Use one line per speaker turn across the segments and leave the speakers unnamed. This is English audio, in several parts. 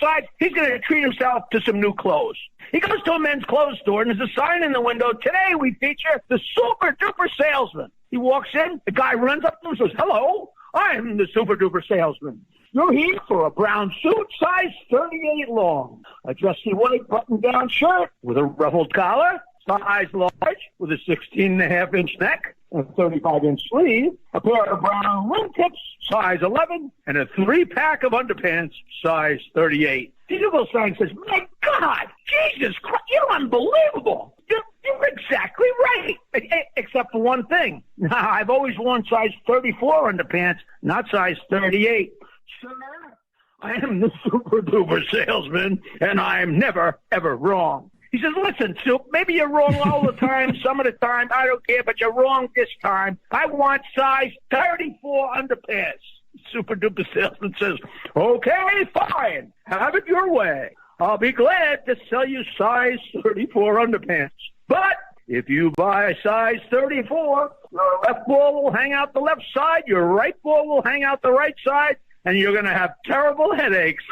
decides he's going to treat himself to some new clothes. He goes to a men's clothes store, and there's a sign in the window, "Today we feature the Super Duper Salesman." He walks in, the guy runs up to him and says, "Hello, I'm the Super Duper Salesman. You're here for a brown suit, size 38 long, a dusty white button-down shirt with a ruffled collar, size large with a 16.5-inch neck, a 35-inch sleeve, a pair of brown wingtips, size 11, and a 3-pack of underpants, size 38. The little sign says, "My God, Jesus Christ, you're unbelievable. You're exactly right, except for one thing. I've always worn size 34 underpants, not size 38. Sir, I am the Super Duper Salesman, and I'm never, ever wrong." He says, "Listen, Soup, maybe you're wrong all the time, some of the time, I don't care, but you're wrong this time. I want size 34 underpants." Super Duper Salesman says, "Okay, fine. Have it your way. I'll be glad to sell you size 34 underpants. But if you buy size 34, your left ball will hang out the left side, your right ball will hang out the right side, and you're going to have terrible headaches."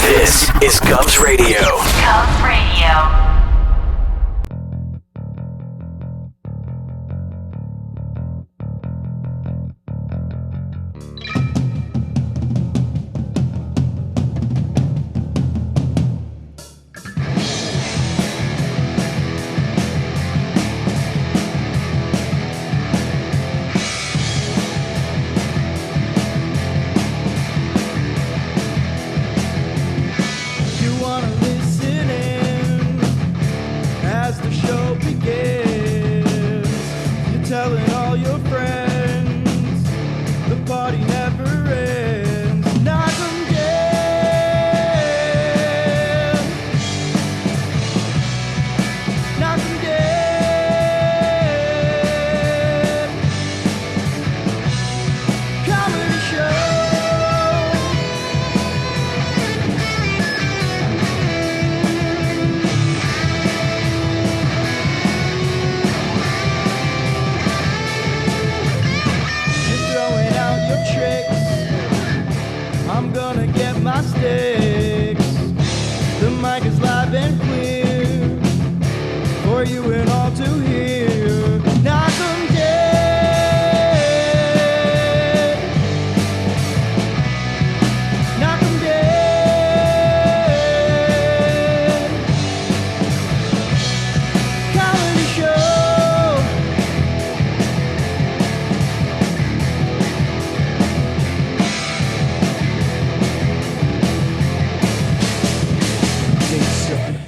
This is Cubs Radio.
Cubs Radio.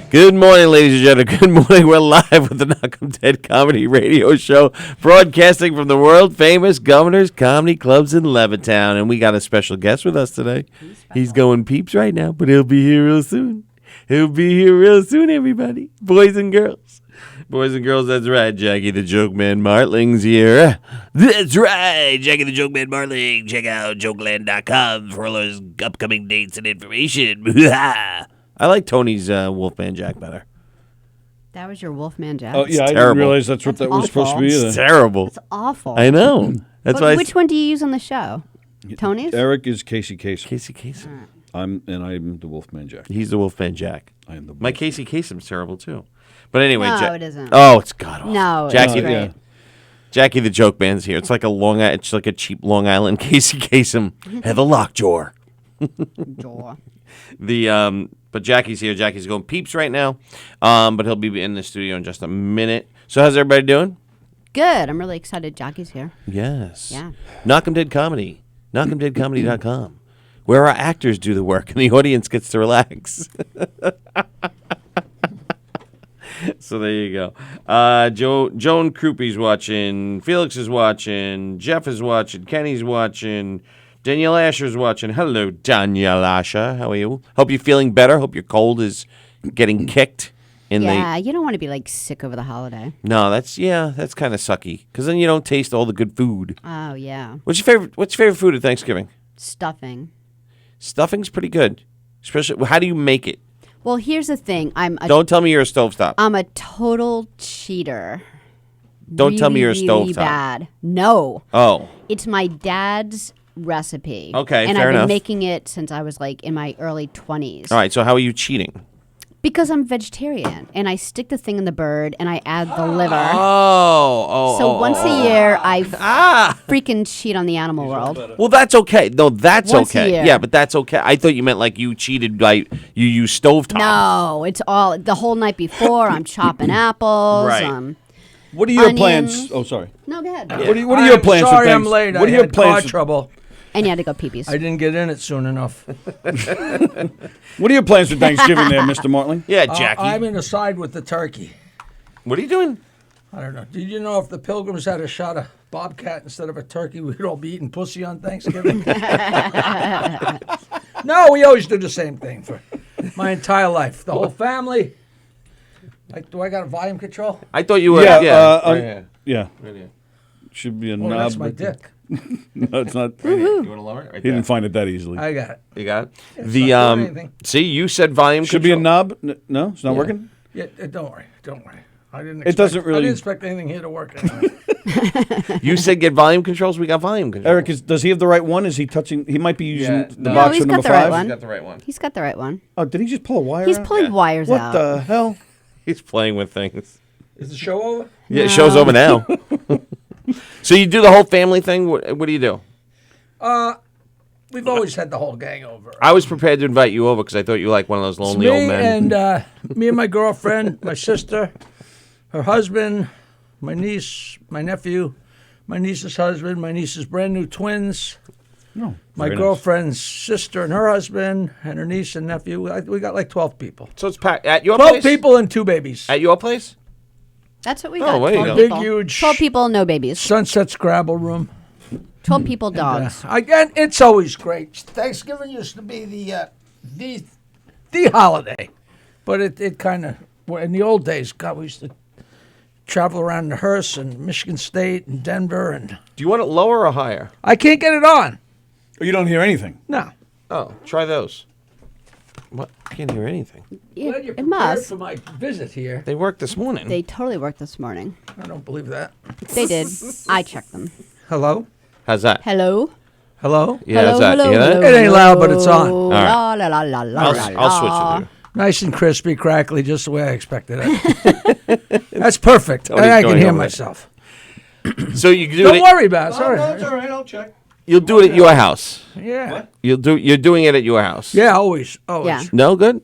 Good morning, ladies and gentlemen. Good morning. We're live with the Knockem Dead Comedy Radio Show, broadcasting from the world-famous Governor's Comedy Clubs in Levittown. And we got a special guest with us today. He's going peeps right now, but he'll be here real soon. He'll be here real soon, everybody. Boys and girls. Boys and girls, that's right. Jackie the Joke Man Martling's here. That's right. Jackie the Joke Man Martling. Check out jokeland.com for all those upcoming dates and information. I like Tony's Wolfman Jack better.
That was your Wolfman Jack?
Oh, yeah, I didn't realize that's what that was supposed to be either.
It's terrible.
It's awful.
I know. That's why.
Which one do you use on the show? Tony's?
Eric is Casey Kasem.
Casey Kasem.
I'm the Wolfman Jack.
He's the Wolfman Jack.
I am the
My Casey Kasem's terrible too. But anyway,
No, it isn't.
Oh, it's god awful.
No,
Jackie,
it's great.
Yeah.
Jackie the Joke Man's here. It's like it's like a cheap Long Island Casey Kasem. Have a lockjaw.
Jaw.
But Jackie's here. Jackie's going peeps right now. But he'll be in the studio in just a minute. So how's everybody doing?
Good. I'm really excited Jackie's here.
Yes.
Yeah.
Knockem Dead Comedy. KnockemDeadComedy.com. Where our actors do the work and the audience gets to relax. So there you go. Joan Krupe's watching. Felix is watching. Jeff is watching. Kenny's watching. Danielle Asher's watching. Hello, Danielle Asher. How are you? Hope you're feeling better. Hope your cold is getting kicked. You
don't want to be like sick over the holiday.
No, that's kind of sucky. Because then you don't taste all the good food.
Oh, yeah.
What's your favorite food at Thanksgiving?
Stuffing.
Stuffing's pretty good. Especially, how do you make it?
Well, here's the thing.
Don't tell me you're a stovetop.
I'm a total cheater.
Don't tell me you're a
really
stovetop.
Bad. No.
Oh.
It's my dad's recipe.
Okay,
and
fair
I've been
enough.
making it since I was like in my early 20s.
All right, so how are you cheating?
Because I'm vegetarian, and I stick the thing in the bird, and I add the liver. So once a year, I freaking cheat on the animal world.
Well, that's okay. No, that's
Once a
okay.
year.
Yeah, but that's okay. I thought you meant like you cheated by you use stovetop.
No, it's all the whole night before. I'm chopping apples.
Right.
What are your
Onions.
plans? Oh, sorry.
No, go ahead.
What are your plans for
Sorry,
Thanksgiving?
I'm late.
What
I
are your
had
plans?
car
For,
trouble.
And you had to go pee-pees.
I didn't get in it soon enough.
what are your plans for Thanksgiving, there, Mr. Martling?
Yeah, Jackie.
I'm in a side with the turkey.
What are you doing?
I don't know. Did you know if the Pilgrims had a shot of bobcat instead of a turkey, we'd all be eating pussy on Thanksgiving? No, we always do the same thing for my entire life. The whole family. Do I got a volume control?
I thought you were.
Yeah,
right here.
Yeah.
Right here.
Should be a
Oh,
knob.
that's my
right there.
dick.
No, it's not.
You want to lower it? Right
He
there.
didn't find it that easily.
I got it.
You got it.
not
The
doing anything.
see, you said volume
Should be a
control.
knob. No, it's not working.
Yeah, don't worry. Don't worry. I didn't.
It doesn't
I
really-
didn't expect anything here to work. Anyway.
You said get volume controls. We got volume controls.
Eric, does he have the right one? Is he touching? He might be using
Yeah,
the
no.
box
No, he's
for
got
number
the right
5.
one.
You got the right one.
He's got the right one.
Oh, did he just pull a wire?
He's
out?
pulling wires
What
out.
the hell?
He's playing with things.
Is the show over?
Yeah, it show's over now. So you do the whole family thing. What do you do?
We've always had the whole gang over.
I was prepared to invite you over because I thought you were like one of those lonely
me
old men.
and me and my girlfriend, my sister, her husband, my niece, my nephew, my niece's husband, my niece's brand new twins,
No.
my
Very nice.
girlfriend's sister and her husband, and her niece and nephew. We got like 12 people.
So it's packed at your
12
place.
people and 2 babies.
At your place.
That's what we
Oh,
got.
there you
12
go.
Big,
people.
huge
12 people, no babies.
Sunset Scrabble room.
12 people, dogs.
Again, it's always great. Thanksgiving used to be the holiday, but it kind of in the old days. God, we used to travel around the hearse and Michigan State and Denver, and
Do you want it lower or higher?
I can't get it on.
Oh, you don't hear anything.
No.
Oh, try those. What? I can't hear anything.
Yeah,
Glad you're
it
prepared
must.
for my visit here.
They worked this morning.
They totally worked this morning.
I don't believe that.
They did. I checked them.
Hello?
How's that?
Hello?
Hello?
Yeah,
hello,
how's that?
hello,
You hear that?
hello,
It ain't loud, but it's on.
hello.
right.
La, la, la, la,
I'll,
la,
I'll
la.
switch with you.
Nice and crispy, crackly, just the way I expected it. That's perfect.
Tony's
I
going
can hear
over it.
myself.
So you do
Don't
it.
worry about it. Sorry.
all right. I'll check.
You'll do it at your house.
Yeah.
You're doing it at your house.
Yeah, always. Always.
Yeah.
No good.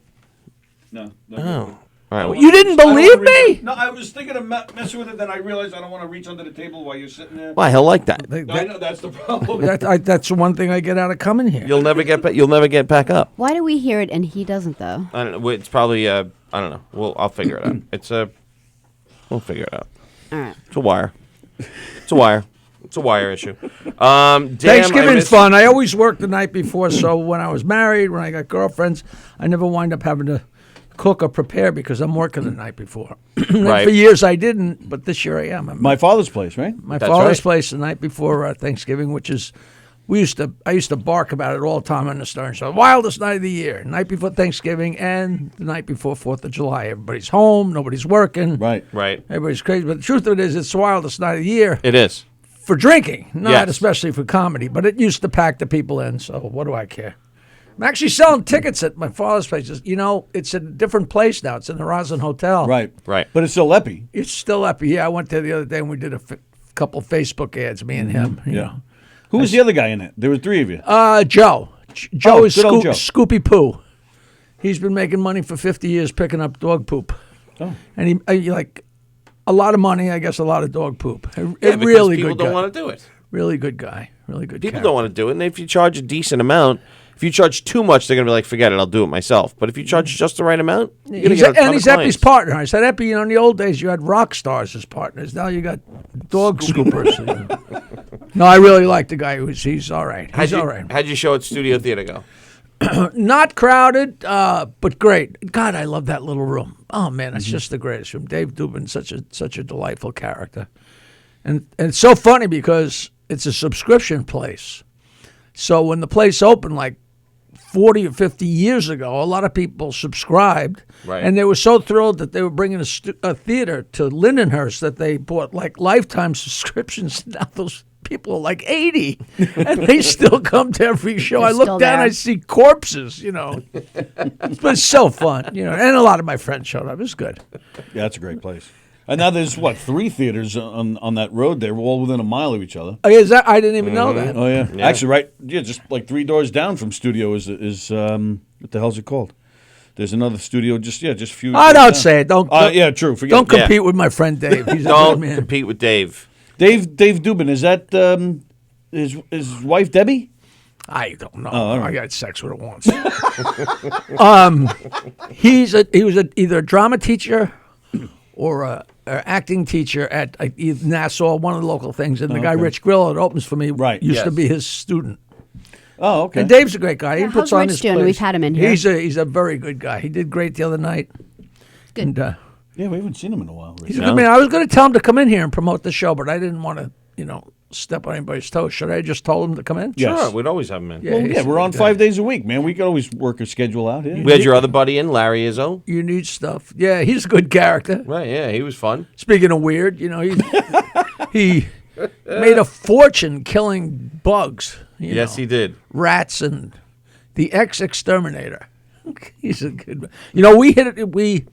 No.
Oh. All right.
You didn't believe me?
No, I was thinking of messing with it, then I realized I don't want to reach under the table while you're sitting there.
Why? He'll like that.
I know that's the problem.
That's the one thing I get out of coming here.
You'll never get back. You'll never get back up.
Why do we hear it and he doesn't, though?
I don't know. It's probably. I don't know. I'll figure it out. We'll figure it out.
All right.
It's a wire. It's a wire. It's a wire issue. Damn, I
Thanksgiving's
missed-
fun. I always worked the night before, so when I was married, when I got girlfriends, I never wind up having to cook or prepare because I'm working the night before.
Right.
For years I didn't, but this year I am. I'm
My father's place, right?
my
That's
father's
right.
place the night before Thanksgiving, which is I used to bark about it all the time on the Stern Show. Wildest night of the year, night before Thanksgiving and the night before 4th of July. Everybody's home, nobody's working.
Right.
Right.
Everybody's crazy, but the truth of it is, it's the wildest night of the year
It is.
for drinking, not
Yes.
especially for comedy. But it used to pack the people in, so what do I care? I'm actually selling tickets at my father's place. You know, it's a different place now. It's in the Roslyn Hotel.
Right.
Right.
But it's still Leppy.
It's still up. Yeah, I went there the other day and we did a couple Facebook ads, me and him. you
Yeah.
know.
Who was the other guy in it? There were 3 of you.
Joe. Joe is
good old Joe.
Scoopy Poo. He's been making money for 50 years picking up dog poop.
Oh.
And he like a lot of money, I guess a lot of dog poop. A
Yeah, because
really
people
good
don't
guy.
want to do it.
Really good guy. Really good
People
character.
don't want to do it, and if you charge a decent amount, if you charge too much, they're gonna be like, "Forget it, I'll do it myself." But if you charge just the right amount, you're gonna
He's,
get a ton
and
of
he's Epi's
clients.
partner. I said, Epi, in the old days you had rock stars as partners. Now you got dog scoopers. No, I really like the guy. He's all right. He's all right.
How'd you show at Studio Theater go?
Not crowded, but great. God, I love that little room. Oh man, it's just the greatest room. Dave Dubin's such a delightful character, and it's so funny because it's a subscription place. So when the place opened, like 40 or 50 years ago, a lot of people subscribed,
Right.
and they were so thrilled that they were bringing a theater to Lindenhurst that they bought like lifetime subscriptions. Now people are like 80, and they still come to every show.
They're
I look
still
down,
there.
I see corpses, But it's so fun, And a lot of my friends showed up. It was good.
Yeah, that's a great place. And now there's, 3 theaters on that road there, all within a mile of each other.
Oh, is that? I didn't even know that.
Oh, yeah. Actually, just like 3 doors down from studio is what the hell's it called? There's another studio just a few.
I
doors
don't
down.
say it. Don't.
Yeah, true. Forget
Don't
it.
compete with my friend Dave. He's a good
Don't
man.
compete with Dave.
Dave Dubin, is that his wife Debbie?
I don't know.
all right.
I got sex with her once. He was either a drama teacher or a acting teacher at Nassau, one of the local things. And the guy Rich Grillo that opens for me used to be his student.
Oh, okay.
And Dave's a great guy. He
Yeah,
puts
how's
on
Rich
his
doing?
plays.
We've had him in here.
He's a very good guy. He did great the other night.
Good.
And,
Yeah, we haven't seen him in a while.
he's a good man. I was going to tell him to come in here and promote the show, but I didn't want to, step on anybody's toes. Should I have just told him to come in?
Yes.
Sure, we'd always have him in.
Yeah.
Well,
he's
yeah,
a
we're
good
on
guy.
5 days a week, man. We could always work a schedule out. Yeah.
We had your other buddy in, Larry Izzo.
You need stuff. Yeah, he's a good character.
Right, yeah, he was fun.
Speaking of weird, he made a fortune killing bugs.
Yes, he did.
Rats and the ex-exterminator. He's a good. We hit it. We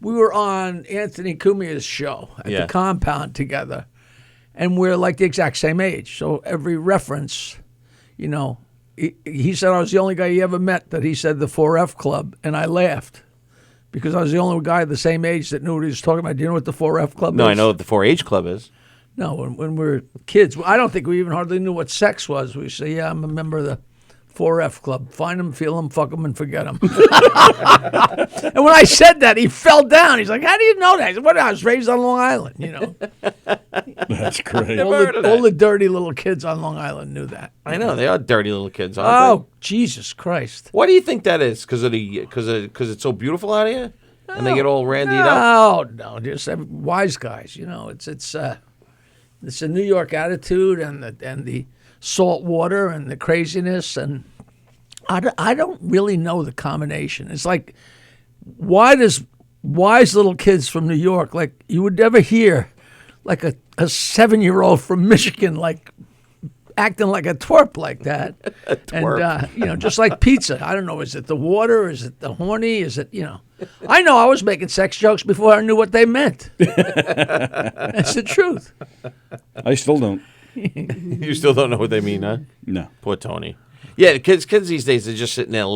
were on Anthony Cumia's show at the Compound together, and we're like the exact same age. So every reference, he said I was the only guy he ever met that he said the 4F Club, and I laughed because I was the only guy the same age that knew what he was talking about. Do you know what the 4F Club is?
No, I know what the 4-H club is.
No, when we were kids, I don't think we even hardly knew what sex was. We say, yeah, I'm a member of the 4F Club. Find them, feel them, fuck them, and forget them. And when I said that, he fell down. He's like, how do you know that? I said, what? I was raised on Long Island,
That's great.
all the dirty little kids on Long Island knew that.
I know, they are dirty little kids, aren't
Oh,
they?
Jesus Christ.
Why do you think that is? Because it's so beautiful out here? And they get all randied up?
No, just wise guys. It's a New York attitude and the salt water and the craziness, and I don't really know the combination. It's like, why does wise little kids from New York, like you would never hear like a 7-year-old from Michigan like acting like a twerp like that.
A twerp.
And just like pizza. I don't know, is it the water? Is it the horny? Is it, I know I was making sex jokes before I knew what they meant. That's the truth.
I still don't.
You still don't know what they mean, huh?
No.
Poor Tony. Yeah, the kids these days are just sitting there.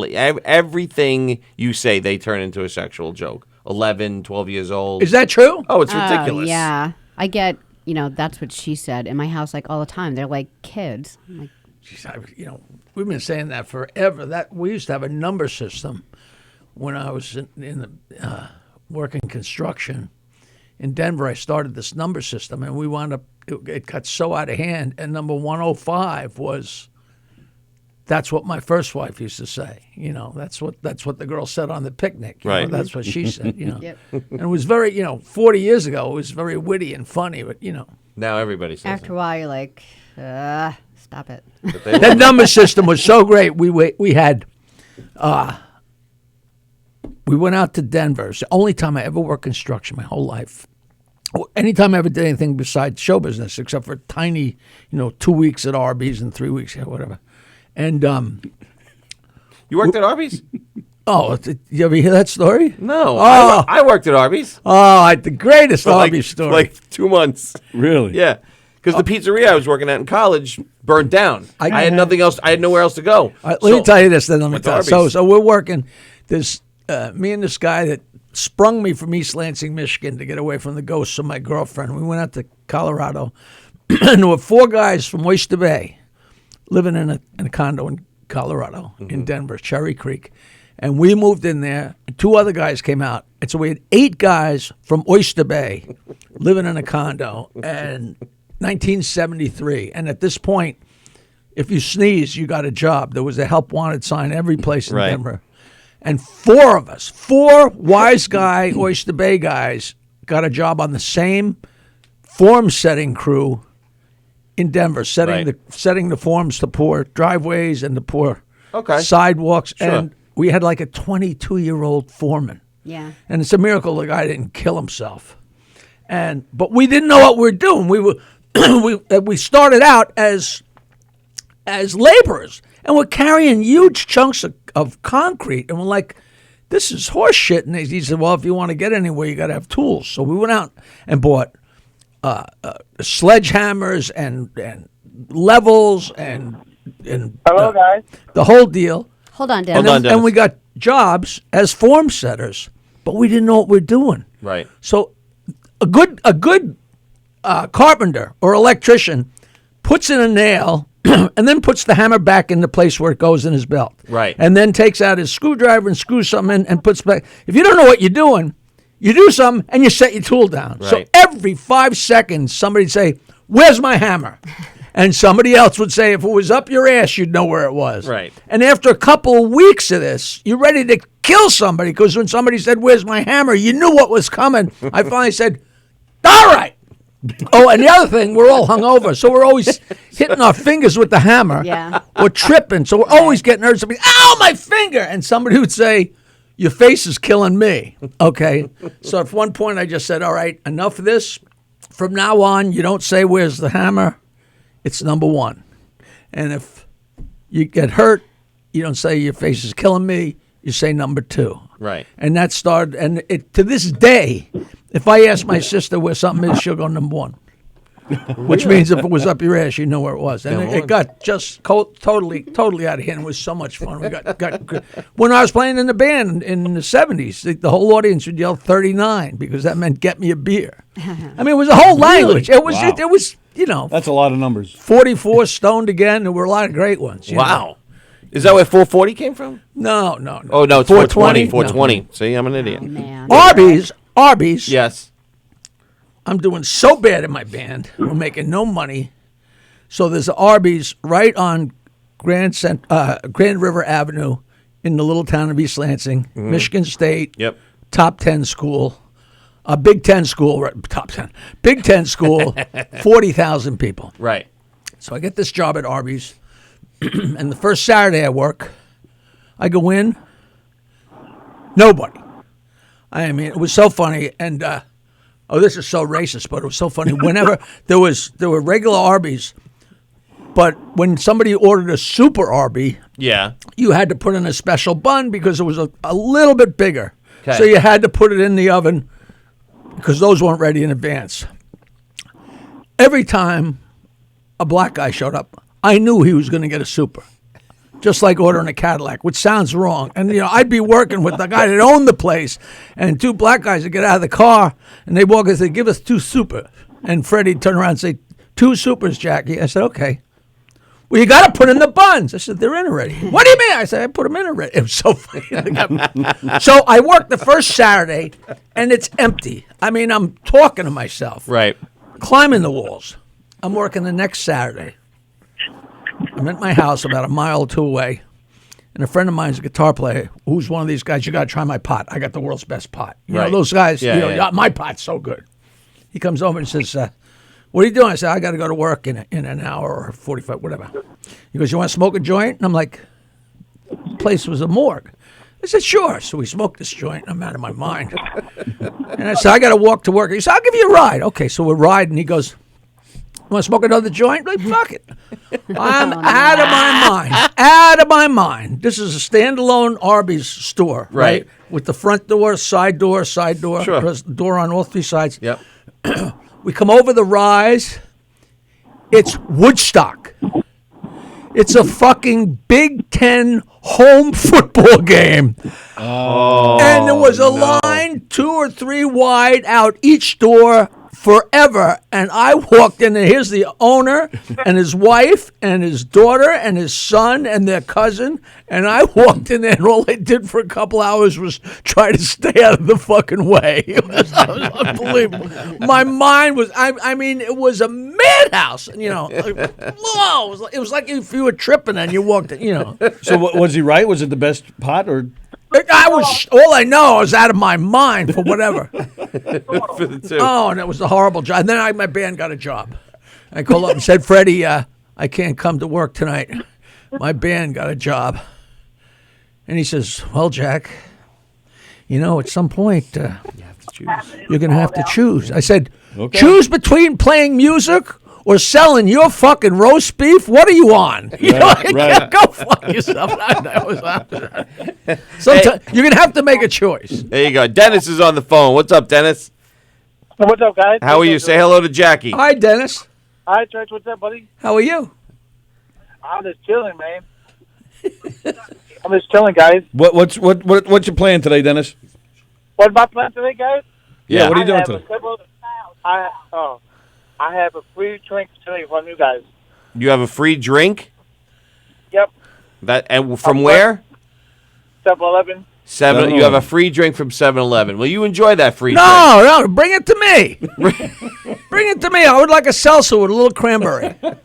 Everything you say, they turn into a sexual joke. 11, 12 years old.
Is that true?
Oh, it's ridiculous.
Yeah. I get, that's what she said in my house like all the time. They're like kids. I'm like,
Jeez, we've been saying that forever. That we used to have a number system when I was in the working construction in Denver. I started this number system, and we wound up. It got so out of hand. And number 105 was. That's what my first wife used to say. That's what the girl said on the picnic.
Right.
That's what she said.
Yep.
And it was very, 40 years ago, it was very witty and funny. But
Now everybody says
after a while, you're like, stop it.
that number system was so great. We had. We went out to Denver. It's the only time I ever worked construction my whole life. Anytime I ever did anything besides show business, except for tiny, 2 weeks at Arby's and 3 weeks, whatever. And
You worked at Arby's?
you ever hear that story?
No.
Oh.
I worked at Arby's.
The greatest
For
Arby's story.
Like 2 months.
Really?
Yeah. Because the pizzeria I was working at in college burned down. I had nothing else. I had nowhere else to go.
Let me tell you this, then let me
went to
tell you.
Arby's.
So we're working. There's me and this guy that sprung me from East Lansing, Michigan, to get away from the ghosts of my girlfriend. We went out to Colorado, and there were 4 guys from Oyster Bay living in a condo in Colorado, in Denver, Cherry Creek. And we moved in there, and 2 other guys came out. And so we had 8 guys from Oyster Bay living in a condo in 1973. And at this point, if you sneeze, you got a job. There was a help wanted sign every place in Denver. And 4 of us, 4 wise guy Oyster Bay guys, got a job on the same form setting crew in Denver, setting the forms to pour driveways and to pour sidewalks.
Sure.
And we had like a 22-year-old foreman.
Yeah.
And it's a miracle the guy didn't kill himself. But we didn't know what we were doing. we started out as laborers, and we're carrying huge chunks of concrete, and we're like, this is horse shit. And he said, well, if you want to get anywhere, you got to have tools. So we went out and bought sledgehammers and levels and
Hello, guys.
the whole deal.
Hold on, Dennis.
And we got jobs as form setters, but we didn't know what we're doing.
Right.
So a good carpenter or electrician puts in a nail and then puts the hammer back in the place where it goes in his belt.
Right.
And then takes out his screwdriver and screws something in and puts back. If you don't know what you're doing, you do something and you set your tool down.
Right.
So every 5 seconds, somebody'd say, where's my hammer? And somebody else would say, if it was up your ass, you'd know where it was.
Right.
And after a couple of weeks of this, you're ready to kill somebody because when somebody said, where's my hammer, you knew what was coming. I finally said, all right. Oh, and the other thing, we're all hungover, so we're always hitting our fingers with the hammer.
Yeah.
Or tripping, so we're always getting hurt. Somebody, ow, my finger! And somebody would say, your face is killing me. Okay? So at one point I just said, all right, enough of this. From now on, you don't say, where's the hammer? It's number one. And if you get hurt, you don't say, your face is killing me. You say number two.
Right.
And that started, and to this day, if I ask my sister where something is, she'll go number one. Which means if it was up your ass, you know where it was. And it got just totally out of hand. It was so much fun. We got when I was playing in the band in the 70s, the whole audience would yell 39 because that meant get me a beer. I mean, it was a whole language. It was,
Wow.
it was, you know,
That's a lot of numbers.
44 stoned again. There were a lot of great ones. you know.
Wow. Is that where 440 came from?
No.
Oh, no, it's 420.
420?
420. See, I'm an idiot.
Man.
Arby's.
Yes.
I'm doing so bad in my band. We're making no money. So there's an Arby's right on Grand River Avenue in the little town of East Lansing, Michigan State.
Yep.
Top 10 school. A Big Ten school. Right, top 10. Big Ten school, 40,000 people.
Right.
So I get this job at Arby's. And the first Saturday I work, I go in, nobody. I mean, it was so funny. And, this is so racist, but it was so funny. Whenever there were regular Arby's, but when somebody ordered a super Arby,
Yeah.
you had to put in a special bun because it was a little bit bigger.
Okay.
So you had to put it in the oven because those weren't ready in advance. Every time a black guy showed up, I knew he was going to get a super. Just like ordering a Cadillac, which sounds wrong. And, I'd be working with the guy that owned the place, and two black guys would get out of the car, and they walk and say, give us 2 super. And Freddie'd turn around and say, 2 supers, Jackie. I said, okay. Well, you got to put in the buns. I said, they're in already. What do you mean? I said, I put them in already. It was so funny. So I worked the first Saturday, and it's empty. I mean, I'm talking to myself.
Right.
Climbing the walls. I'm working the next Saturday. I'm at my house about a mile or two away, and a friend of mine's a guitar player who's one of these guys, you got to try my pot. I got the world's best pot. You know,
Right.
those guys,
Yeah.
my pot's so good. He comes over and says, what are you doing? I said, I got to go to work in an hour or 45, whatever. He goes, you want to smoke a joint? And I'm like, the place was a morgue. I said, sure. So we smoked this joint. I'm out of my mind. And I said, I got to walk to work. He said, I'll give you a ride. Okay, so we're riding. He goes, want to smoke another joint? Like, fuck it. I'm out of my mind. Out of my mind. This is a standalone Arby's store, right? With the front door, side door,
Sure.
door on all 3 sides.
Yep.
We come over the rise. It's Woodstock. It's a fucking Big Ten home football game.
Oh.
And there was a line 2 or 3 wide out each door forever. And I walked in, and here's the owner and his wife and his daughter and his son and their cousin. And I walked in there, and all they did for a couple hours was try to stay out of the fucking way. It was unbelievable. My mind was, I mean, it was a madhouse. And, whoa, it was like if you were tripping and you walked in,
So was he right? Was it the best pot or?
All I know, I was out of my mind for whatever.
For the 2.
Oh, and it was a horrible job. And then my band got a job. I called up and said, Freddie, I can't come to work tonight. My band got a job. And he says, well, Jack, at some point,
You have to choose.
you're going to have to choose. I said,
Okay.
choose between playing music or selling your fucking roast beef, what are you on? You know,
right.
go fuck yourself. Sometimes you're gonna have to make a choice.
There you go. Dennis is on the phone. What's up, Dennis?
What's up, guys?
How are you? Say hello to Jackie.
Hi, Dennis.
Hi, Church. What's up, buddy?
How are you?
I'm just chilling, man. I'm just chilling, guys.
What's your plan today, Dennis?
What's my plan today, guys?
Yeah. What are you doing
have
today?
I have a free drink today from you guys.
You have a free drink?
Yep.
And from where?
7-Eleven.
You have a free drink from 7-Eleven. Will you enjoy that free drink?
No, bring it to me. Bring it to me. I would like a seltzer with a little cranberry.
No.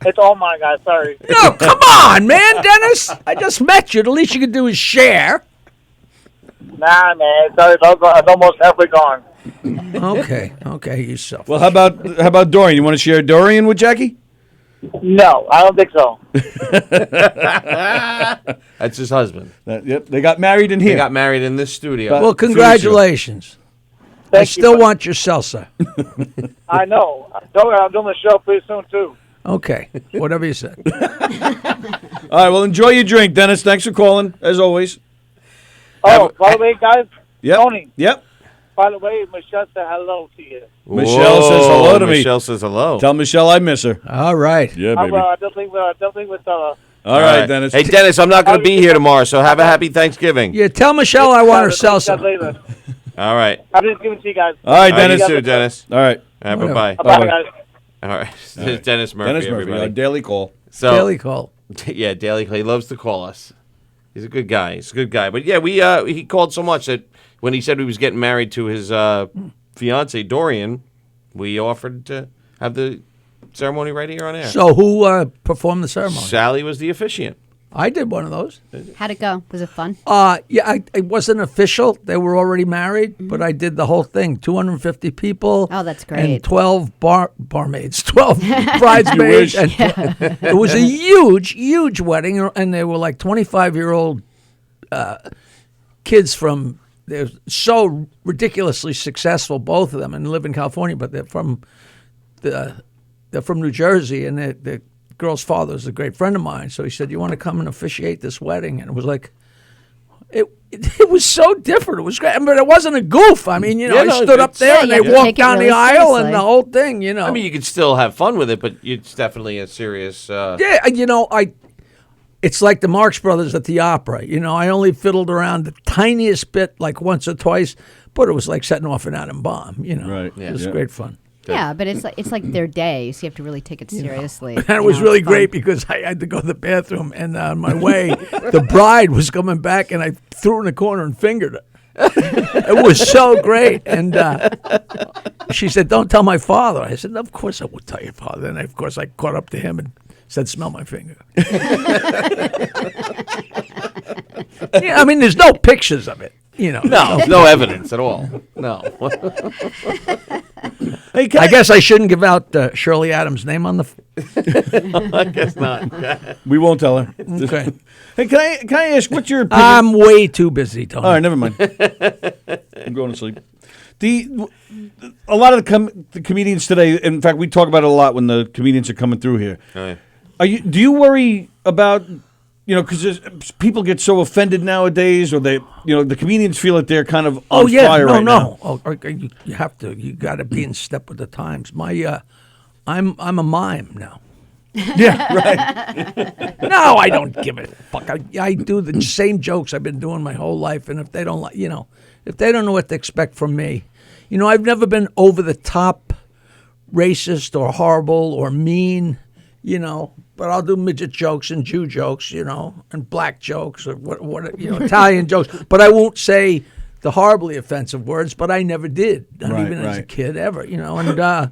It's all mine, guys. Sorry.
No, come on, man, Dennis. I just met you. The least you can do is share.
Nah, man. Sorry, it's almost halfway gone.
Okay, you selfish.
Well, how about Dorian? You want to share Dorian with Jackie?
No, I don't think so.
That's his husband.
Yep, they got married in here.
They got married in this studio.
Well, congratulations. I still want your salsa.
I know. I'm doing the show pretty soon, too.
Okay, whatever you said.
All right, well, enjoy your drink, Dennis. Thanks for calling, as always.
Oh, by the way, guys,
Yep.
Tony.
Yep.
By the way, Michelle said hello to you.
Michelle says hello to me.
Michelle says hello.
Tell Michelle I miss her.
All right.
Yeah, baby.
I definitely will tell her.
All right, Dennis.
Hey, Dennis, I'm not going to be here tomorrow, so have a happy Thanksgiving.
Yeah, tell Michelle I want her salsa.
Later.
All right.
I'm just giving it to you guys.
All right,
All right,
Dennis.
you too, Dennis.
All right.
All right, bye-bye.
Bye, guys.
All right. This is Dennis Murphy,
Dennis Murphy,
everybody.
our daily call.
So,
Daily call.
Yeah, Daily Call. He loves to call us. He's a good guy. He's a good guy. But yeah, he called so much that when he said he was getting married to his fiance Dorian, we offered to have the ceremony right here on air.
So who performed the ceremony?
Sallie was the officiant.
I did one of those.
How'd it go? Was it fun?
Yeah, it wasn't official. They were already married, but I did the whole thing. 250 people.
Oh, that's great.
And 12 barmaids, 12 bridesmaids. And it was a huge wedding, and they were like 25-year-old kids from. They're so ridiculously successful, both of them, and live in California, but they're from New Jersey, and the girl's father is a great friend of mine. So he said, "You want to come and officiate this wedding?" And it was like, it was so different. It was great, but it wasn't a goof. I mean, I stood up there and they walked down the aisle and the whole thing.
I mean, you could still have fun with it, but it's definitely a serious.
Yeah, it's like the Marx Brothers at the opera. I only fiddled around the tiniest bit, like once or twice, but it was like setting off an atom bomb.
Right.
It was great fun.
Yeah, but it's like their day, so you have to really take it seriously.
And it was really great because I had to go to the bathroom, and on my way, the bride was coming back, and I threw her in the corner and fingered her. It was so great. And she said, "Don't tell my father." I said, "Of course I would tell your father." And of course I caught up to him and said, "Smell my finger." Yeah, I mean, there's no pictures of it.
No evidence at all. No.
Hey,
I guess I shouldn't give out Shirley Adams' name on the.
I guess not.
We won't tell her.
Okay.
Hey, can I ask what's your opinion?
I'm way too busy, Tony.
All right, never mind. I'm going to sleep. A lot of the comedians today. In fact, we talk about it a lot when the comedians are coming through here.
Oh, yeah.
Do you worry about? Because people get so offended nowadays, or the comedians feel that they're kind of on fire right now.
Oh, you have to. You got to be in step with the times. I'm a mime now.
Yeah, right.
No, I don't give a fuck. I do the same jokes I've been doing my whole life, and if they don't if they don't know what to expect from me, I've never been over the top, racist or horrible or mean, But I'll do midget jokes and Jew jokes, and black jokes or what Italian jokes. But I won't say the horribly offensive words. But I never did, not even as a kid ever, And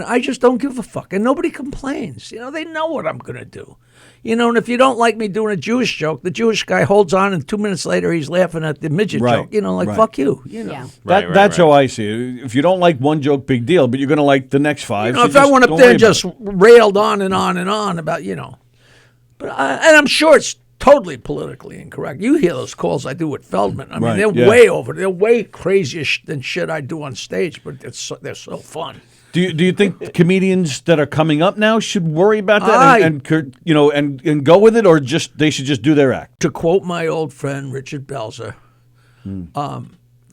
I just don't give a fuck, and nobody complains. They know what I'm gonna do. And if you don't like me doing a Jewish joke, the Jewish guy holds on, and 2 minutes later he's laughing at the midget joke. Fuck you.
Yeah.
That's how I see it. If you don't like one joke, big deal, but you're going to like the next five.
If I went up there and just railed on and on and on about, but and I'm sure it's totally politically incorrect. You hear those calls I do with Feldman. I mean, they're way over. They're way crazier than shit I do on stage, but they're so fun.
Do you think comedians that are coming up now should worry about that and go with it, or just they should just do their act?
To quote my old friend Richard Belzer,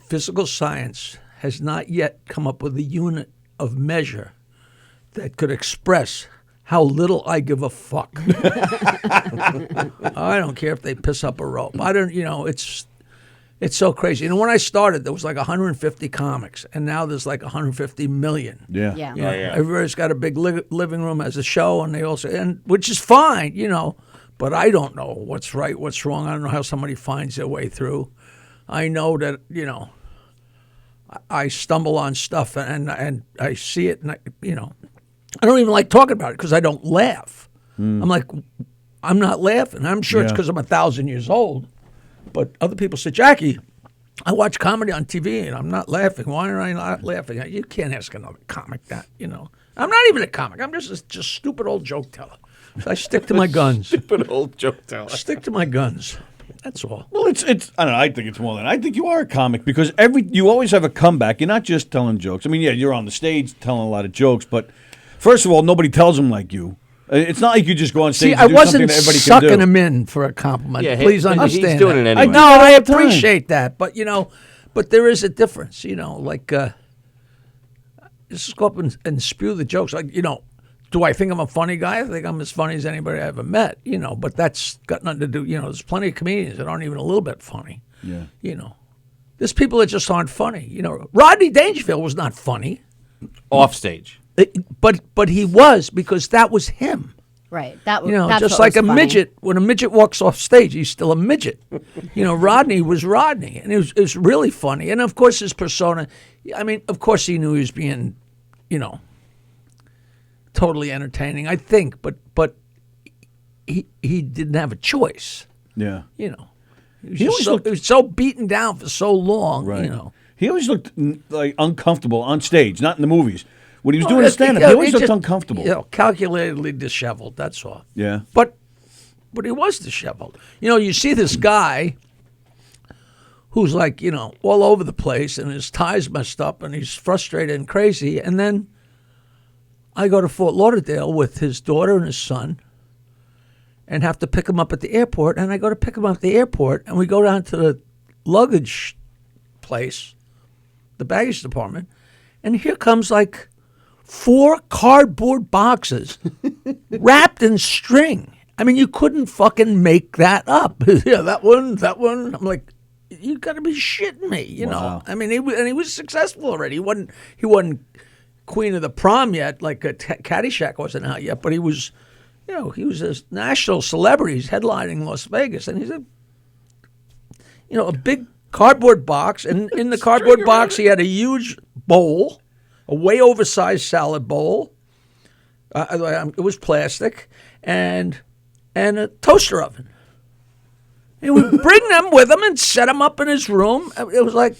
physical science has not yet come up with a unit of measure that could express how little I give a fuck. I don't care if they piss up a rope. I don't, it's so crazy. When I started, there was like 150 comics, and now there's like 150 million.
Yeah.
Everybody's got a big living room as a show, and which is fine, but I don't know what's right, what's wrong. I don't know how somebody finds their way through. I know that, I stumble on stuff and I see it, and I don't even like talking about it because I don't laugh. I'm like, I'm not laughing. I'm sure it's because I'm 1,000 years old. But other people say, Jackie, I watch comedy on TV and I'm not laughing. Why am I not laughing? You can't ask another comic that, I'm not even a comic. I'm just a stupid old joke teller. So I stick to my guns.
Stupid old joke teller.
Stick to my guns. That's all.
Well, it's. I don't know. I think it's more than. I think you are a comic because you always have a comeback. You're not just telling jokes. I mean, yeah, you're on the stage telling a lot of jokes, but first of all, nobody tells them like you. It's not like you just go on stage.
See, I wasn't sucking him in for a compliment.
Yeah,
please understand.
He's doing it anyway.
No, I appreciate that, but but there is a difference. Just go up and spew the jokes. Do I think I'm a funny guy? I think I'm as funny as anybody I ever met. But that's got nothing to do. There's plenty of comedians that aren't even a little bit funny.
Yeah.
There's people that just aren't funny. Rodney Dangerfield was not funny.
Off stage.
But he was, because that was him.
Right. That's
just
what
like a
was funny.
midget. When a midget walks off stage, he's still a midget. Rodney was Rodney, and it was really funny. And of course, his persona. I mean, of course, he knew he was being, totally entertaining. I think, but he didn't have a choice.
Yeah.
He was so beaten down for so long.
Right. He always looked like uncomfortable on stage, not in the movies. When he was doing his stand-up,
he
he always looked uncomfortable.
Calculatedly disheveled, that's all.
Yeah.
But he was disheveled. You see this guy who's like, all over the place, and his tie's messed up, and he's frustrated and crazy. And then I go to Fort Lauderdale with his daughter and his son and have to pick him up at the airport. And I go to pick him up at the airport, and we go down to the luggage place, the baggage department, and here comes like 4 cardboard boxes wrapped in string. I mean, you couldn't fucking make that up. Yeah, that one. I'm like, you got to be shitting me,
Wow.
I mean, he was successful already. He wasn't Queen of the Prom yet, like Caddyshack wasn't out yet, but he was, he was a national celebrity. He's headlining Las Vegas, and he's a big cardboard box, and in the cardboard box he had a huge bowl, a way oversized salad bowl. It was plastic, and a toaster oven. He would bring them with him and set them up in his room. It was like,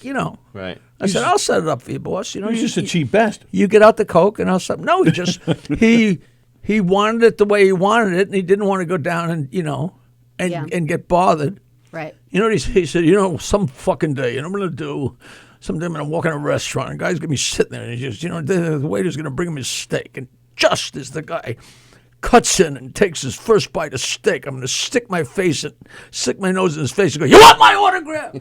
Right.
I said, I'll set it up for you, boss.
He's just a cheap bastard.
You get out the Coke and I'll set. No, he just he wanted it the way he wanted it, and he didn't want to go down and get bothered.
Right.
He said, some fucking day, I'm going to do someday I'm going to walk in a restaurant, and a guy's going to be sitting there, and he just, the waiter's going to bring him his steak, and just as the guy cuts in and takes his first bite of steak, I'm going to stick my nose in his face and go, "You want my autograph?"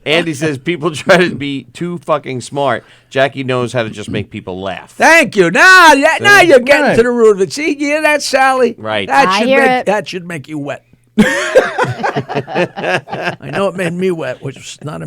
Andy says people try to be too fucking smart. Jackie knows how to just make people laugh.
Thank you. Now you're getting to the root of it. See, you hear that, Sally?
Right.
That should make you wet. I know it made me wet, which was not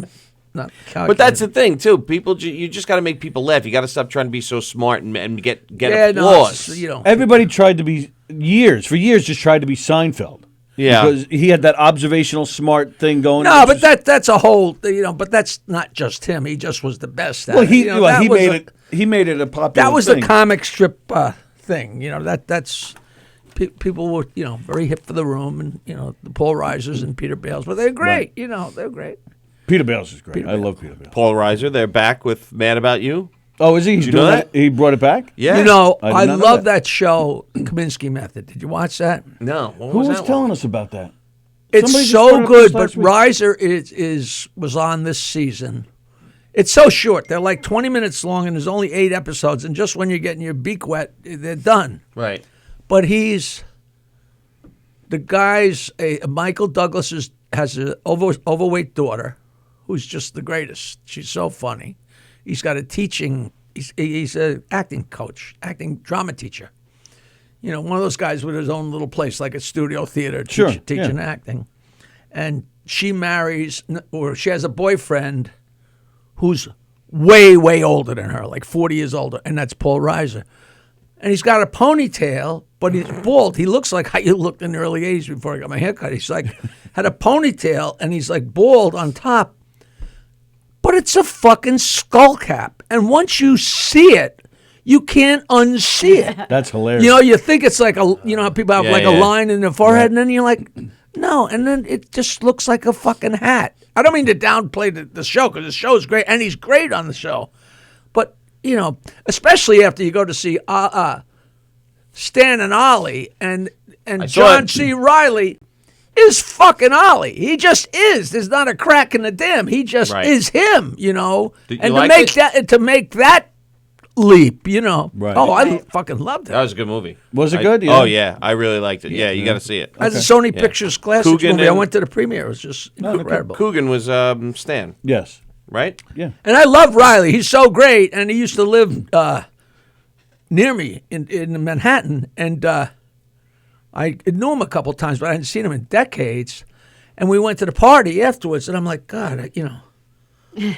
calculated.
But that's the thing too. People, you just got to make people laugh. You got to stop trying to be so smart and get applause.
Everybody tried to be for years just tried to be Seinfeld.
Yeah,
because he had that observational smart thing going.
No, but that's a whole. But that's not just him. He just was the best. At it.
He made it a popular.
That was
thing.
the comic strip thing. That's. People were, very hip for the room, and the Paul Reisers and Peter Bales, but they're great.
Right.
They're great.
Peter Bales is great. I love Peter Bales.
Paul Reiser, they're back with Mad About You.
Oh, is he? He's doing that? He brought it back?
Yeah.
I love that show, Kaminsky Method. Did you watch that?
No.
Who was telling us about that?
It's so good, but Reiser was on this season, It's so short. They're like 20 minutes long, and there's only 8 episodes. And just when you're getting your beak wet, they're done.
Right.
But Michael Douglas has an overweight daughter who's just the greatest. She's so funny. He's got he's an acting coach, acting drama teacher. You know, one of those guys with his own little place, like a studio theater, teaching acting. And she she has a boyfriend who's way, way older than her, like 40 years older, and that's Paul Reiser. And he's got a ponytail, but he's bald. He looks like how you looked in the early 80s before I got my haircut. He's like, had a ponytail, and he's like bald on top. But it's a fucking skull cap. And once you see it, you can't unsee it.
That's hilarious.
You know, you think it's like how people have a line in their forehead, and then you're like, no. And then it just looks like a fucking hat. I don't mean to downplay the show, because the show is great, and he's great on the show. But, you know, especially after you go to see Stan and Ollie, and John C. Reilly is fucking Ollie. He just is. There's not a crack in the dam. He just is him, you know.
And
to make that leap, you know.
Right.
Oh, I fucking loved it.
That was a good movie.
Was it good?
Oh, yeah. I really liked it. Yeah, you got to see it.
As a Sony Pictures Classics
Coogan
movie, I went to the premiere. It was just incredible.
Coogan was Stan,
Yes.
right?
Yeah.
And I love Riley. He's so great. And he used to live near me in Manhattan. And I knew him a couple times, but I hadn't seen him in decades. And we went to the party afterwards. And I'm like, God, I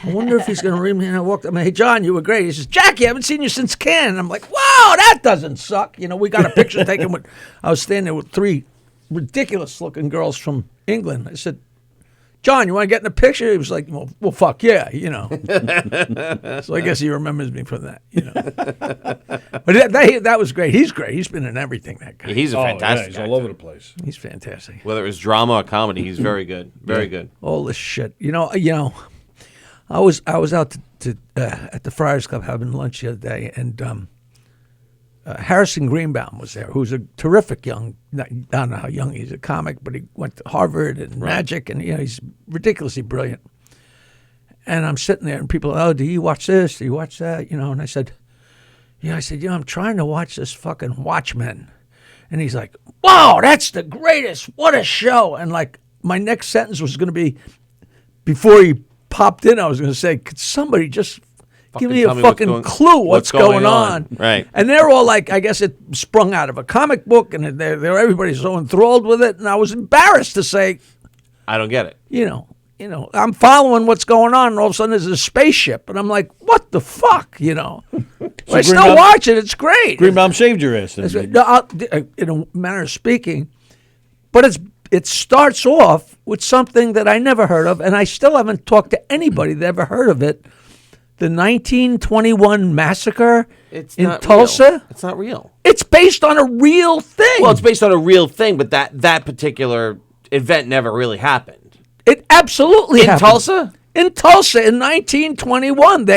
wonder if he's going to read me. And I walked up, hey, John, you were great. He says, Jackie, I haven't seen you since Cannes. And I'm like, wow, that doesn't suck. You know, we got a picture taken with, I was standing there with 3 ridiculous-looking girls from England. I said, John, you want to get in the picture? He was like, well, fuck yeah, you know. So I guess he remembers me from that, you know. But that was great. He's great. He's been in everything, that guy.
He's a fantastic
He's
actor.
all over the place.
He's fantastic.
Whether it was drama or comedy, he's very good. Very good.
All this shit. You know, I was out at the Friars Club having lunch the other day, and Harrison Greenbaum was there, who's a terrific I don't know how young he's a comic, but he went to Harvard and Magic, and he's ridiculously brilliant. And I'm sitting there, and people are, do you watch this? Do you watch that? And I said, I'm trying to watch this fucking Watchmen. And he's like, wow, that's the greatest. What a show. And like my next sentence was going to be, before he popped in, I was going to say, could somebody just give me a fucking clue what's going on?
Right.
And they're all like, I guess it sprung out of a comic book, and everybody's so enthralled with it. And I was embarrassed to say,
I don't get it.
I'm following what's going on, and all of a sudden there's a spaceship, and I'm like, what the fuck, So I still watch it. It's great.
Greenbaum saved your ass.
In a manner of speaking, but it starts off with something that I never heard of, and I still haven't talked to anybody that ever heard of it. The 1921 massacre in Tulsa.
Real. It's not real.
It's based on a real thing.
Well, it's based on a real thing, but that particular event never really happened.
It absolutely happened.
In Tulsa?
In Tulsa in 1921.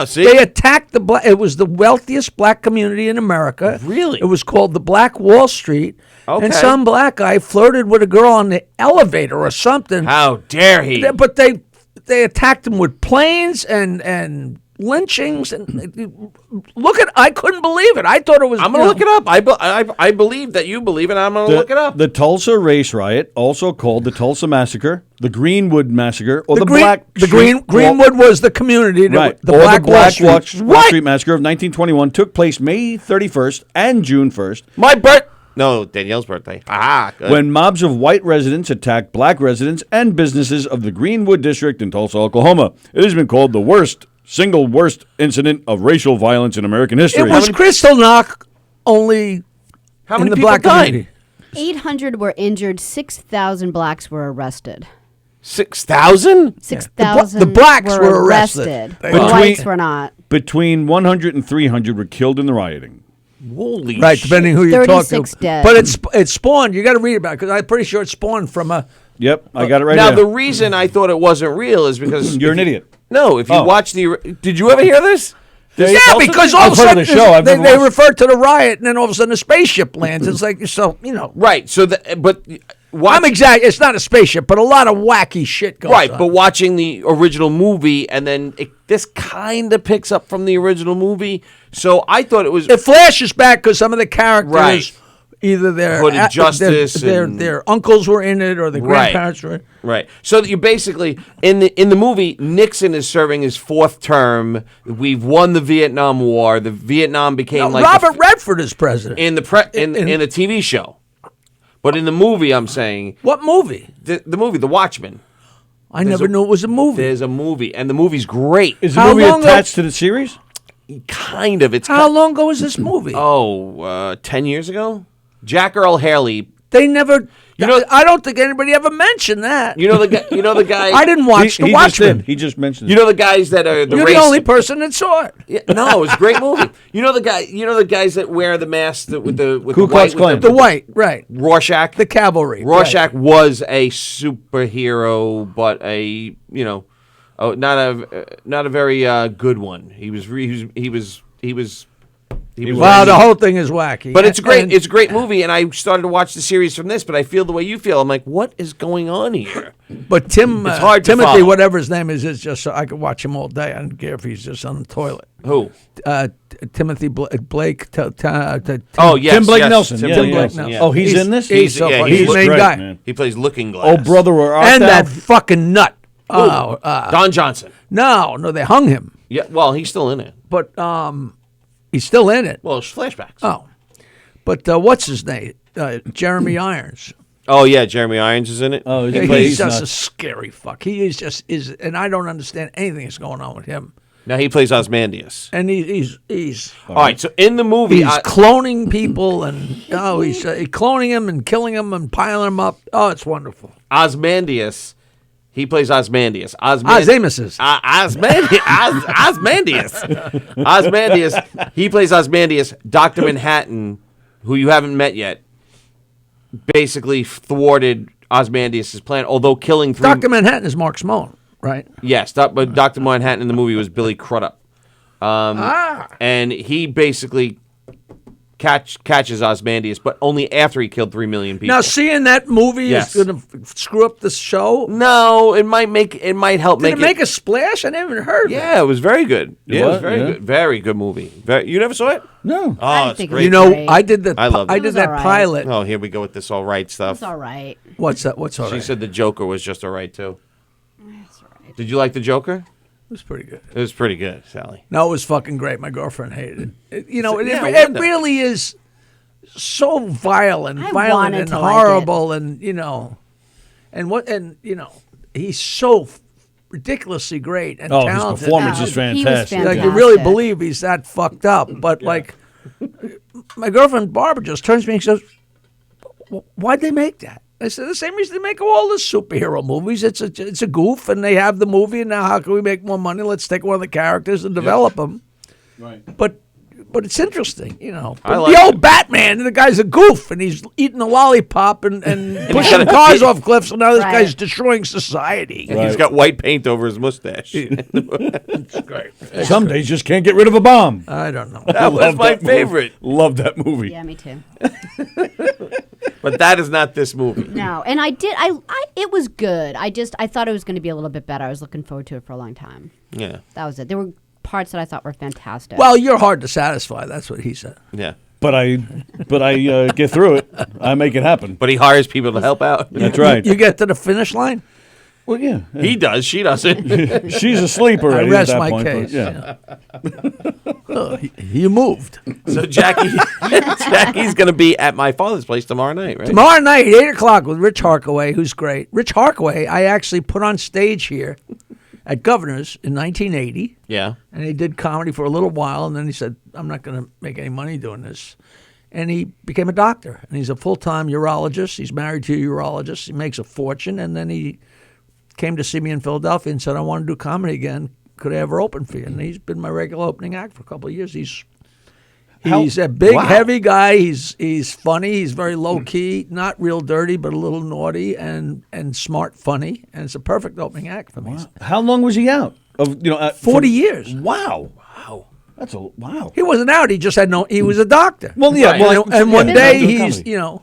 See?
They attacked it was the wealthiest black community in America.
Really?
It was called the Black Wall Street.
Okay.
And some black guy flirted with a girl on the elevator or something.
How dare he?
But they attacked him with planes and lynchings, and I couldn't believe it. I thought it was.
I'm gonna look it up. I believe that you believe it. I'm gonna look it up.
The Tulsa Race Riot, also called the Tulsa Massacre, the Greenwood Massacre, or
Greenwood was the community.
Right.
The
Black Wall
Street.
Street Massacre of 1921 took place May 31st and June 1st.
Danielle's birthday. Good.
When mobs of white residents attacked black residents and businesses of the Greenwood District in Tulsa, Oklahoma. It has been called the single worst incident of racial violence in American history.
It was Kristallnacht only.
How many
in the
people
black
died?
Community.
800 were injured. 6,000 blacks were arrested.
6,000?
6,000
The blacks were arrested.
The whites were not.
Between 100 and 300 were killed in the rioting.
Holy
right, depending who you talk to.
36 dead.
But it spawned. You got to read about it, because I'm pretty sure it spawned from a.
Yep, I got it right
now,
here.
the reason I thought it wasn't real is because
you're an idiot.
No, if you watch did you ever hear this?
Because all of a sudden they refer to the riot, and then all of a sudden a spaceship lands. It's like,
right. So, but
I'm exact. It's not a spaceship, but a lot of wacky shit goes on.
Right, but watching the original movie and then this kind of picks up from the original movie. So I thought it was.
It flashes back because some of the characters,
Right.
either their
Hooded Justice
their uncles were in it or the grandparents were in it.
Right. So that you basically in the movie, Nixon is serving his 4th term. We've won the Vietnam War. The Vietnam became like
Robert Redford is president
in the in the TV show. But in the movie, I'm saying
what movie?
The movie, The Watchmen.
I never knew it was a movie.
There's a movie, and the movie's great.
Is the movie attached to the series?
Kind of. It's
How long ago was this movie?
10 years ago. Jack Earl Haley.
They never. I don't think anybody ever mentioned that.
You know the guy. You know the guy.
I didn't watch The Watchmen.
He just mentioned.
You know the guys that are the
You're
race.
the only person that saw it.
Yeah, no, it's a great movie. You know the guy. You know the guys that wear the mask with the
Ku Klux Klan.
The white, right?
Rorschach.
The cavalry.
Rorschach was a superhero, but not a very good one. He was.
Wow, the whole thing is wacky.
But it's great. It's a great movie, and I started to watch the series from this. But I feel the way you feel. I'm like, what is going on here?
But
it's hard to
Timothy,
follow.
whatever his name is just so I could watch him all day. I don't care if he's just on the toilet.
Who?
Timothy Blake.
Oh yes,
Tim Blake
yes,
Nelson.
Tim
Yeah,
Blake
yeah.
Nelson. Yeah.
Oh, he's in this.
He's so funny. He's the main
great,
guy.
man.
He plays Looking Glass.
Oh, brother, where art
And
thou?
that fucking nut.
Don Johnson.
No, they hung him.
Yeah, well, he's still in it.
But he's still in it.
Well, it's flashbacks.
Oh, but what's his name? Jeremy Irons.
Oh yeah, Jeremy Irons is in it.
Oh,
He's just a scary fuck. He is just and I don't understand anything that's going on with him.
Now he plays Ozymandias.
And he's
all right. So in the movie,
he's cloning people and he's cloning them and killing them and piling them up. Oh, it's wonderful.
Ozymandias. He plays Ozymandias.
Ozymandias.
Ozymandias. Ozymandias. He plays Ozymandias. Dr. Manhattan, who you haven't met yet, basically thwarted Ozymandias' plan, although killing three...
Dr. Manhattan is Mark Smone, right?
Yes, but Dr. Manhattan in the movie was Billy Crudup. And he basically catches Ozymandias, but only after he killed 3 million people.
Now, seeing that movie is going to screw up the show?
No, it might help
Did it make a splash? I never even heard of it.
Yeah, it was very good. It was very
yeah.
good. Very good movie. You never saw it?
No.
Oh, it's great.
You know,
I did that.
I loved it.
I did that
all right.
pilot.
Oh, here we go with this all right stuff.
It's all right.
What's that? What's all right?
She said the Joker was just all right, too. That's all right. Did you like the Joker?
It was pretty good.
It was pretty good, Sally.
No, it was fucking great. My girlfriend hated it.
Yeah,
it really is so violent
wanted
and
to like
horrible, and he's so ridiculously great and
Oh,
talented.
his performance
Oh,
is
he was
fantastic.
Like
fantastic.
you really believe he's that fucked up, but like my girlfriend Barbara just turns to me and says, "Why'd they make that?" I said, "The same reason they make all the superhero movies. It's a goof, and they have the movie. And now, how can we make more money? Let's take one of the characters and develop them."
Right.
But it's interesting, But
I like
the old
it.
Batman, the guy's a goof, and he's eating a lollipop and pushing cars off cliffs, and now this
Right.
guy's destroying society.
He's got white paint over his mustache.
It's great.
Some days just can't get rid of a bomb.
I don't know.
That was my favorite.
Love that movie.
Yeah, me too.
But that is not this movie.
No, and it was good. I thought it was going to be a little bit better. I was looking forward to it for a long time.
Yeah.
That was it. There were parts that I thought were fantastic.
Well, you're hard to satisfy. That's what he said.
Yeah.
But I get through it. I make it happen.
But he hires people to help out.
That's right.
You get to the finish line.
Well, yeah.
He does. She doesn't.
She's asleep
I
already
rest
at that
my
point.
case.
Yeah.
You moved.
So Jackie's going to be at my father's place tomorrow night, right?
Tomorrow night, 8:00 with Rich Harkaway, who's great. Rich Harkaway, I actually put on stage here at Governor's in 1980.
Yeah.
And he did comedy for a little while, and then he said, I'm not going to make any money doing this. And he became a doctor, and he's a full-time urologist. He's married to a urologist. He makes a fortune, and then he came to see me in Philadelphia and said, I want to do comedy again. Could I ever open for you? And he's been my regular opening act for a couple of years. He's a big, heavy guy. He's funny. He's very low-key, not real dirty, but a little naughty and smart funny. And it's a perfect opening act for me.
Wow. How long was he out?
40 years.
Wow. That's wow.
He wasn't out. He just had he was a doctor.
Well, yeah.
Right.
Well,
And one day
doing
he's,
comedy.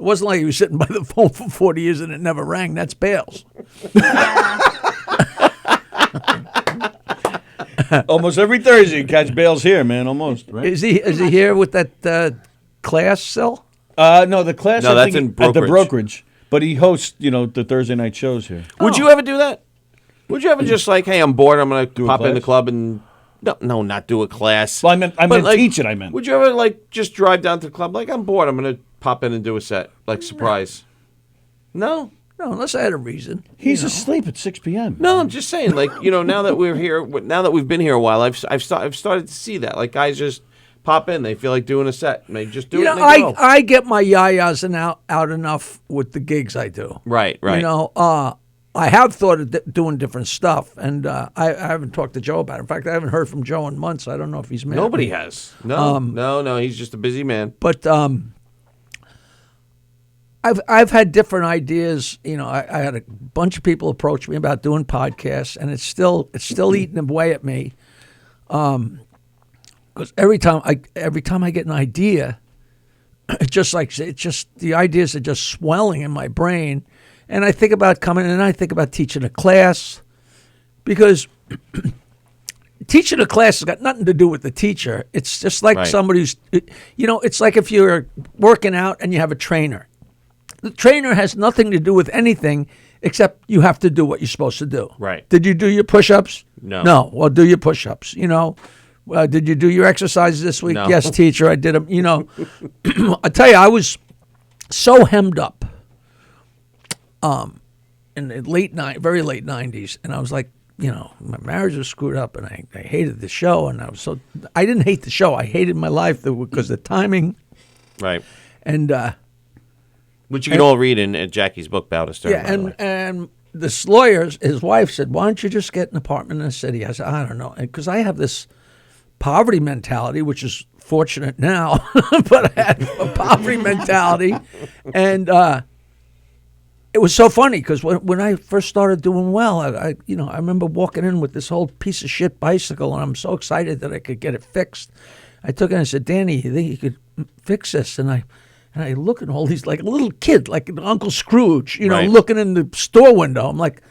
wasn't like he was sitting by the phone for 40 years and it never rang. That's Bales.
Almost every Thursday, you catch Bales here, man. Almost. Right?
Is he here with that class still?
No, the class.
No,
I
that's
think
in
at the
brokerage.
brokerage. But he hosts, the Thursday night shows here.
Would you ever do that? Would you ever just like, hey, I'm bored, I'm going to pop in the
class?
club and... No, not do a class.
Well, I meant
like,
teach it, I meant.
Would you ever, like, just drive down to the club? Like, I'm bored, I'm going to pop in and do a set. Like, surprise. No?
No, unless I had a reason.
He's asleep at 6 p.m.
No, I'm just saying, like, now that we're here, now that we've been here a while, I've started to see that. Like, guys just pop in, they feel like doing a set, and they just do it and they go.
I get my yayas out enough with the gigs I do.
Right.
I have thought of doing different stuff, and I haven't talked to Joe about it. In fact, I haven't heard from Joe in months. I don't know if he's mad.
Nobody has. No, he's just a busy man.
But I've had different ideas. I had a bunch of people approach me about doing podcasts, and it's still eating away at me. Because every time I get an idea, the ideas are just swelling in my brain. And I think about coming in and I think about teaching a class, because teaching a class has got nothing to do with the teacher. It's just like somebody who's, it's like if you're working out and you have a trainer. The trainer has nothing to do with anything except you have to do what you're supposed to do.
Right.
Did you do your push-ups?
No.
No. Well, do your push-ups. Did you do your exercises this week?
No.
Yes, teacher, I did them. I tell you, I was so hemmed up. In the very late 90s, and I was like, my marriage was screwed up, and I hated the show, and I didn't hate the show, I hated my life because the timing.
Right.
And
which you can all read in Jackie's book, Bow to Stern.
Yeah, and this lawyer, his wife said, why don't you just get an apartment in the city? I said, I don't know, because I have this poverty mentality, which is fortunate now, but I had a poverty mentality, and it was so funny because when I first started doing well, I remember walking in with this whole piece of shit bicycle, and I'm so excited that I could get it fixed. I took it and I said, Danny, you think you could fix this? And I look at all these, like a little kid, like Uncle Scrooge, looking in the store window. I'm like,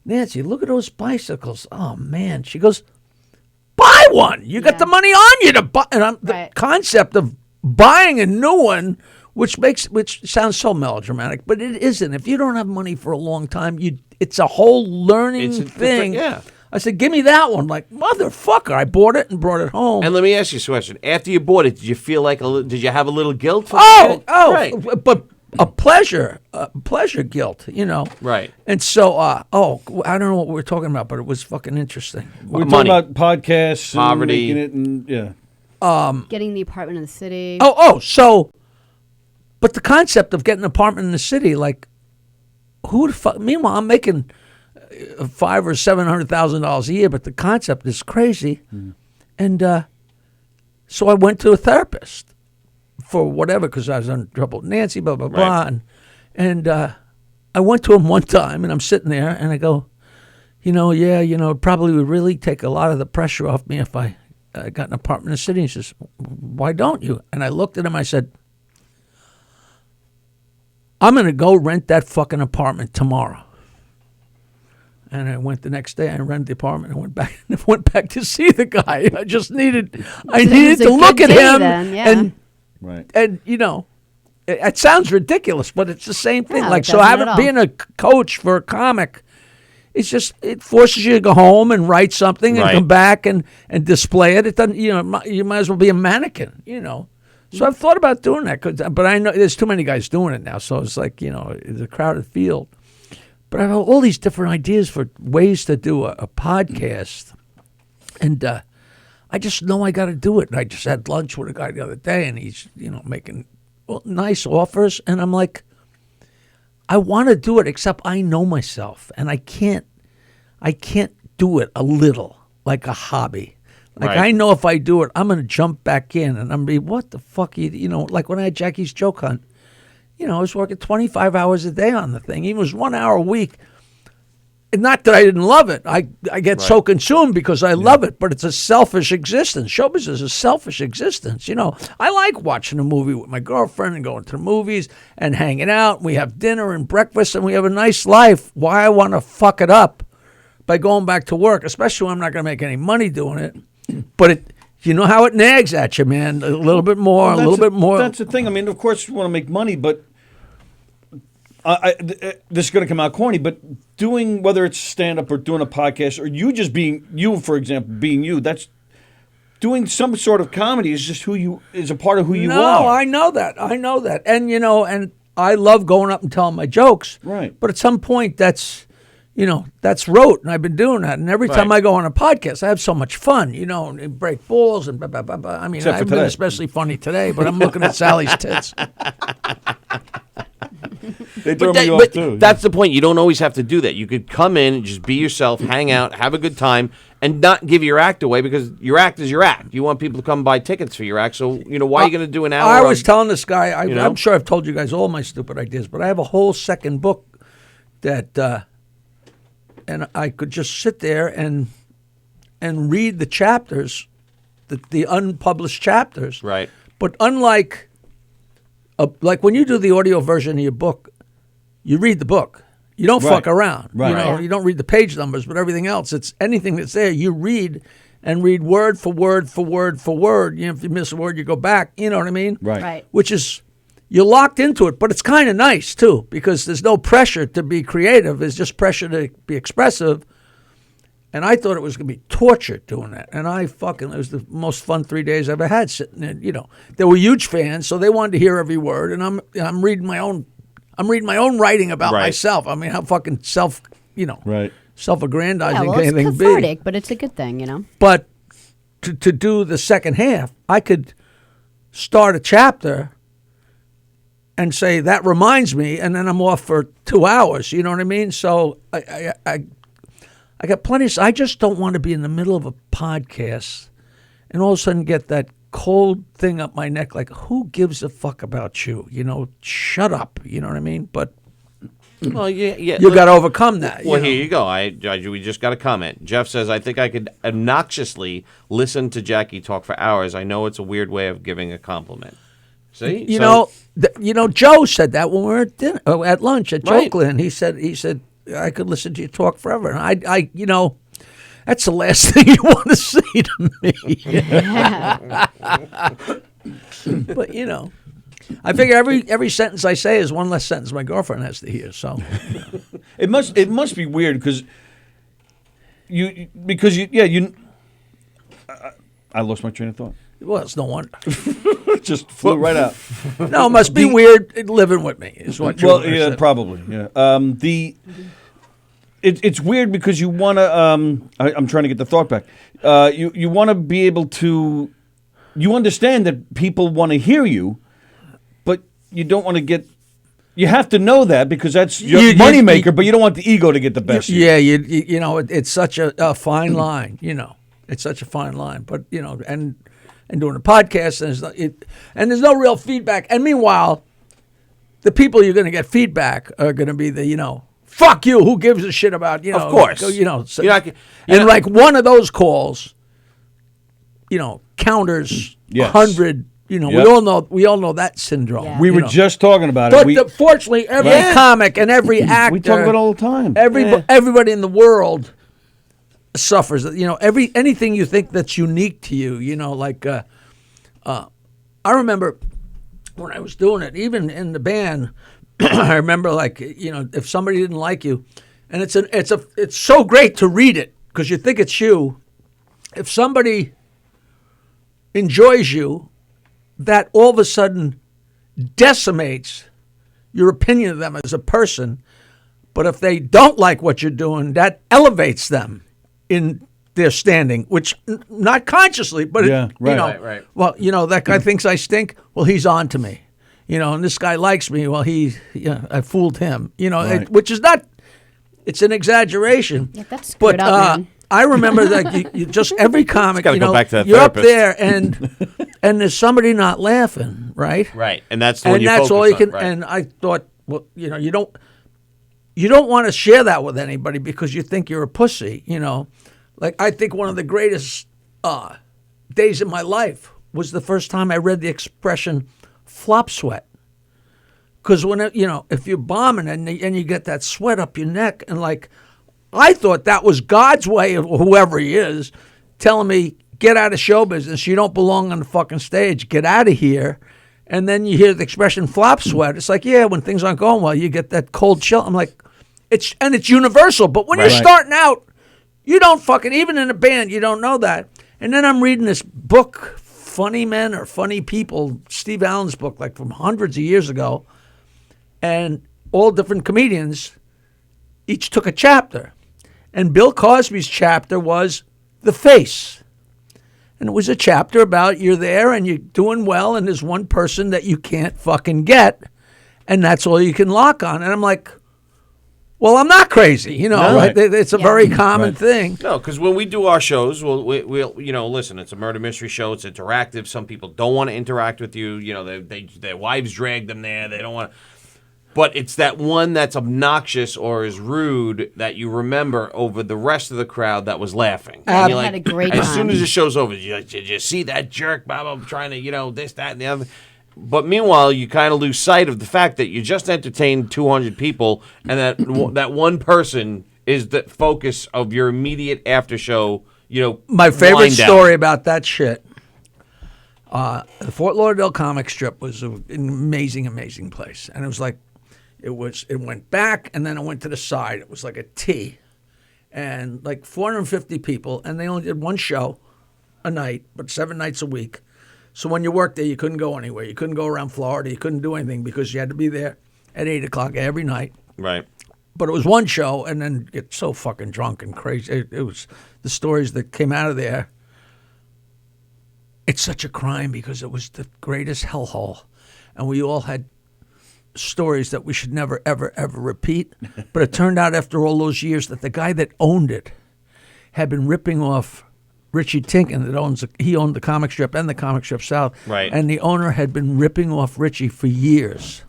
Nancy, look at those bicycles. Oh, man. She goes, buy one. You got the money on you to buy. And the concept of buying a new one, which sounds so melodramatic, but it isn't. If you don't have money for a long time, it's a whole learning thing.
Yeah.
I said, give me that one. Like, motherfucker, I bought it and brought it home.
And let me ask you a question. After you bought it, did you feel like did you have a little guilt? For
right. But a pleasure guilt,
Right.
And so, I don't know what we were talking about, but it was fucking interesting.
We're talking about podcasts,
poverty,
and making it,
Getting the apartment in the city.
But the concept of getting an apartment in the city, like, who the fuck? Meanwhile, I'm making $500,000 or $700,000 a year, but the concept is crazy. And so I went to a therapist for whatever, because I was in trouble with Nancy, blah, blah, blah. And I went to him one time, and I'm sitting there, and I go, it probably would really take a lot of the pressure off me if I got an apartment in the city. He says, why don't you? And I looked at him, I said, I'm going to go rent that fucking apartment tomorrow. And I went the next day. I rented the apartment and went back to see the guy. I just needed to look at him, and it sounds ridiculous, but it's the same thing.
No,
like, so being a coach for a comic, it forces you to go home and write something and come back and display it. It doesn't, you might as well be a mannequin, So I've thought about doing that, but I know there's too many guys doing it now. So it's like, it's a crowded field. But I have all these different ideas for ways to do a podcast. And I just know I got to do it. And I just had lunch with a guy the other day, and he's, making nice offers. And I'm like, I want to do it, except I know myself. And I can't do it a little, like a hobby. Like, I know if I do it, I'm going to jump back in, and I'm going to be, what the fuck? Like when I had Jackie's Joke Hunt, I was working 25 hours a day on the thing. Even it was 1 hour a week. not that I didn't love it. I get so consumed because I love it, but it's a selfish existence. Show business is a selfish existence. You know, I like watching a movie with my girlfriend and going to the movies and hanging out. We have dinner and breakfast and we have a nice life. Why I want to fuck it up by going back to work, especially when I'm not going to make any money doing it. But you know how it nags at you, man. A little bit more, a little bit more.
That's the thing. I mean, of course, you want to make money, but this is going to come out corny, but doing, whether it's stand-up or doing a podcast or you just being you, for example, being you, that's doing some sort of comedy is just is a part of who you are.
No, I know that. And, you know, and I love going up and telling my jokes.
Right.
But at some point, that's rote, and I've been doing that. And every time I go on a podcast, I have so much fun, you know, and break balls and blah, blah, blah, blah. I mean, I've been especially funny today, but I'm looking at Sallie's tits.
They throw me off too.
That's the point. You don't always have to do that. You could come in and just be yourself, hang out, have a good time, and not give your act away because your act is your act. You want people to come buy tickets for your act, so you know why are you going to do an hour?
I was telling this guy, I'm sure I've told you guys all my stupid ideas, but I have a whole second book that, and I could just sit there and read the chapters, the unpublished chapters.
Right.
But unlike, like when you do the audio version of your book, you read the book. You don't fuck around.
Right.
You know, you don't read the page numbers, but everything else, it's anything that's there. You read and read word for word for word for word. You know, if you miss a word, you go back. You know what I mean?
Right.
Which is, you're locked into it, but it's kind of nice too because there's no pressure to be creative. There's just pressure to be expressive. And I thought it was going to be torture doing that. And it was the most fun 3 days I ever had sitting there. You know, they were huge fans, so they wanted to hear every word. And I'm reading my own writing about myself. I mean, how fucking self-aggrandizing
Yeah, well,
can
it's
anything be?
cathartic, but it's a good thing, you know.
But to do the second half, I could start a chapter and say, that reminds me, and then I'm off for 2 hours. You know what I mean? So I got plenty. I just don't want to be in the middle of a podcast and all of a sudden get that cold thing up my neck. Like, who gives a fuck about you? You know, shut up. You know what I mean? But
well, yeah.
You got to overcome that.
Well, here you go. We just got a comment. Jeff says, I think I could obnoxiously listen to Jackie talk for hours. I know it's a weird way of giving a compliment. See?
You know, Joe said that when we were at dinner, at lunch at Jokeland. He said, I could listen to you talk forever. And I you know, that's the last thing you want to say to me. But, you know, I figure every sentence I say is one less sentence my girlfriend has to hear. So
it must be weird because you I lost my train of thought.
Well, it's no wonder.
Just flew right out.
No, it must be weird living with me. Is what you're
yeah, probably. Yeah. It's weird because you want to. I'm trying to get the thought back. You want to be able to. You understand that people want to hear you, but you don't want to get. You have to know that because that's your moneymaker, but you don't want the ego to get the best.
Yeah, you know, it's such a fine line. You know, it's such a fine line. But you know, and doing a podcast, and there's no real feedback. And meanwhile, the people you're going to get feedback are going to be the fuck you. Who gives a shit about
Of course,
So, and like one of those calls, counters 100. Yep. we all know that syndrome.
Yeah.
We were just talking about
it.
But
fortunately, every comic and every actor,
we talk about it all the time.
Everybody in the world suffers. Anything you think that's unique to you. I remember when I was doing it, even in the band. I remember, if somebody didn't like you, and it's so great to read it because you think it's you. If somebody enjoys you, that all of a sudden decimates your opinion of them as a person. But if they don't like what you're doing, that elevates them in their standing, which not consciously, but
right.
Well, that guy thinks I stink. Well, he's on to me. And this guy likes me. Well, I fooled him.
Right.
Which is not. It's an exaggeration.
Yeah, that's screwed up, man.
I remember that you just every comic.
Go back to that
you're
therapist.
up there, and there's somebody not laughing, right?
Right, and that's the one
and
you
that's
focus
all you
on,
can.
right.
And I thought, well, you don't. you don't want to share that with anybody because you think you're a pussy, you know. Like, I think one of the greatest days of my life was the first time I read the expression flop sweat. Because when, if you're bombing and you get that sweat up your neck, and like, I thought that was God's way, of whoever he is, telling me, get out of show business. You don't belong on the fucking stage. Get out of here. And then you hear the expression flop sweat. It's like, yeah, when things aren't going well, you get that cold chill. I'm like, it's universal. But when you're starting out, you don't fucking, even in a band, you don't know that. And then I'm reading this book, Funny Men or Funny People, Steve Allen's book, like from hundreds of years ago. And all different comedians each took a chapter. And Bill Cosby's chapter was The Face. And it was a chapter about you're there and you're doing well and there's one person that you can't fucking get and that's all you can lock on. And I'm like, well, I'm not crazy, you know.
No.
Right? It's a very common thing.
No, because when we do our shows, we'll listen, it's a murder mystery show. It's interactive. Some people don't want to interact with you. You know, their wives drag them there. They don't want to. But it's that one that's obnoxious or is rude that you remember over the rest of the crowd that was laughing. And you're like,
had a great
as
time.
soon as the show's over, you're like, did you see that jerk, Bob? I'm trying to, this, that, and the other. But meanwhile, you kind of lose sight of the fact that you just entertained 200 people and that one person is the focus of your immediate after show,
My favorite
wind down.
story about that shit, the Fort Lauderdale comic strip was an amazing, amazing place. And it was like, it went back and then it went to the side. It was like a T. And like 450 people, and they only did one show a night, but 7 nights a week. So when you worked there, you couldn't go anywhere. You couldn't go around Florida. You couldn't do anything because you had to be there at 8 o'clock every night.
Right.
But it was one show, and then get so fucking drunk and crazy. It was the stories that came out of there. It's such a crime because it was the greatest hellhole, and we all had stories that we should never, ever, ever repeat. But it turned out after all those years that the guy that owned it had been ripping off Richie Tinkin, he owned the comic strip and the comic strip South.
Right.
And the owner had been ripping off Richie for years.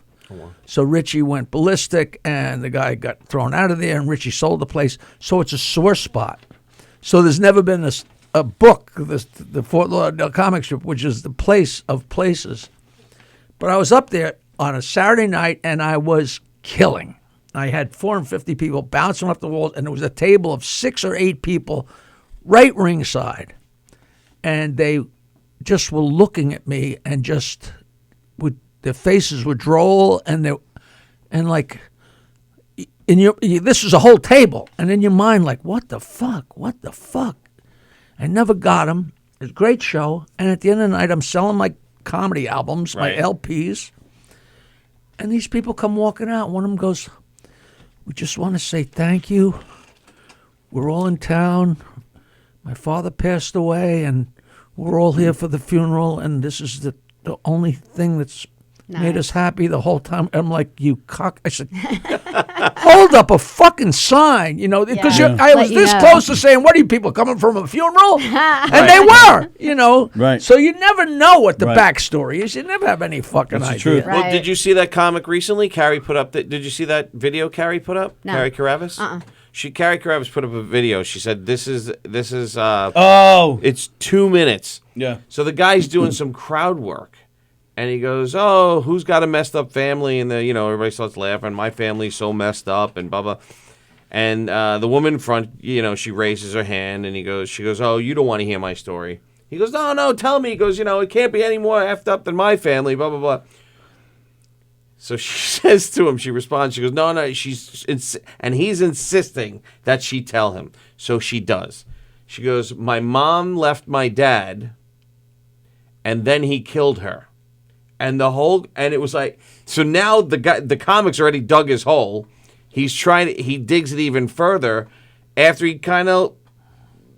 So Richie went ballistic, and the guy got thrown out of there, and Richie sold the place. So it's a sore spot. So there's never been a book, the Fort Lauderdale comic strip, which is the place of places. But I was up there on a Saturday night, and I was killing. I had 450 people bouncing off the walls, and there was a table of 6 or 8 people right ringside. And they just were looking at me and just their faces were droll, and this is a whole table, and in your mind, like, what the fuck? I never got them. It was a great show, and at the end of the night, I'm selling my comedy albums, my LPs, and these people come walking out. One of them goes, "We just want to say thank you. We're all in town. My father passed away, and we're all here for the funeral, and this is the only thing that's made us happy the whole time." I'm like, you cock. I said, hold up a fucking sign, because I was this close to saying, what are you people coming from a funeral? And they were,
Right.
So you never know what the backstory is. You never have any fucking
That's the
idea.
truth.
Right.
Well, did you see that comic recently? Carrie put up. Did you see that video Carrie put up?
No.
Carrie Carabas? Carrie Carabas put up a video. She said, this is it's 2 minutes.
Yeah.
So the guy's doing some crowd work. And he goes, "Oh, who's got a messed up family?" And everybody starts laughing. My family's so messed up, and blah blah. And the woman in front, she raises her hand, and she goes, "Oh, you don't want to hear my story." He goes, "No, tell me." He goes, "It can't be any more effed up than my family." Blah blah blah. So she says to him, she responds, she goes, "No, and he's insisting that she tell him. So she does. She goes, "My mom left my dad, and then he killed her." And it was like, so now the comic's already dug his hole. He digs it even further after he kind of,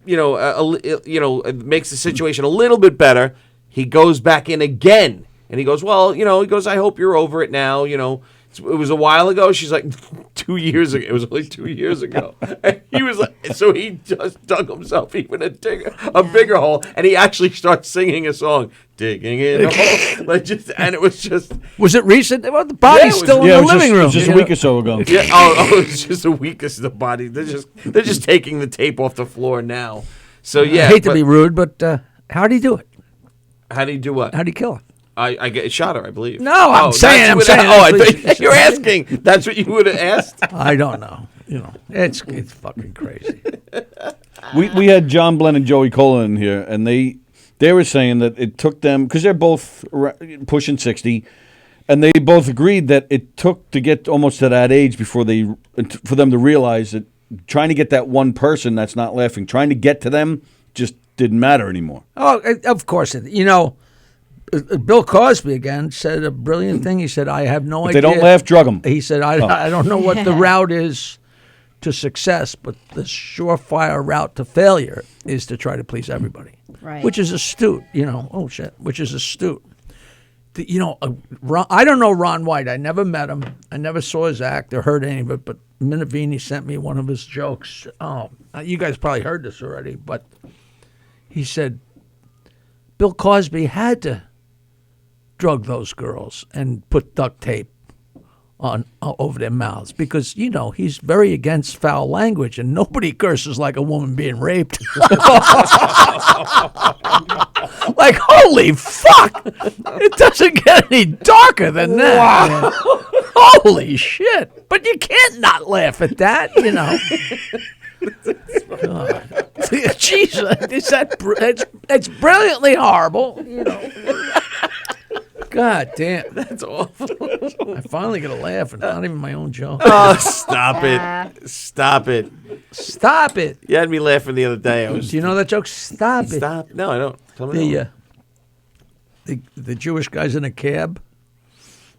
makes the situation a little bit better. He goes back in again, and he goes, "Well, I hope you're over it now. It was a while ago. She's like, 2 years ago. It was only 2 years ago. And he was like, so he just dug himself even a bigger hole, and he actually starts singing a song, digging in a hole, and it was just.
Was it recent? Well, the body's still in the living room.
It was just a week or so ago.
Yeah. Oh, it's just a week. This is the body. They're just taking the tape off the floor now. So yeah.
I hate to be rude, but how'd he do it?
How did he do what?
How'd he kill her?
I shot her, I believe.
No, I'm saying.
I thought you're asking. That's what you would have asked.
I don't know. It's fucking crazy.
We had John Glenn and Joey Cola in here, and they were saying that it took them, because they're both pushing 60, and they both agreed that it took to get almost to that age for them to realize that trying to get that one person that's not laughing, trying to get to them just didn't matter anymore.
Oh, of course. Bill Cosby again said a brilliant thing. He said, "I have no idea."
If they don't laugh, drug them.
He said, "I don't know what the route is to success, but the surefire route to failure is to try to please everybody."
Right.
Which is astute. Which is astute. I don't know Ron White. I never met him. I never saw his act or heard any of it. But Minavini sent me one of his jokes. Oh, you guys probably heard this already, but he said Bill Cosby had to drug those girls and put duct tape on over their mouths because he's very against foul language and nobody curses like a woman being raped. Like, holy fuck! It doesn't get any darker than that. Wow. Holy shit! But you can't not laugh at that, Jesus, it's brilliantly horrible, God damn.
That's awful.
I finally get a laugh, and not even my own joke.
Oh, stop it. Stop it.
Stop it.
You had me laughing the other day.
Do you know that joke? Stop it.
Stop. No, I don't. Tell me
the Jewish guy's in a cab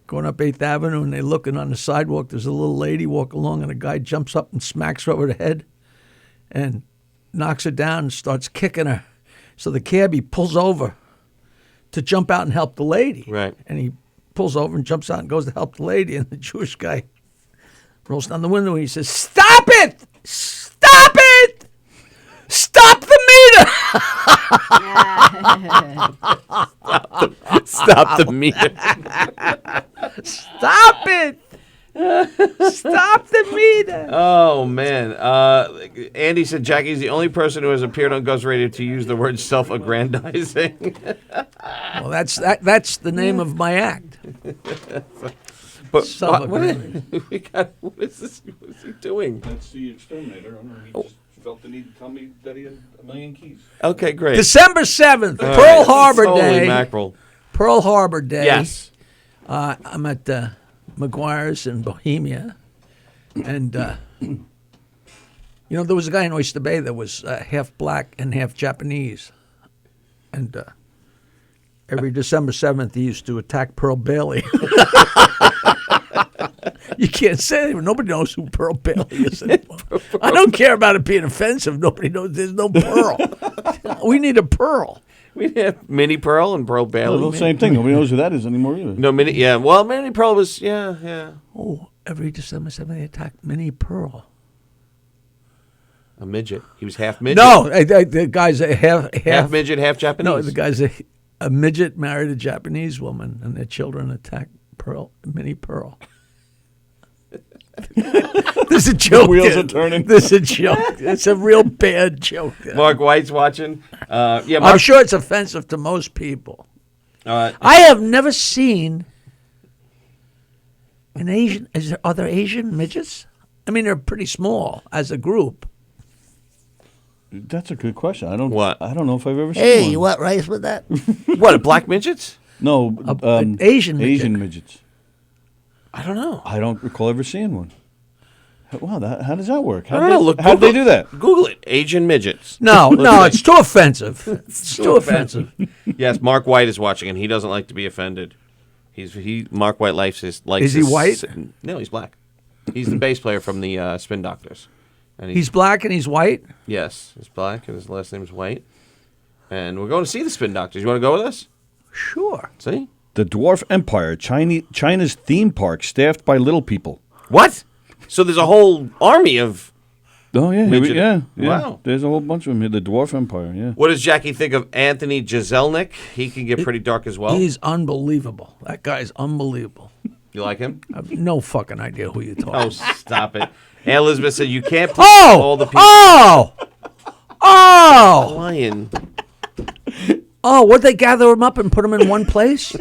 going up 8th Avenue, and they're looking on the sidewalk. There's a little lady walking along, and a guy jumps up and smacks her over the head and knocks her down and starts kicking her. So the cabbie pulls over to jump out and help the lady.
Right.
And he pulls over and jumps out and goes to help the lady. And the Jewish guy rolls down the window and he says, "Stop it! Stop it! Stop the meter!"
Stop the meter.
Stop it! Stop the meter!
Oh, man. Andy said Jackie's the only person who has appeared on Ghost Radio to use the word self-aggrandizing.
Well, that's the name of my act.
But what is this? What is he doing?
That's the exterminator. He just felt the need to tell me that he had a million keys.
Okay, great.
December 7th, Pearl Harbor
Holy
Day.
Mackerel.
Pearl Harbor Day.
Yes.
I'm at McGuire's in Bohemia, and there was a guy in Oyster Bay that was half black and half Japanese, and every December 7th he used to attack Pearl Bailey. You can't say it. Nobody knows who Pearl Bailey is anymore. I don't care about it being offensive. Nobody knows. There's no Pearl. We need a Pearl.
We have Minnie Pearl and Pearl Bailey.
Well, the same thing. Nobody knows who that is anymore either.
No, Minnie. Yeah. Well, Minnie Pearl was. Yeah.
Oh, every December 7th they attack Minnie Pearl.
A midget. He was half midget.
No, the guy's a half
midget, half Japanese.
No, the guy's a midget married a Japanese woman, and their children attack Minnie Pearl. This is a joke.
The wheels are turning.
This is a joke. It's a real bad joke.
Mark White's watching. Yeah,
I'm sure it's offensive to most people. I have never seen an Asian. Are there Asian midgets? I mean, they're pretty small as a group.
That's a good question. I don't know if I've ever seen one.
Hey, you want rice with that?
What, black midgets?
No,
an Asian midget.
Asian midgets.
I don't know.
I don't recall ever seeing one. Wow, how does that work?
I don't know.
How do they do that?
Google it. Asian midgets.
No, it's too offensive. It's too offensive.
Yes, Mark White is watching, and he doesn't like to be offended. Mark White likes his.
Is he white?
No, he's black. He's the bass player from the Spin Doctors. And
he's black and he's white?
Yes, he's black, and his last name is White. And we're going to see the Spin Doctors. You want to go with us?
Sure.
See?
The Dwarf Empire, China's theme park staffed by little people.
What? So there's a whole army of.
Oh, yeah.
Midget.
Yeah.
Wow.
There's a whole bunch of them here. The Dwarf Empire, yeah.
What does Jackie think of Anthony Jeselnik? He can get pretty dark as well.
He's unbelievable. That guy's unbelievable.
You like him?
I have no fucking idea who you're talking
Oh,
about.
stop it. Aunt Elizabeth said you can't please
Oh!
all the people.
Oh!
Lion.
Oh, would they gather them up and put them in one place?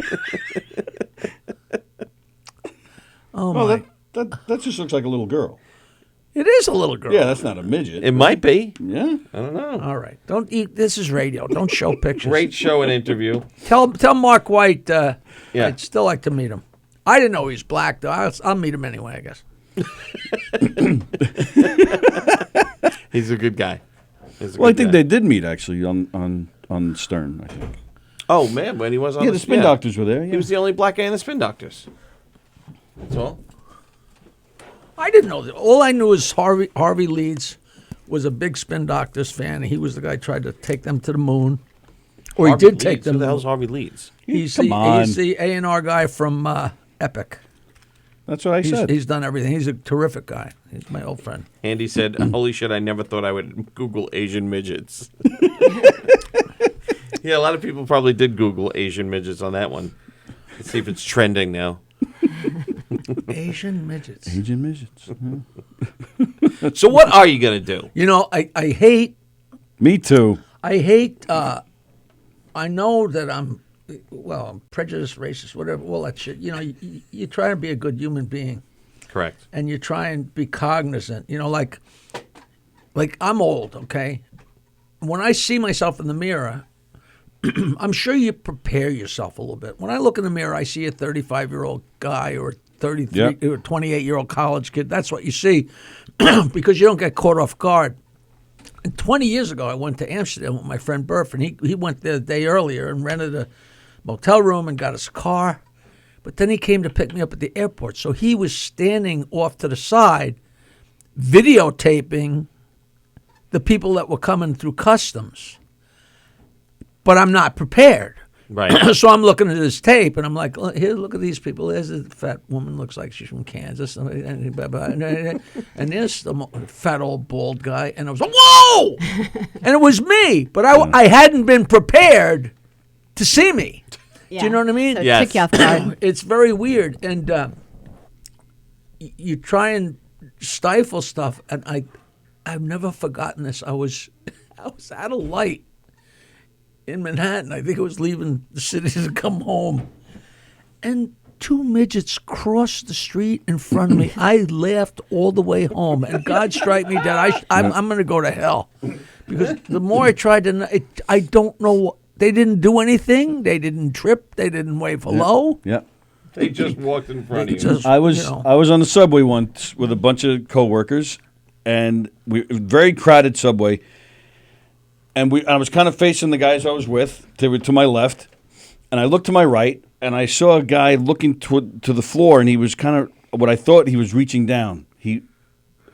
Oh, my.
That just looks like a little girl.
It is a little girl.
Yeah, that's not a midget.
It might be.
Yeah.
I don't know.
All right. Don't eat. This is radio. Don't show pictures.
Great show and interview.
Tell Mark White
Yeah.
I'd still like to meet him. I didn't know he was black, though. I'll meet him anyway, I guess.
He's a good guy.
Well, I think they did meet, actually, on Stern, I think.
Oh, man, when he was on
The Spin Doctors were there. Yeah.
He was the only black guy in the Spin Doctors. That's all.
I didn't know that. All I knew is Harvey Leeds was a big Spin Doctors fan. He was the guy who tried to take them to the moon. Or
Harvey
he did take
Leeds.
them.
Who the hell's Harvey Leeds?
He's
Come on.
He's the A&R guy from Epic.
That's what I said.
He's done everything. He's a terrific guy. He's my old friend.
Andy said, holy shit, I never thought I would Google Asian midgets. Yeah, a lot of people probably did Google Asian midgets on that one. Let's see if it's trending now.
Asian midgets.
Asian midgets.
So what are you going to do?
You know, I hate...
Me too.
I hate... I know that I'm prejudiced, racist, whatever, all that shit. You know, you try to be a good human being.
Correct.
And you try and be cognizant. You know, like I'm old, okay? When I see myself in the mirror, I'm sure you prepare yourself a little bit. When I look in the mirror, I see a 35-year-old guy or a 33 or 28-year-old college kid. That's what you see because you don't get caught off guard. And 20 years ago, I went to Amsterdam with my friend Burf, and he went there the day earlier and rented a motel room and got his car. But then he came to pick me up at the airport. So he was standing off to the side, videotaping the people that were coming through customs. But I'm not prepared.
Right.
So I'm looking at this tape, and I'm like, here, look at these people. There's a fat woman, looks like she's from Kansas. And there's the fat old bald guy. And I was like, whoa! And it was me. But I hadn't been prepared to see me.
Yeah.
Do you know what I mean?
So it took you off guard.
It's very weird. And you try and stifle stuff. And I've never forgotten this. I was at a light in Manhattan. I think I was leaving the city to come home. And two midgets crossed the street in front of me. I laughed all the way home. And God strike me dead. I'm going to go to hell. Because the more I tried to... I don't know... They didn't do anything. They didn't trip. They didn't wave hello.
Yeah.
They just walked in front of you.
Just,
I was on the subway once with a bunch of coworkers, and very crowded subway. And I was kind of facing the guys I was with. They were to my left, and I looked to my right, and I saw a guy looking to the floor, and he was kind of what I thought he was reaching down.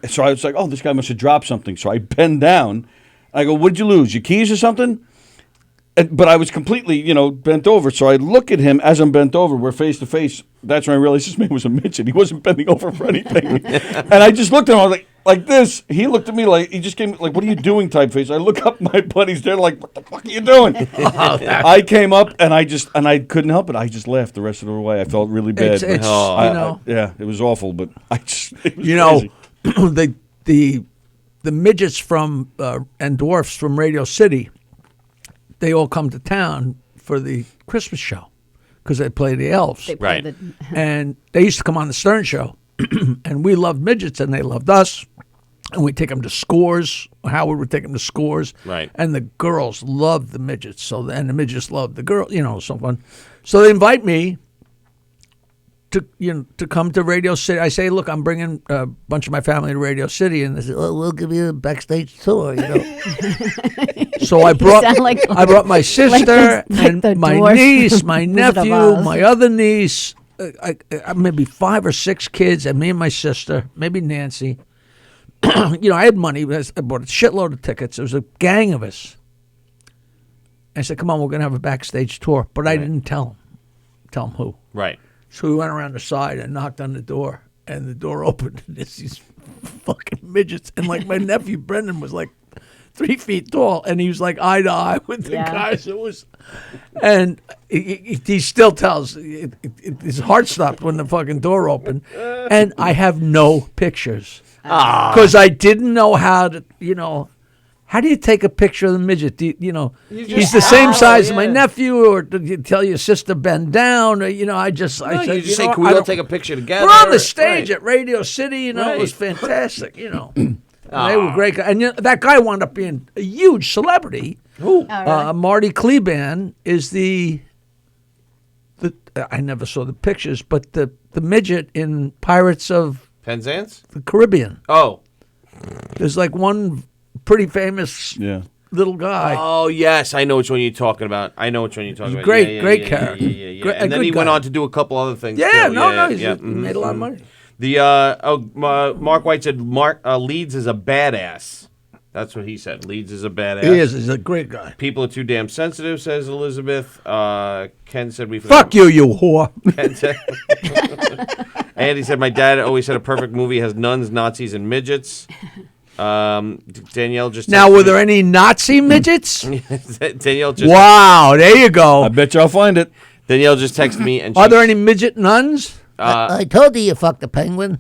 So I was like, "Oh, this guy must have dropped something." So I bend down. I go, "What did you lose? Your keys or something?" But I was completely, bent over. So I look at him as I'm bent over. We're face to face. That's when I realized this man was a midget. He wasn't bending over for anything. And I just looked at him. I was like this. He looked at me like, he just came like, what are you doing type face. I look up, my buddies there like, what the fuck are you doing? I came up and I couldn't help it. I just laughed the rest of the way. I felt really bad. Yeah, it was awful. But it was crazy. the midgets from and dwarfs from Radio City, they all come to town for the Christmas show because they play the elves.
They play
And they used to come on the Stern Show, and we loved midgets, and they loved us. And we'd take them to Scores. Howard would take them to Scores.
Right.
And the girls loved the midgets, and the midgets loved the girl. So fun. So they invite me to come to Radio City. I say, look, I'm bringing a bunch of my family to Radio City, and they say, oh, we'll give you a backstage tour. So I brought my sister and my niece, my nephew, my other niece, maybe 5 or 6 kids, and me and my sister, maybe Nancy. I had money. I bought a shitload of tickets. There was a gang of us. I said, come on, we're going to have a backstage tour. But I didn't tell them. tell him who.
Right.
So we went around the side and knocked on the door, and the door opened, and there's these fucking midgets. And like my nephew Brendan was like 3 feet tall, and he was like eye to eye with the guys. It was, and he still tells his heart stopped when the fucking door opened, and I have no pictures because I didn't know how to, How do you take a picture of the midget? He's the same size as my nephew, or do you tell your sister bend down? Or, I said,
you just say, can we all take a picture together?
We're on the stage at Radio City, It was fantastic, They were great guys. And that guy wound up being a huge celebrity.
Who? Really?
Marty Kleban is the I never saw the pictures, but the midget in Pirates of
Penzance?
the Caribbean.
Oh.
There's like one pretty famous little guy.
Oh, yes. I know which one you're talking about. Great
character.
Yeah. And then he went on to do a couple other things.
Yeah,
too.
no. He made a lot of money.
Mark White said Leeds is a badass. That's what he said. Leeds is a badass.
He is. He's a great guy.
People are too damn sensitive, says Elizabeth. Ken said we.
Fuck you, you whore.
Ken said. Andy said my dad always said a perfect movie has nuns, Nazis, and midgets. Danielle just.
Now, were there any Nazi midgets?
Danielle just.
Wow, there you go.
I bet you I'll find it.
Danielle just texted me, and
are there any midget nuns?
I told you fucked the penguin.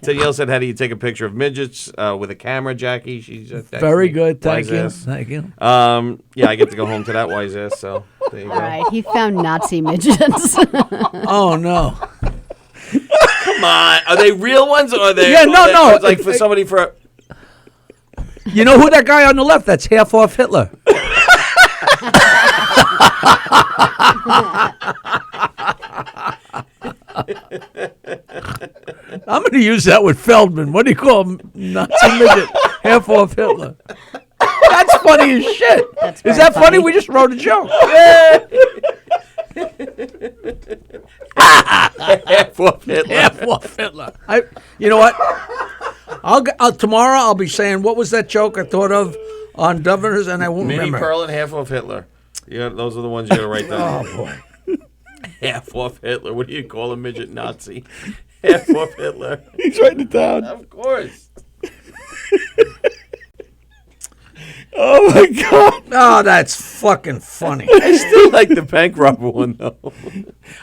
Danielle said, "How do you take a picture of midgets with a camera, Jackie?" She's
very good. Thank you. Thank you.
Yeah, I get to go home to that wise ass. So there you go.
All right, he found Nazi midgets.
Oh no!
Come on, are they real ones or are they?
Yeah, no.
It's like for somebody for.
You know who that guy on the left? That's half off Hitler. I'm going to use that with Feldman. What do you call him? Nazi midget. Half off Hitler. That's funny as shit. Is that funny? We just wrote a joke.
Half off Hitler.
Half off Hitler. You know what? Tomorrow I'll be saying, what was that joke I thought of on Dubliners, and I won't
Mini
remember.
Pearl and half off Hitler. Yeah, those are the ones you got to write down.
Oh, boy.
Half off Hitler. What do you call a midget Nazi? Half off Hitler.
He's writing it down.
Of course.
Oh, my God.
Oh, that's fucking funny.
I still like the bank robber one, though.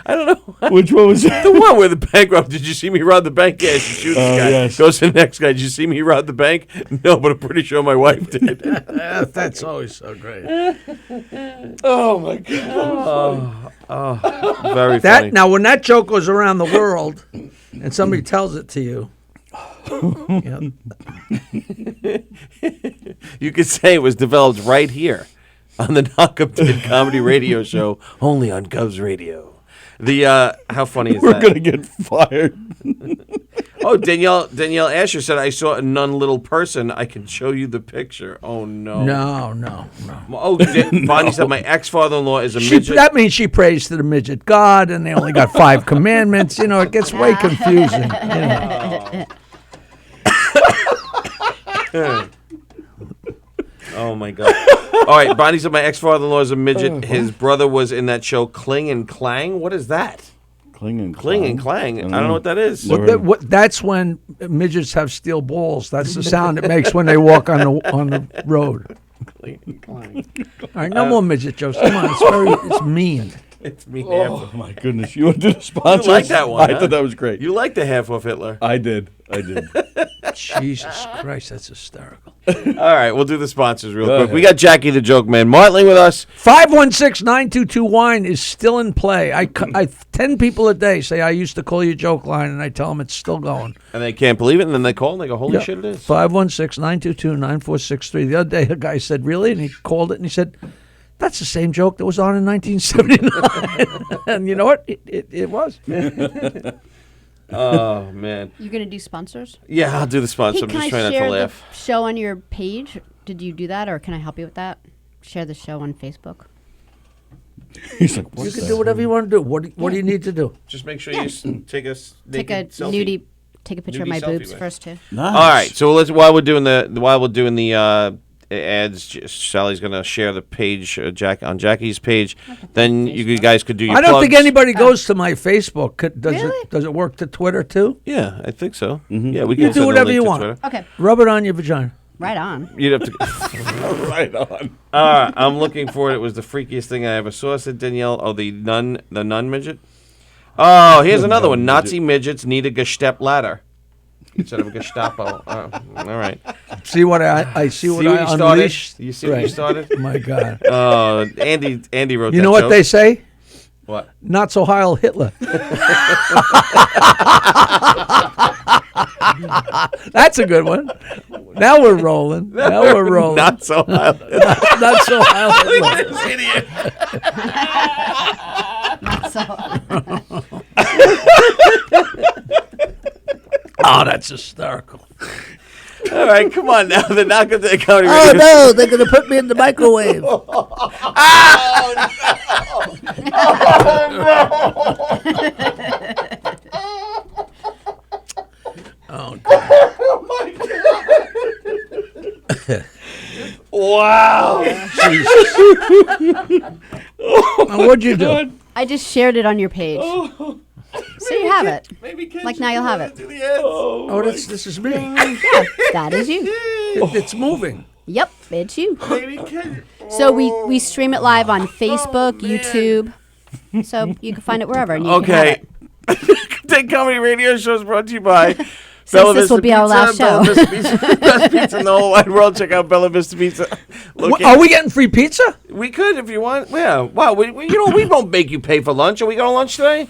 I don't know.
Which one was that?
The one where the bank robber, did you see me rob the bank? Yes, you shoot this guy.
Yes.
Goes to the next guy, did you see me rob the bank? No, but I'm pretty sure my wife did.
That's always so great.
Oh, my God.
Very funny.
Now, when that joke goes around the world and somebody tells it to you,
You could say it was developed right here on the Knockem Comedy Radio Show, only on Govs Radio. How funny is
We're
that?
going to get fired.
Oh, Danielle Asher said, I saw a nun little person. I can show you the picture. Oh, no.
No.
Oh, Bonnie said, my ex-father-in-law is a midget.
That means she prays to the midget God, and they only got 5 commandments. It gets way confusing.
Oh, my God. All right, Bonnie said, my ex-father-in-law is a midget. His brother was in that show Cling and Clang. What is that?
Cling and
Clang. I don't know what that is.
That's when midgets have steel balls. That's the sound it makes when they walk on the road.
Cling and Clang.
All right, no more midget jokes. Come on, it's mean.
It's me.
Oh, my goodness. You want to do the sponsors?
You like that one,
I thought that was great.
You like the half of Hitler.
I did.
Jesus Christ, that's hysterical.
All right, we'll do the sponsors real quick. We got Jackie the Joke Man Martling with us.
516-922-WINE is still in play. I 10 people a day say I used to call you joke line, and I tell them it's still going.
And they can't believe it, and then they call and they go, holy shit, it is.
516-922-9463. The other day, a guy said, really? And he called it, and he said, that's the same joke that was on in 1979. And you know what? It was.
Oh, man.
You're going to do sponsors?
Yeah, I'll do the sponsor.
Hey,
I'm just trying not to laugh.
The show on your page? Did you do that, or can I help you with that? Share the show on Facebook.
He's like,
you can do whatever you want to do. What do you need to do?
Just make sure you take a
selfie. Take a picture of my boobs
with.
first too.
Nice.
All right. So while we're doing the ads. Sally's going to share the page on Jackie's page. Then you guys could do your
I don't
plugs.
think anybody goes to my Facebook.
Really?
Does it work to Twitter too?
Yeah, I think so. Yeah, we
You
can
do
send a
whatever
link
you
to
want.
Twitter.
Okay.
Rub it on your vagina.
Right on.
You'd have to.
Right on.
I'm looking for it. It was the freakiest thing I ever saw. Said Danielle. Oh, the nun midget. Oh, here's another one. Nazi midgets need a Gestap ladder instead of a Gestapo. All right.
See what I see what
See what
I
you started?
unleashed?
You see what you started?
My God.
Oh, Andy wrote.
You
that
know what
joke.
they say?
What?
Not so Heil Hitler. That's a good one. Now we're rolling.
Not so.
Not so Heil Hitler.
This idiot.
Oh, that's hysterical.
All right, come on now. The Knockem Dead Comedy
Oh
Radio.
no, they're gonna put me in the microwave.
Oh, God.
Wow.
Now, what'd you do?
I just shared it on your page.
Oh.
So you have it.
Maybe
Like now you'll have it.
Oh, this is me.
Yeah, that is you.
It's moving.
Yep, it's you.
Maybe Ken.
So we stream it live on Facebook, YouTube. So you can find it wherever. And you
Okay. Dead Comedy Radio Show is brought to you by
Since this will be our last show.
Bella Vista Pizza, best pizza in the whole wide world. Check out Bella Vista Pizza.
Are we getting free pizza?
We could if you want. Yeah. Wow. We won't make you pay for lunch. Are we going to lunch today?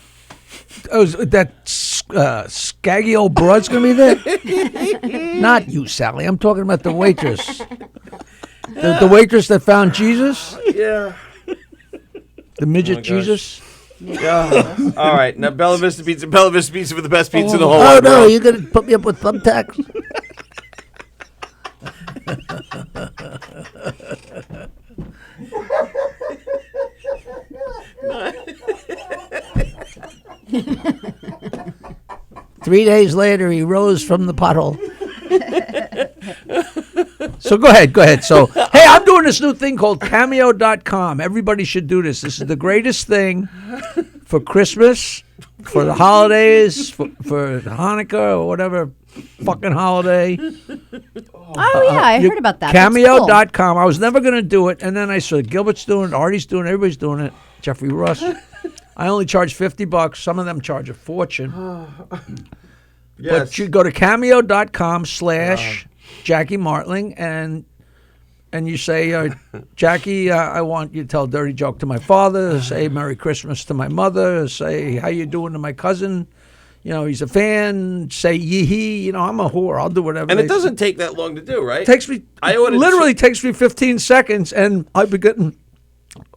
Oh, is that scaggy old broad's going to be there? Not you, Sally. I'm talking about the waitress. The waitress that found Jesus?
Yeah.
The midget Jesus?
Yeah. All right. Now, Bella Vista Pizza. Bella Vista Pizza for the best pizza in the whole
Oh
wide
no,
world.
you're gonna put me up with thumbtacks? 3 days later, he rose from the pothole.
So go ahead. So, hey, I'm doing this new thing called Cameo.com. Everybody should do this. This is the greatest thing for Christmas, for the holidays, for Hanukkah or whatever fucking holiday.
Oh, yeah, I heard about that. That's cool.
Cameo.com. I was never going to do it. And then I saw Gilbert's doing it, Artie's doing it, everybody's doing it. Jeffrey Russ. I only charge $50. Some of them charge a fortune. But you go to Cameo.com / Jackie Martling and you say, Jackie, I want you to tell a dirty joke to my father, say Merry Christmas to my mother, say how you doing to my cousin. You know, he's a fan. Say yee-hee. You know, I'm a whore. I'll do whatever.
And it doesn't take that long to do, right?
Takes me. Literally takes me 15 seconds, and I've been getting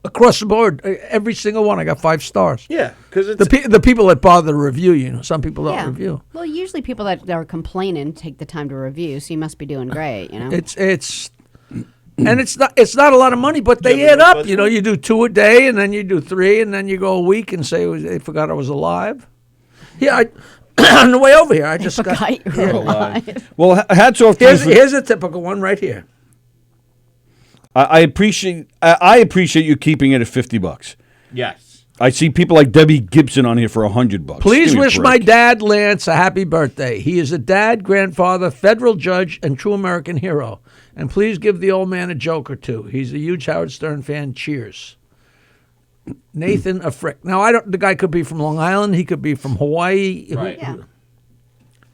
across the board every single one. I got 5 stars.
Yeah, because
The people that bother to review. You know, some people don't review.
Well, usually people that are complaining take the time to review, so you must be doing great. You know,
And it's not a lot of money, but they add up. You know, you do 2 a day, and then you do 3, and then you go a week and say they forgot I was alive. Yeah, on the way over here, I just got.
you were alive.
Well, hats off to you.
Here's a typical one right here.
I appreciate you keeping it at $50.
yes.
I see people like Debbie Gibson on here for $100.
Please
Give me a
wish
break.
my dad, Lance, a happy birthday. He is a dad, grandfather, federal judge, and true American hero. And please give the old man a joke or two. He's a huge Howard Stern fan. Cheers. Nathan Africk. Now, the guy could be from Long Island. He could be from Hawaii.
Right.
Yeah.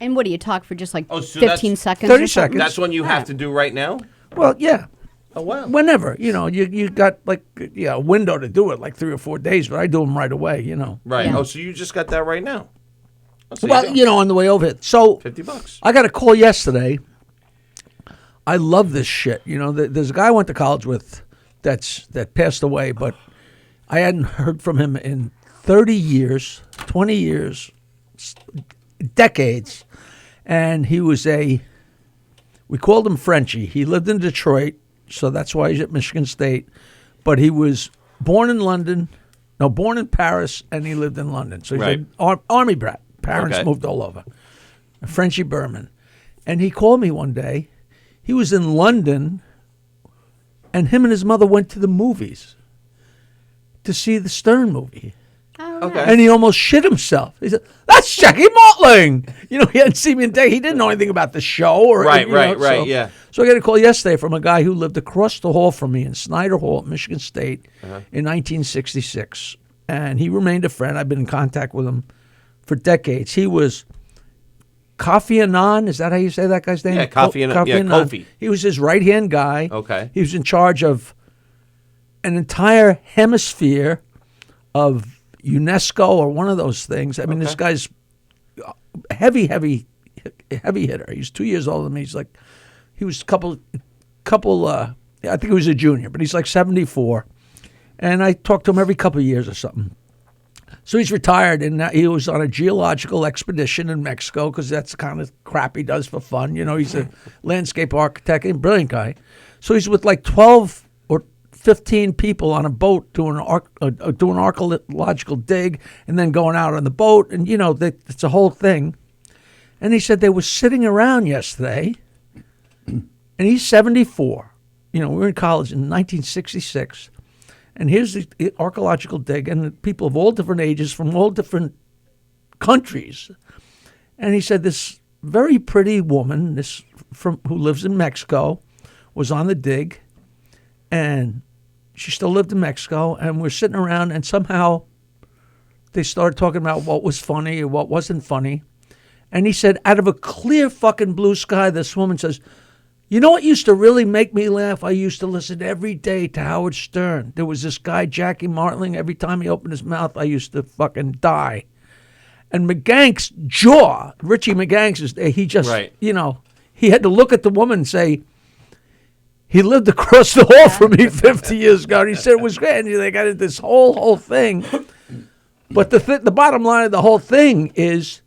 And what do you talk for just like
Oh, so
15 seconds?
30
or something?
seconds.
That's one you have to do right now?
Well, yeah.
Oh, wow.
Whenever. You know, you got like a window to do it, like 3 or 4 days, but I do them right away, you know.
Right.
Yeah.
Oh, so you just got that right now? Oh, so
Well, you know, on the way over here. So
$50.
I got a call yesterday. I love this shit. You know, there's a guy I went to college with that passed away, but I hadn't heard from him in 30 years, 20 years, decades. And he was we called him Frenchie. He lived in Detroit, so that's why he's at Michigan State. But he was born in Paris, and he lived in London. So he's
Right.
an army brat. Parents
Okay.
moved all over. Frenchie Berman. And he called me one day. He was in London and him and his mother went to the movies to see the Stern movie.
Okay.
And he almost shit himself. He said, "That's Jackie Mortling." You know, he hadn't seen me in day. He didn't know anything about the show. Or
Right,
you know,
right, yeah.
So I got a call yesterday from a guy who lived across the hall from me in Snyder Hall at Michigan State in 1966. And he remained a friend. I've been in contact with him for decades. He was Kofi Annan. Is that how you say that guy's name?
Yeah, Kofi Annan. Yeah,
Annan.
Kofi.
He was his right-hand guy.
Okay.
He was in charge of an entire hemisphere of UNESCO or one of those things. I mean, this guy's heavy hitter. He's 2 years older than me. He was a couple. I think he was a junior, but he's like 74. And I talk to him every couple of years or something. So he's retired, and he was on a geological expedition in Mexico because that's the kind of crap he does for fun. You know, he's a landscape architect and brilliant guy. So he's with like 12 or 15 people on a boat doing an archaeological dig and then going out on the boat. And, you know, it's a whole thing. And he said they were sitting around yesterday, and he's 74. You know, we were in college in 1966. And here's the archaeological dig, and people of all different ages from all different countries. And he said this very pretty woman, who lives in Mexico, was on the dig, and she still lived in Mexico. And we're sitting around, and somehow they started talking about what was funny and what wasn't funny. And he said, out of a clear fucking blue sky, this woman says, "You know what used to really make me laugh? I used to listen every day to Howard Stern. There was this guy, Jackie Martling. Every time he opened his mouth, I used to fucking die." And McGank's jaw, Richie McGank's, he just, you know, he had to look at the woman and say, he lived across the hall from me 50 years ago. And he said it was great. And they got into this whole thing. But the bottom line of the whole thing is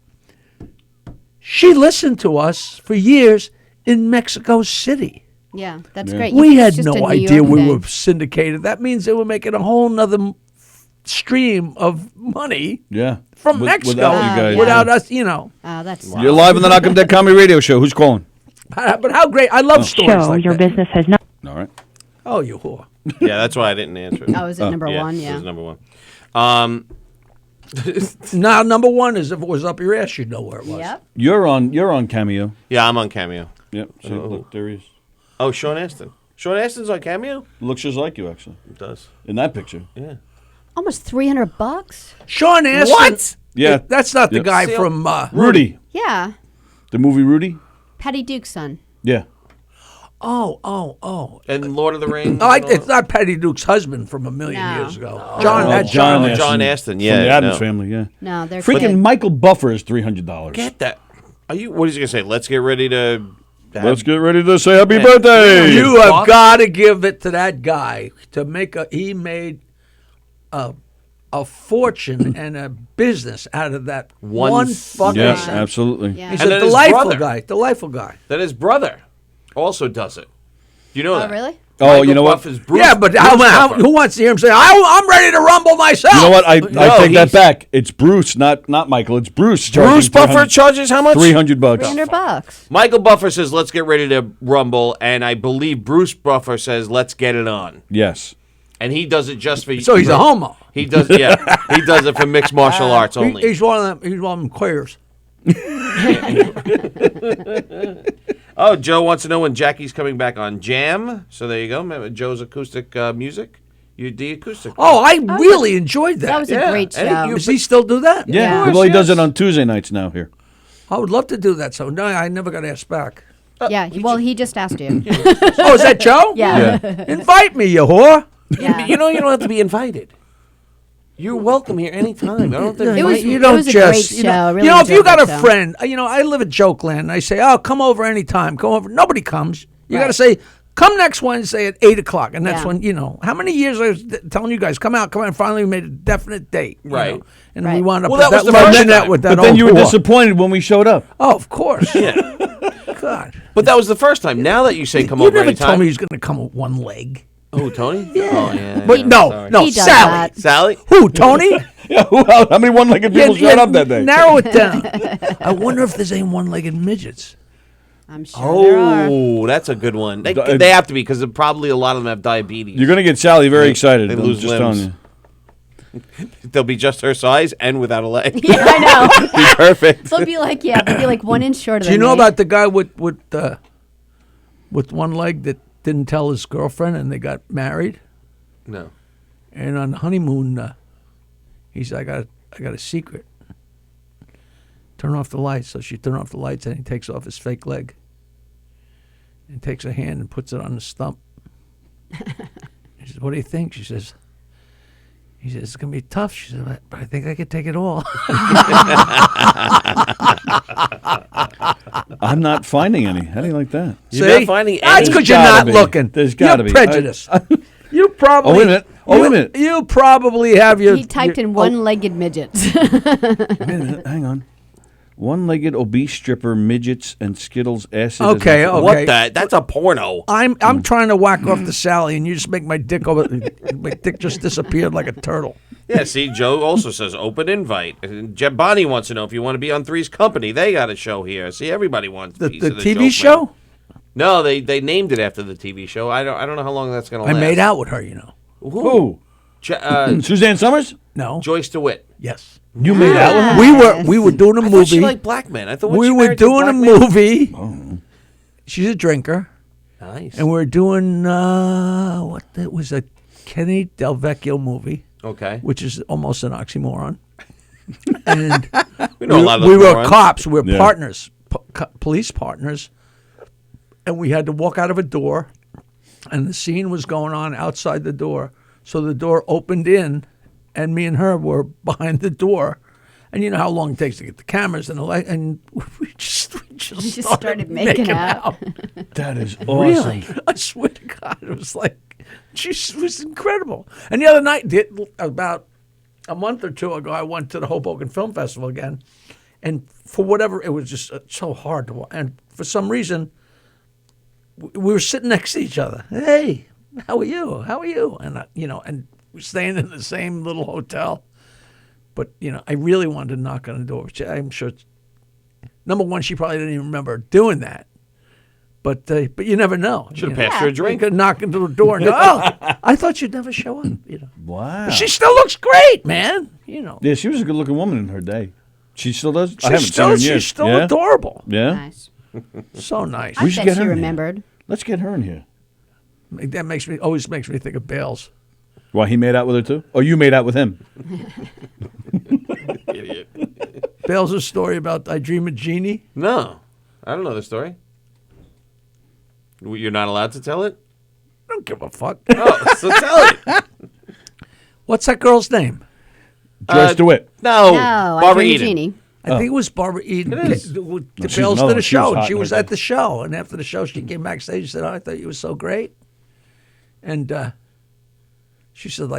she listened to us for years in Mexico City.
Yeah, that's great.
We
It's
had
just a
no
New
idea
York
we
thing.
were syndicated. That means they were making a whole nother stream of money from Mexico
without you guys.
without us, you know.
Oh, that's
You're live on the Knockem Dead Comedy Radio Show. Who's calling?
But how great. I love stories like that.
business has not.
All right.
Oh, you whore.
Yeah, that's why I didn't answer it.
Oh, is it number one?
It
Yeah.
was number one.
Now, number one is if it was up your ass, you'd know where it was.
Yep.
You're on Cameo.
Yeah, I'm on Cameo.
Yep. See, look, there he is.
Oh, Sean Astin. Sean Astin's on Cameo?
Looks just like you, actually.
It does.
In that picture.
Yeah.
Almost $300.
Sean Astin.
What?
Yeah.
That's not the
Yep.
guy from
Rudy.
Yeah.
The movie Rudy?
Patty Duke's son.
Yeah.
Oh.
And Lord of the Rings?
It's not Patty Duke's husband from a million
No.
years ago.
John
John Astin, yeah.
From the Addams
no.
family, yeah.
No, they're
Freaking
good.
Michael Buffer is $300.
Get that. What is he going to say? Let's get ready to...
Let's get ready to say happy birthday.
You have got to give it to that guy to make he made a fortune and a business out of that one fucking.
Yes, absolutely.
Yeah.
He's
And
a
then his
delightful
brother.
guy. Delightful guy.
Then his brother also does it. Do you know that?
Oh, really?
Oh,
Michael
you know what?
Buffer's Bruce,
Yeah, but
Bruce Buffer.
who wants to hear him say, I'm ready to rumble myself?
You know what? I take that
he's-
back. It's Bruce, not Michael. It's Bruce.
Bruce
charging
Buffer charges how much?
$300.
$300.
Michael Buffer says, let's get ready to rumble. And I believe Bruce Buffer says, let's get it on.
Yes.
And he does it just for...
So he's a homo.
He does, yeah. He does it for mixed martial arts only.
He's one of them. He's one of them queers.
Oh, Joe wants to know when Jackie's coming back on Jam. So there you go. Remember Joe's acoustic music? You the acoustic.
Oh, I really enjoyed that.
That was a great
And
show.
Does he still do that?
Yeah.
Yeah.
Well, he does it on Tuesday nights now here.
I would love to do that. So no, I never got asked back.
Yeah, he just asked you.
Oh, is that Joe?
Yeah.
Invite me, you whore.
Yeah.
You know you don't have to be invited. You're welcome here anytime. I don't think
It was,
You
it
don't
was a
just,
great
you
show.
know,
I really
you know, if you
enjoyed
got a
that show.
friend, you know, I live at Jokeland, and I say, oh, come over anytime, come over. Nobody comes. You got to
Right.
say, come next Wednesday at 8 o'clock, and that's
Yeah.
when, you know, how many years I was telling you guys, come out, and finally we made a definite date. you
Right.
know, and
Right.
we wound up
Well,
with
that was
that
the first
luncheonette
time.
with that
But then
old
you were
whore.
disappointed when we showed up.
Oh, of course.
Yeah.
God.
But that was the first time. Now that you say come
You
over
never
anytime.
told me he was going to come with one leg.
Oh, Tony? Yeah. Oh, yeah.
But
yeah,
no,
sorry.
no,
He does
Sally.
that.
Sally?
Who, Tony?
Yeah, how many one-legged people showed up that day?
Narrow it down. I wonder if there's any one-legged midgets.
I'm sure there are.
Oh, that's a good one. They have to be because probably a lot of them have diabetes.
You're going to get Sallie very excited.
They
I'm
lose
just
limbs.
telling you.
They'll be just her size and without a leg.
Yeah, I know.
Be perfect.
They'll be like 1 inch shorter.
Do you
than
know
me.
about the guy with one leg that didn't tell his girlfriend and they got married?
No.
And on the honeymoon, he said, I got a secret. Turn off the lights. So she turned off the lights and he takes off his fake leg. And takes a hand and puts it on the stump. He says, what do you think? He says, it's going to be tough. She said, but I think I could take it all.
I'm not finding any. How do you like that?
You're not finding any?
That's because you're not
be.
looking.
There's got to be.
Prejudice. You probably.
Oh, wait a minute. Wait a minute.
You probably have your.
He typed in one-legged midgets.
Wait a minute. Hang on. One-legged obese stripper, midgets, and Skittles acid.
Okay.
What that? That's a porno.
I'm trying to whack off the Sallie, and you just make my dick over. My dick just disappeared like a turtle.
Yeah, see, Joe also says open invite. And Jeb Bonnie wants to know if you want to be on Three's Company. They got a show here. See, everybody wants
The
a piece of the
TV
joke,
show.
man. No, they named it after the TV show. I don't know how long that's going to
I
last.
made out with her. You know.
Who? Suzanne Summers?
No.
Joyce DeWitt.
Yes.
You made out with her?
We were doing a
I
movie.
thought she liked black men. I thought when
we
she
were
married to
doing a
black man-
movie.
Oh.
She's a drinker,
Nice.
and we're doing that was a Kenny Del Vecchio movie,
Okay.
which is almost an oxymoron. And
We know a lot of
we
those
were
morons.
cops. We were
Yeah.
partners, police partners, and we had to walk out of a door, and the scene was going on outside the door. So the door opened in, and me and her were behind the door. And you know how long it takes to get the cameras and the light, and we just
started making out.
That is awesome.
Really? I swear to God, it was like, it was incredible. And the other night, about a month or two ago, I went to the Hoboken Film Festival again, and for whatever, it was just so hard to watch. And for some reason, we were sitting next to each other. Hey, how are you? How are you? And and we're staying in the same little hotel. But I really wanted to knock on the door. Which I'm sure. Number one, she probably didn't even remember doing that. But you never know.
Should have passed her a drink.
You could knock into the door and go, oh, I thought you'd never show up.
Wow.
But she still looks great, man.
Yeah, she was a good-looking woman in her day. She still does? I
She's
haven't seen her in years.
she's still
Yeah?
adorable.
Yeah?
Nice.
So nice.
I
should
bet
get
she
her in here.
remembered.
Let's get her in here.
That always makes me think of Bales.
Why, he made out with her too? Or you made out with him?
Idiot.
Bales' story about I Dream of Jeannie.
No, I don't know the story. You're not allowed to tell it?
I don't give a fuck.
Oh, so tell it.
What's that girl's name?
Joyce DeWitt.
No,
No, I
Barbara
Dream of
Eden.
Genie.
I think it was Barbara Eden.
It is.
she's
Bales
another
did
one.
a
She was
show,
hot
and she
in her
was
day.
at the show. And after the show, she came backstage and said, "Oh, I thought you were so great." And she said,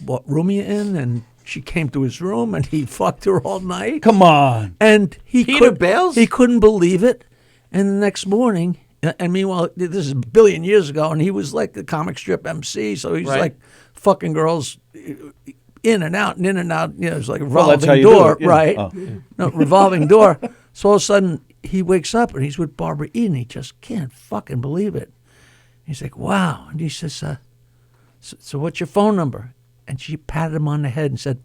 "What room are you in?" And she came to his room, and he fucked her all night.
Come on.
And
Peter Bales?
He couldn't believe it. And the next morning, and meanwhile, this is a billion years ago, and he was like the comic strip MC, so he's
Right.
like fucking girls in and out and in and out. It's like a
Well, that's how
revolving
you do
door,
it, yeah.
right?
Oh.
No, revolving door. So all of a sudden, he wakes up and he's with Barbara Eden. He just can't fucking believe it. He's like, wow. And he says, so what's your phone number? And she patted him on the head and said,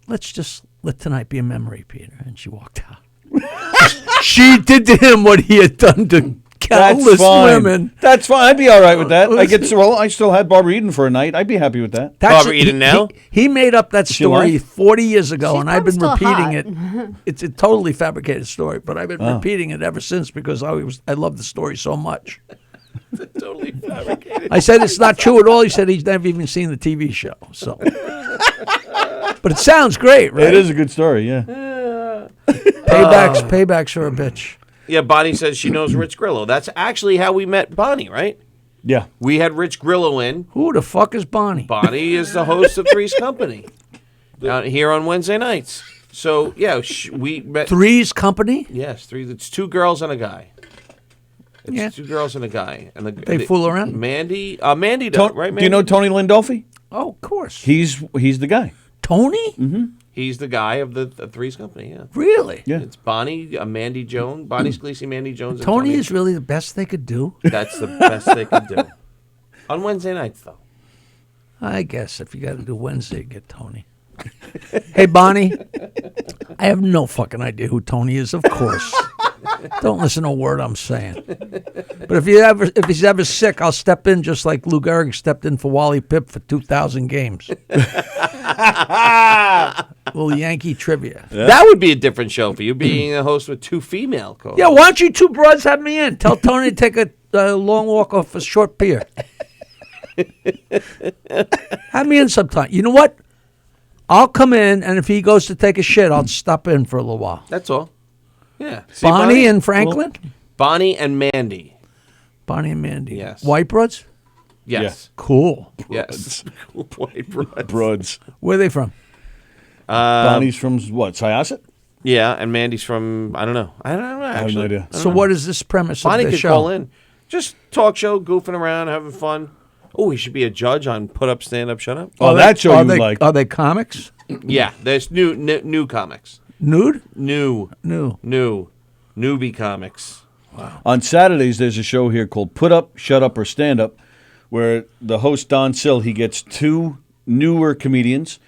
let's just let tonight be a memory, Peter. And she walked out. She did to him what he had done to countless women.
That's fine. I'd be all right with that. I still had Barbara Eden for a night. I'd be happy with that.
Barbara Eden now?
He made up that story
alive?
40 years ago,
She's
and I've been
probably still
repeating
hot.
it. It's a totally fabricated story, but I've been repeating it ever since because I love the story so much.
Totally fabricated.
I said it's not true at all. He said he's never even seen the TV show. So, but it sounds great, right?
It is a good story, yeah.
Paybacks are a bitch.
Yeah, Bonnie says she knows Rich Grillo. That's actually how we met Bonnie, right?
Yeah.
We had Rich Grillo in.
Who the fuck is Bonnie?
Bonnie is the host of Three's Company out here on Wednesday nights. So, yeah, we met.
Three's Company?
Yes, three. It's two girls and a guy. It's
Yeah.
two girls and a guy. And
They fool around?
Mandy does, right, Mandy?
Do you know Tony Landolfi?
Oh, of course.
He's the guy.
Tony?
Mm-hmm.
He's the guy of the Three's Company, yeah.
Really?
Yeah.
It's Bonnie, Mandy Jones, Bonnie Scalise, Mandy Jones, and
Tony is really the best they could do?
That's the best they could do. On Wednesday nights, though.
I guess if you got to do Wednesday, get Tony. Hey, Bonnie, I have no fucking idea who Tony is, of course. Don't listen to a word I'm saying. But if he's ever sick, I'll step in just like Lou Gehrig stepped in for Wally Pipp for 2,000 games. Little Yankee trivia.
Yeah. That would be a different show for you, being a host with 2 female co-hosts.
Yeah, why don't you 2 broads have me in? Tell Tony to take a long walk off a short pier. Have me in sometime. You know what? I'll come in, and if he goes to take a shit, I'll stop in for a little while.
That's all. Yeah. See,
Bonnie and Franklin?
Bonnie and Mandy.
Bonnie and Mandy.
Yes.
White broads?
Yes.
Yeah. Cool.
Yes. Cool white broads.
Broads.
Where are they from?
Bonnie's from what? Syosset?
Yeah, and Mandy's from, I don't know. I
have no idea.
So what is this premise
Bonnie
of the
could
show?
call in. Just talk show, goofing around, having fun. Oh, he should be a judge on Put Up, Stand Up, Shut Up.
Oh, that show you like.
Are they comics?
Yeah, there's new comics.
Nude?
New. Newbie comics.
Wow.
On Saturdays, there's a show here called Put Up, Shut Up, or Stand Up, where the host, Don Sill, he gets 2 newer comedians,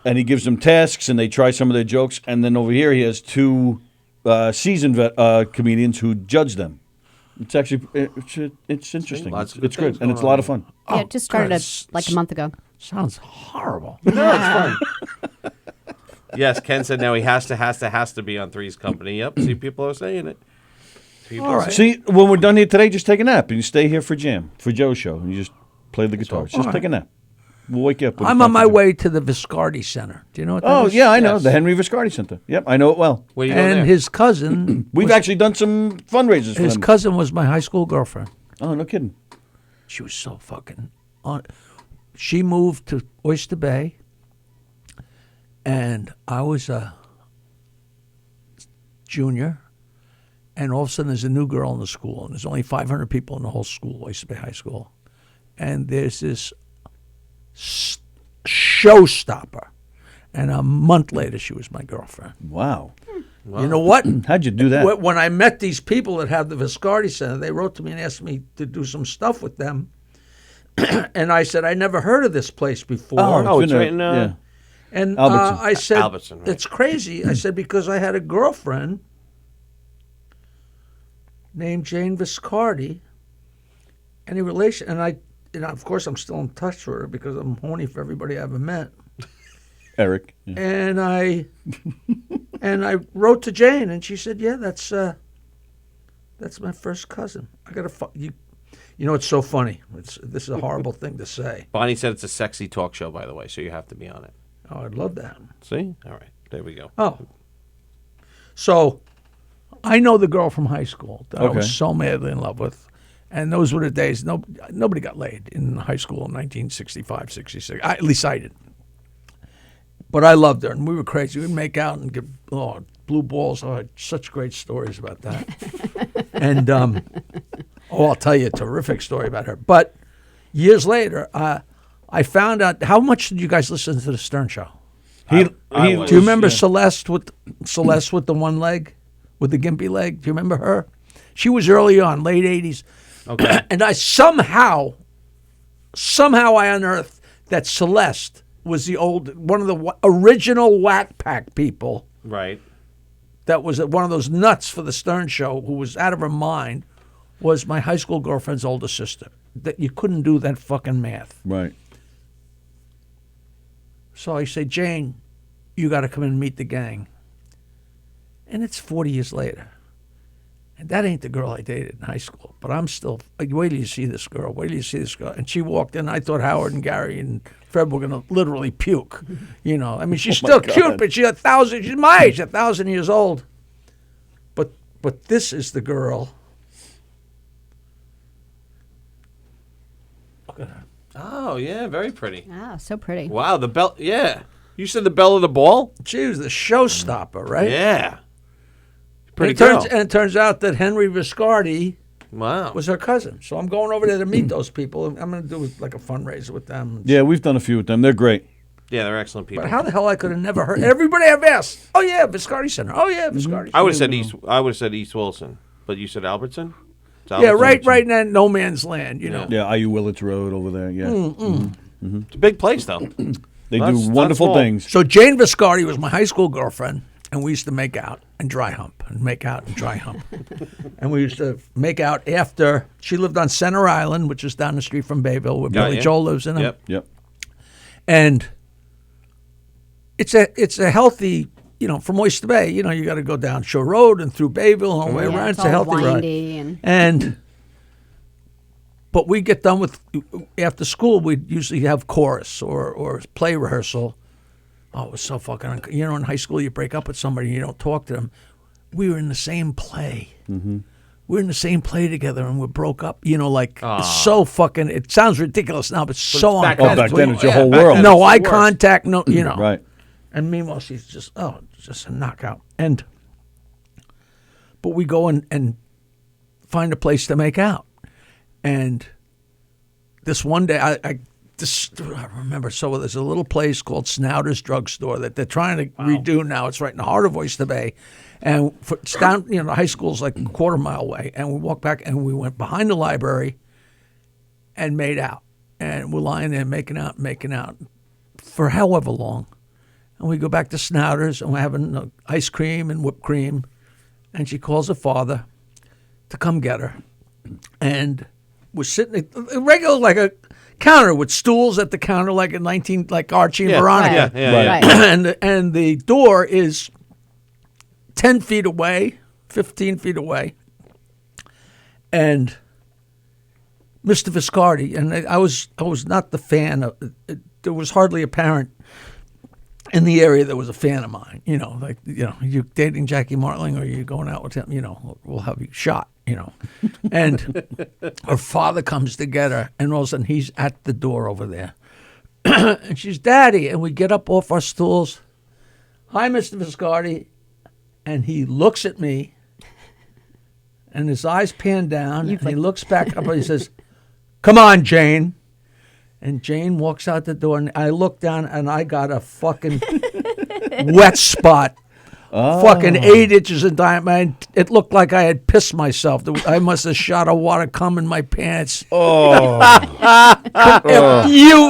and he gives them tasks, and they try some of their jokes. And then over here, he has 2 seasoned comedians who judge them. It's actually it's interesting. It's good, and it's a lot of fun.
Yeah, it just started like a month ago.
Sounds horrible.
No, it's fun. Yes, Ken said now he has to be on Three's Company. Yep, see, people are saying it.
All right. See, when we're done here today, just take a nap, and you stay here for Joe's show, and you just play the guitar. Just take a nap. We'll wake you up.
I'm on my way to the Viscardi Center. Do you know what that is?
Yeah, I know. The Henry Viscardi Center. Yep, I know it well.
What are you doing there?
And his cousin...
We've actually done some fundraisers for
his
him.
cousin was my high school girlfriend.
Oh, no kidding.
She was so fucking... She moved to Oyster Bay, and I was a junior, and all of a sudden there's a new girl in the school, and there's only 500 people in the whole school, Oyster Bay High School. And there's this showstopper. And a month later, she was my girlfriend.
Wow.
You know what?
How'd you do that?
When I met these people that have the Viscardi Center, they wrote to me and asked me to do some stuff with them. And I said, I never heard of this place before.
It's right in...
yeah.
And
Albertson.
I said,
Albertson, right.
It's crazy. I said, because I had a girlfriend named Jane Viscardi. Any relation? And of course, I'm still in touch with her because I'm horny for everybody I ever met.
Eric. Yeah.
And I wrote to Jane, and she said, "Yeah, that's my first cousin. I gotta you." You know, it's so funny. This is a horrible thing to say.
Bonnie said it's a sexy talk show, by the way, so you have to be on it.
Oh, I'd love that.
See? All right. There we go.
Oh. So, I know the girl from high school that I was so madly in love with. And those were the days nobody got laid in high school in 1965, 66. At least I did. But I loved her, and we were crazy. We'd make out and get blue balls. I had such great stories about that. And I'll tell you a terrific story about her. But years later, I found out. How much did you guys listen to the Stern Show? Do you remember Celeste with the one leg, with the gimpy leg? Do you remember her? She was early on, late 80s.
Okay.
And I somehow I unearthed that Celeste was one of the original Whack Pack people.
Right.
That was one of those nuts for the Stern Show who was out of her mind, was my high school girlfriend's older sister. That you couldn't do that fucking math.
Right.
So I say, Jane, you got to come and meet the gang. And it's 40 years later. And that ain't the girl I dated in high school. But I'm still, wait till you see this girl. Wait till you see this girl. And she walked in. I thought Howard and Gary and Fred were going to literally puke. You know, I mean, she's still cute, but she's my age, 1,000 years old. But this is the girl. Look at her.
Oh, yeah, very pretty.
Ah, so pretty.
Wow, the bell, yeah. You said the bell of the ball?
She was the showstopper, right?
Yeah. Pretty
and it turns out that Henry Viscardi
wow.
was her cousin. So I'm going over there to meet those people. I'm going to do like a fundraiser with them.
Yeah, we've done a few with them. They're great.
Yeah, they're excellent people.
But how the hell I could have never heard? Everybody I've asked. Oh yeah, Viscardi Center. Oh yeah, Viscardi.
I would have said East Wilson, but you said Albertson. It's
Yeah,
Albertson.
right in that no man's land. You know.
Yeah, IU Willits Road over there. Yeah,
It's a big place though.
they
That's
do
not
wonderful
small.
things.
So Jane Viscardi was my high school girlfriend, and we used to make out and dry hump and make out and dry hump. And we used to make out after she lived on Center Island, which is down the street from Bayville, where Billy Joel lives in.
Yep.
And it's a healthy, from Oyster Bay, you got to go down Shore Road and through Bayville and all the way around.
It's
It's a
all
healthy
windy
ride.
and
But we get done with, after school, we'd usually have chorus or play rehearsal. Oh, it was so fucking, in high school you break up with somebody and you don't talk to them. We were in the same play. Mm-hmm. We were in the same play together and we broke up. It's so fucking, it sounds ridiculous now, but so
back then it's your whole world.
No eye contact, no,
Right.
And meanwhile, she's just a knockout. But we go and find a place to make out. And this one day, I remember, so there's a little place called Snouter's Drugstore that they're trying to redo now. It's right in the heart of Oyster Bay. And it's down, the high school's like a quarter mile away. And we walked back and we went behind the library and made out. And we're lying there making out for however long. And we go back to Snouter's and we're having ice cream and whipped cream. And she calls her father to come get her. And we're sitting at regular, like a counter with stools at the counter, like like Archie and Veronica.
Right.
And the door is 10 feet away, 15 feet away. And Mr. Viscardi, and I was not the fan of it. There was hardly a parent in the area that was a fan of mine. You're dating Jackie Martling or you're going out with him, we'll have you shot. And her father comes to get her, and all of a sudden he's at the door over there. And she's, Daddy, and we get up off our stools. Hi, Mr. Viscardi. And he looks at me, and his eyes pan down, and he looks back up, and he says, come on, Jane. And Jane walks out the door, and I look down, and I got a fucking wet spot. Fucking 8 inches in diameter. It looked like I had pissed myself. I must have shot a wad of cum in my pants.
Oh.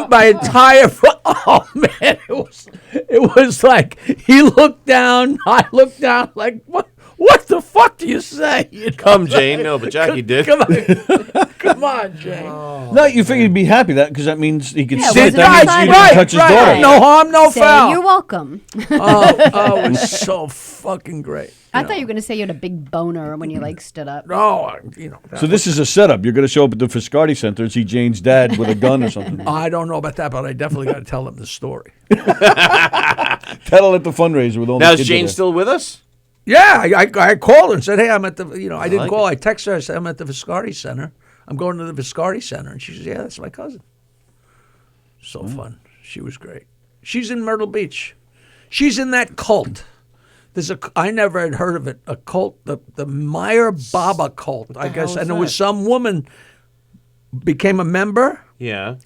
My entire. Oh man, it was like he looked down. I looked down. Like what? What the fuck do you say?
Come, Jane. No, but Jackie did.
Come on, Jane.
No, you figured he'd be happy because that means he could
Yeah,
sit.
it
That
wasn't
means you
right,
didn't touch his daughter.
No harm, no
say
foul.
you're welcome.
It was so fucking great.
I thought you were going to say you had a big boner when you stood up.
No,
So this is a setup. You're going to show up at the Viscardi Center and see Jane's dad with a gun or something.
I don't know about that, but I definitely got to tell them the story.
Tell her at the fundraiser with all
Now
the
is
kids
Jane
there.
still with us?
Yeah, I called her and said, hey, I'm at the, I didn't
like
call. I texted her. I said, I'm at the Viscardi Center. I'm going to the Viscardi Center. And she says, yeah, that's my cousin. So fun. She was great. She's in Myrtle Beach. She's in that cult. I never had heard of it, a cult, the Meyer Baba cult, I guess. And it was some woman became a member.
Yeah.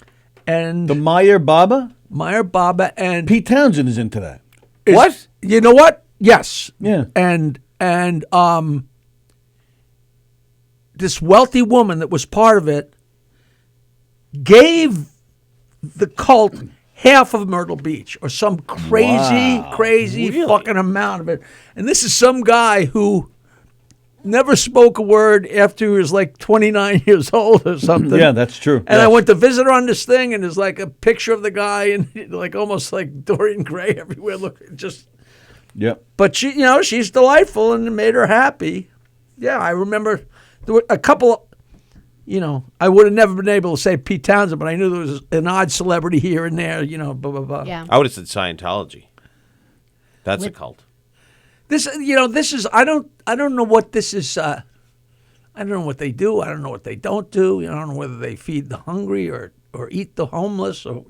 And
The Meyer Baba?
Meyer Baba and
Pete Townsend is into that.
what? You know what? Yes.
Yeah.
And this wealthy woman that was part of it gave the cult half of Myrtle Beach or some crazy fucking amount of it. And this is some guy who never spoke a word after he was like 29 years old or something.
Yeah, that's true.
And I went to visit her on this thing, and there's like a picture of the guy, and like almost like Dorian Gray everywhere. Look, just.
Yep.
But she, she's delightful, and it made her happy. Yeah, I remember there were a couple. I would have never been able to say Pete Townsend, but I knew there was an odd celebrity here and there. Blah blah blah.
Yeah.
I would have said Scientology. That's a cult.
This, this is. I don't know what this is. I don't know what they do. I don't know what they don't do. I don't know whether they feed the hungry or eat the homeless or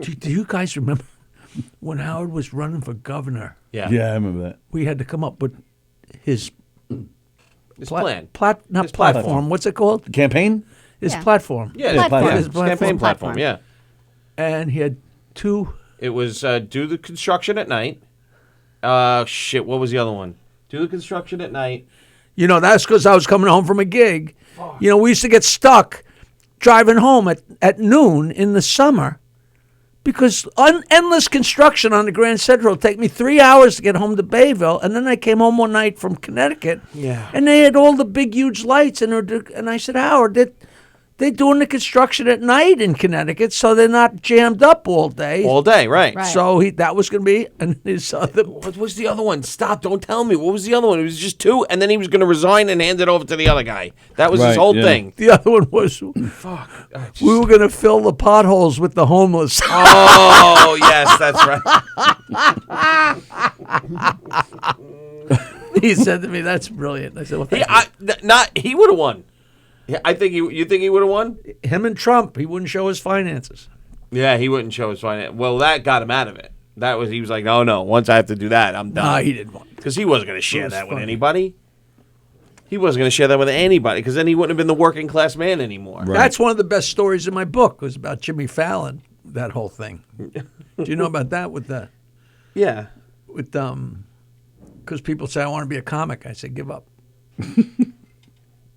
do you guys remember when Howard was running for governor?
Yeah.
Yeah, I remember that.
We had to come up with his
plan.
not platform. What's it called?
Campaign?
His
Yeah.
platform.
Yeah,
Platform.
yeah.
His
Campaign platform.
Platform.
Yeah.
And he had 2.
It was do the construction at night. Shit, what was the other one? Do the construction at night.
You know, that's because I was coming home from a gig. You know, we used to get stuck driving home at noon in the summer because endless construction on the Grand Central would take me 3 hours to get home to Bayville. And then I came home one night from Connecticut.
Yeah.
And they had all the big, huge lights. And I said, Howard, they're doing the construction at night in Connecticut, so they're not jammed up all day.
All day, right.
So that was going to be, and his other.
What was the other one? Stop, don't tell me. What was the other one? It was just 2, and then he was going to resign and hand it over to the other guy. That was his whole thing.
The other one was,
Fuck.
we were going to fill the potholes with the homeless.
Oh, yes, that's right.
He said to me, "That's brilliant." I said, "Well,
He would have won. Yeah, I think you think he would have won?
Him and Trump, he wouldn't show his finances."
Yeah, he wouldn't show his finance. Well, that got him out of it. He was like, no. Once I have to do that, I'm done.
No, he didn't want
because he wasn't going to share
was
that with
funny.
anybody. He wasn't going to share that with anybody because then he wouldn't have been the working class man anymore.
Right.
That's one of the best stories in my book. It was about Jimmy Fallon. That whole thing. Do you know about that? With
Yeah.
because people say I want to be a comic. I say give up.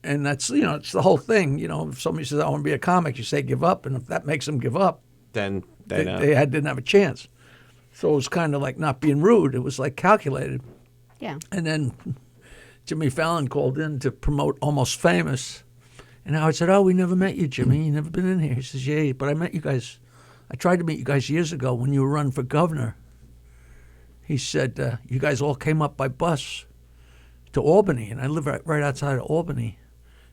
And that's, it's the whole thing. If somebody says, I want to be a comic, you say give up. And if that makes them give up,
Then they know.
they didn't have a chance. So it was kind of like not being rude. It was like calculated.
Yeah.
And then Jimmy Fallon called in to promote Almost Famous. And Howard said, we never met you, Jimmy. You never been in here. He says, yeah, but I met you guys. I tried to meet you guys years ago when you were running for governor. He said, you guys all came up by bus to Albany. And I live right outside of Albany.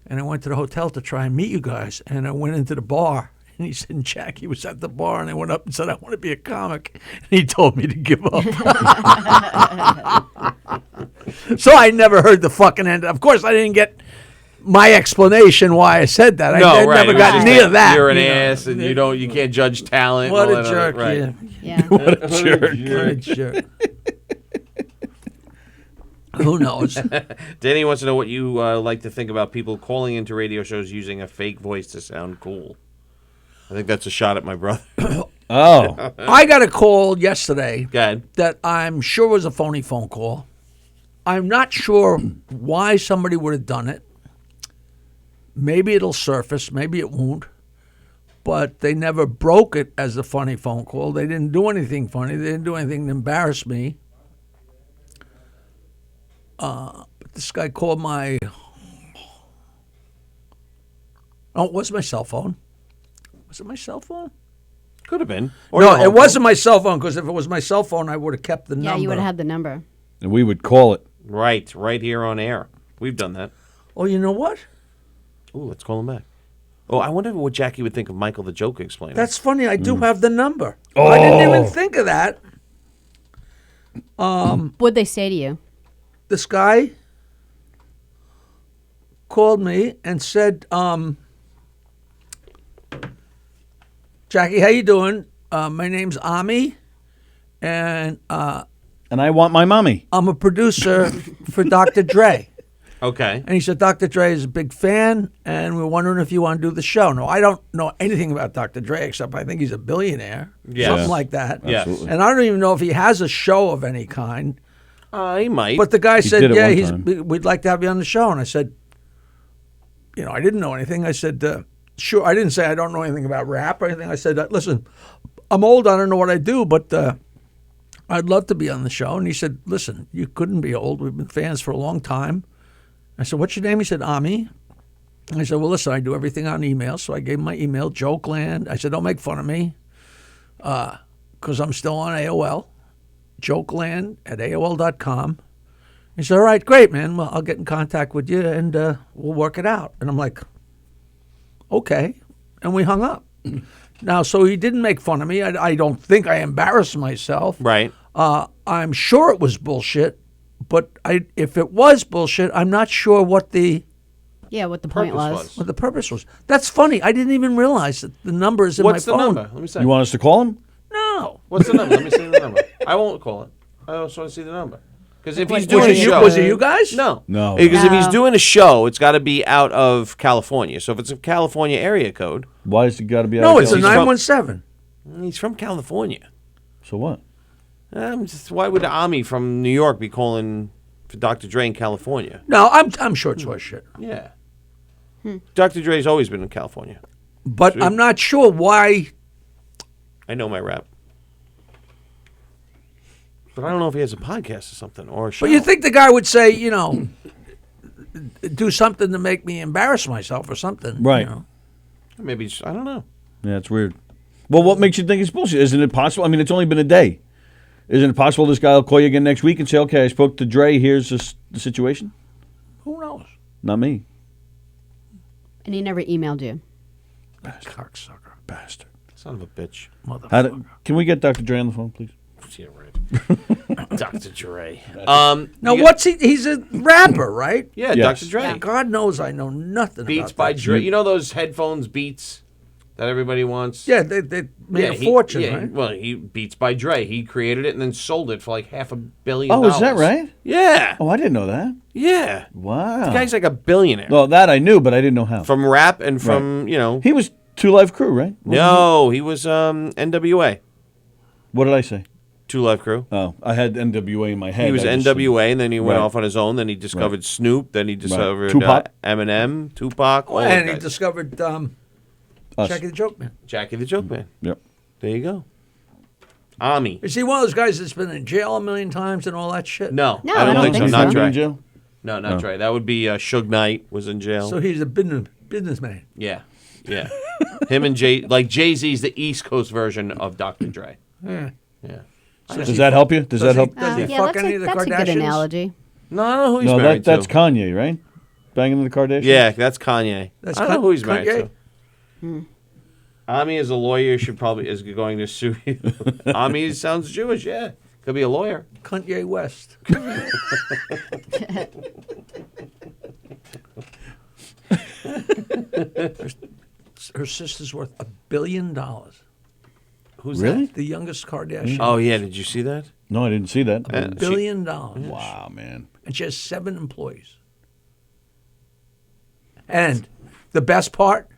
And I went to the hotel to try and meet you guys. And I went into the bar. And he said, and Jackie was at the bar. And I went up and said, I want to be a comic. And he told me to give up. So I never heard the fucking end. Of course, I didn't get my explanation why I said that. I never got near that.
You're an ass and you can't judge talent.
What
and
a
all that
jerk.
other- right.
Yeah.
What a jerk. What a jerk. Who knows?
Danny wants to know what you like to think about people calling into radio shows using a fake voice to sound cool. I think that's a shot at my brother.
Oh.
I got a call yesterday
Go ahead.
that I'm sure was a phony phone call. I'm not sure why somebody would have done it. Maybe it'll surface, maybe it won't. But they never broke it as a funny phone call. They didn't do anything funny. They didn't do anything to embarrass me. But this guy called my... Oh, it was my cell phone. Was it my cell phone?
Could have been.
No, it wasn't my cell phone, because if it was my cell phone, I would have kept the number.
Yeah, you would have had the number.
And we would call it.
Right here on air. We've done that.
Oh, you know what?
Ooh, let's call him back. Oh, I wonder what Jackie would think of Michael the Joke Explainer.
That's funny. I do have the number. Oh. I didn't even think of that.
What'd they say to you?
This guy called me and said, Jackie, how you doing? My name's Ami, and
And I want my mommy.
I'm a producer for Dr. Dre.
Okay.
And he said, Dr. Dre is a big fan, and we're wondering if you want to do the show. No, I don't know anything about Dr. Dre, except I think he's a billionaire.
Yes.
Something like that.
Yes.
Absolutely.
And I don't even know if he has a show of any kind.
He might.
But the guy
He
said,
did it
yeah,
one time.
we'd like to have you on the show. And I said, I didn't know anything. I said, sure. I didn't say I don't know anything about rap or anything. I said, listen, I'm old. I don't know what I do, but I'd love to be on the show. And he said, listen, you couldn't be old. We've been fans for a long time. I said, what's your name? He said, Ami. And I said, well, listen, I do everything on email. So I gave him my email, Jokeland. I said, don't make fun of me because I'm still on AOL. Jokeland@AOL.com. He said, all right, great, man. Well, I'll get in contact with you and we'll work it out. And I'm like, okay. And we hung up. Now, so he didn't make fun of me. I don't think I embarrassed myself.
right.
I'm sure it was bullshit, but if it was bullshit, I'm not sure what the
Point was.
what the purpose was. That's funny. I didn't even realize that the number is in
What's
my
the
phone.
number? Let me see.
You want us to call him?
No.
What's the number? Let me see the number. I won't call it. I just want to see the number. Because if he's
Was
doing a
it you-
show,
Was it you guys?
No,
No.
Because if he's
No.
doing a show, it's got to be out of California. So if it's a California area code,
Why has it got to be out
No,
of
it's a
California?
917.
He's from California.
So what?
Why would Ami from New York be calling for Dr. Dre in California?
No, I'm sure it's horse shit.
Yeah. Dr. Dre's always been in California.
But I'm not sure why.
I know my rap. But I don't know if he has a podcast or something or a show.
But you think the guy would say, do something to make me embarrass myself or something.
Right.
Maybe, I don't know.
Yeah, it's weird. Well, what makes you think it's bullshit? Isn't it possible? I mean, it's only been a day. Isn't it possible this guy will call you again next week and say, okay, I spoke to Dre, here's the situation?
Who knows?
Not me.
And he never emailed you.
Cocksucker.
Bastard.
Son of a bitch.
Motherfucker.
Can we get Dr. Dre on the phone, please?
Yeah, right. Dr. Dre.
Now, what's he? He's a rapper, right?
Yeah,
Yes.
Dr. Dre.
Yeah.
God knows I know nothing
Beats
about
by
that.
Dre. You know those headphones Beats that everybody wants?
Yeah, they made a fortune, right?
Well, he Beats by Dre. He created it and then sold it for like $500 million.
Oh, is that right?
Yeah.
Oh, I didn't know that.
Yeah.
Wow.
The guy's like a billionaire.
Well, that I knew, but I didn't know how.
From rap and from,
He was Two Live Crew, right?
No, he was NWA.
What did I say?
Two Live Crew.
Oh, I had NWA in my head.
He was
I just-
NWA, and then he went
Right.
off on his own. Then he discovered Snoop. Then he discovered
Tupac?
Eminem, Tupac. all
And
those
he
guys.
discovered
Us.
Jackie the Joke Man.
Jackie the Joke Man.
Yep.
There you go. Ami.
Is he one of those guys that's been in jail a million times and all that shit?
No,
No,
I don't think so.
think
Not
so.
Dre.
In jail?
No, not Dre. That would be Suge Knight was in jail.
So he's a businessman.
Yeah. Him and Jay-Z's the East Coast version of Dr. Dre.
Yeah.
Yeah.
Does that help you? Does that help?
Does he
Yeah,
fuck
that's,
any
a,
of the
that's a good
Kardashians?
analogy.
No, I don't know who he's
No,
married
that's
to.
Kanye, right? Banging the Kardashians?
Yeah, that's Kanye.
That's
I don't know who he's married
Kanye?
to. Ami as a lawyer is going to sue you. Ami sounds Jewish, yeah. Could be a lawyer.
Kanye West. Her sister's worth $1 billion.
Who's
Really?
The youngest Kardashian.
Oh, yeah. Did you see that?
No, I didn't see that.
$1 billion.
Wow, man.
And she has 7 employees. And the best part,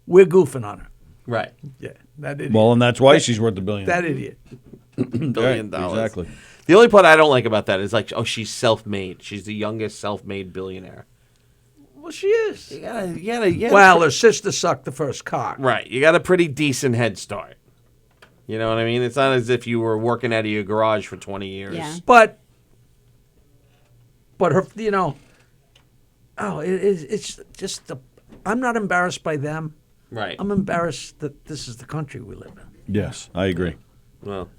we're goofing on her.
Right.
Yeah, that idiot.
Well, and that's why she's worth $1 billion.
That idiot.
$1 billion.
Exactly.
The only part I don't like about that is like, oh, she's self-made. She's the youngest self-made billionaire.
Well, she is.
You gotta
Well, her sister sucked the first cock.
right. You got a pretty decent head start. You know what I mean? It's not as if you were working out of your garage for 20 years.
Yeah.
But her, it's just I'm not embarrassed by them.
Right.
I'm embarrassed that this is the country we live in.
Yes, I agree.
Well,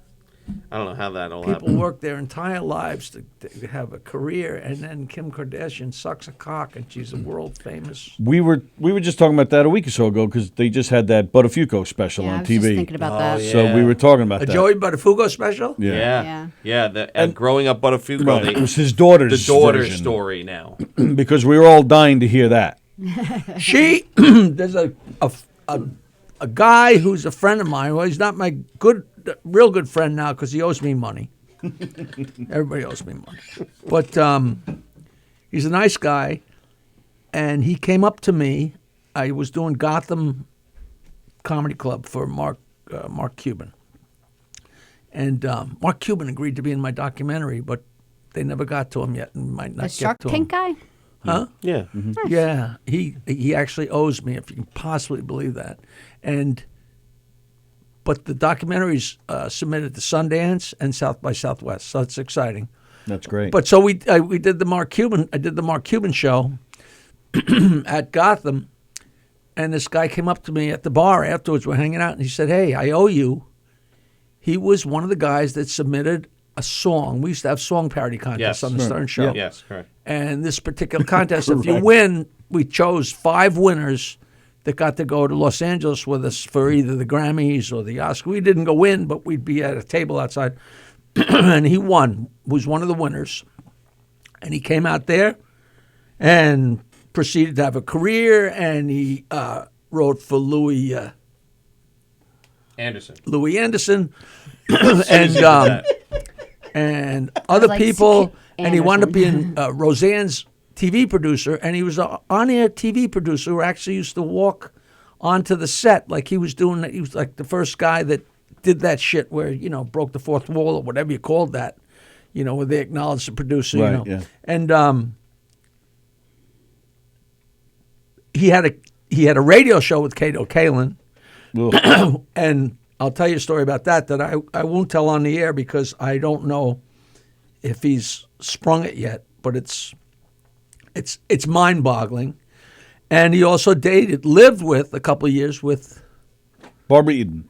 I don't know how that all
People
happened.
work their entire lives to have a career, and then Kim Kardashian sucks a cock, and she's a world famous.
We were just talking about that a week or so ago because they just had that Buttafuoco special
Yeah, I
on
was
TV.
just thinking about that.
yeah.
So we were talking about
A
that.
Joey Buttafuoco special?
Yeah.
Yeah. And growing up Buttafuoco,
Right.
they-
It was his daughter's
the daughter's
version.
story now.
Because we were all dying to hear that.
She there's a guy who's a friend of mine. Well, he's not my real good friend now because he owes me money. Everybody owes me money, but he's a nice guy, and he came up to me. I was doing Gotham Comedy Club for Mark Cuban, and Mark Cuban agreed to be in my documentary, but they never got to him yet, and might not
The
get
Shark
to
Tank
him.
guy?
Huh?
Yeah.
Yeah, he actually owes me, if you can possibly believe that. But the documentary's submitted to Sundance and South by Southwest, so it's exciting.
That's great.
But so we did the Mark Cuban. I did the Mark Cuban show at Gotham, and this guy came up to me at the bar afterwards. We're hanging out, and he said, "Hey, I owe you." He was one of the guys that submitted a song. We used to have song parody contests
Yes.
on the Stern Show.
Yes, correct.
And this particular contest, if you win, we chose 5 winners that got to go to Los Angeles with us for either the Grammys or the Oscar. We didn't go in, but we'd be at a table outside. And he won, was one of the winners. And he came out there and proceeded to have a career, and he wrote for Louis
Anderson.
and other
like
people, and he wound up
Anderson.
being Roseanne's TV producer, and he was an on-air TV producer who actually used to walk onto the set like he was doing. He was like the first guy that did that shit where broke the fourth wall or whatever you called that. Where they acknowledged the producer.
Right, yeah.
And he had a radio show with Kato Kalin, and I'll tell you a story about that I won't tell on the air because I don't know if he's sprung it yet, but it's mind-boggling. And he also lived with a couple of years with
Barbara Eden,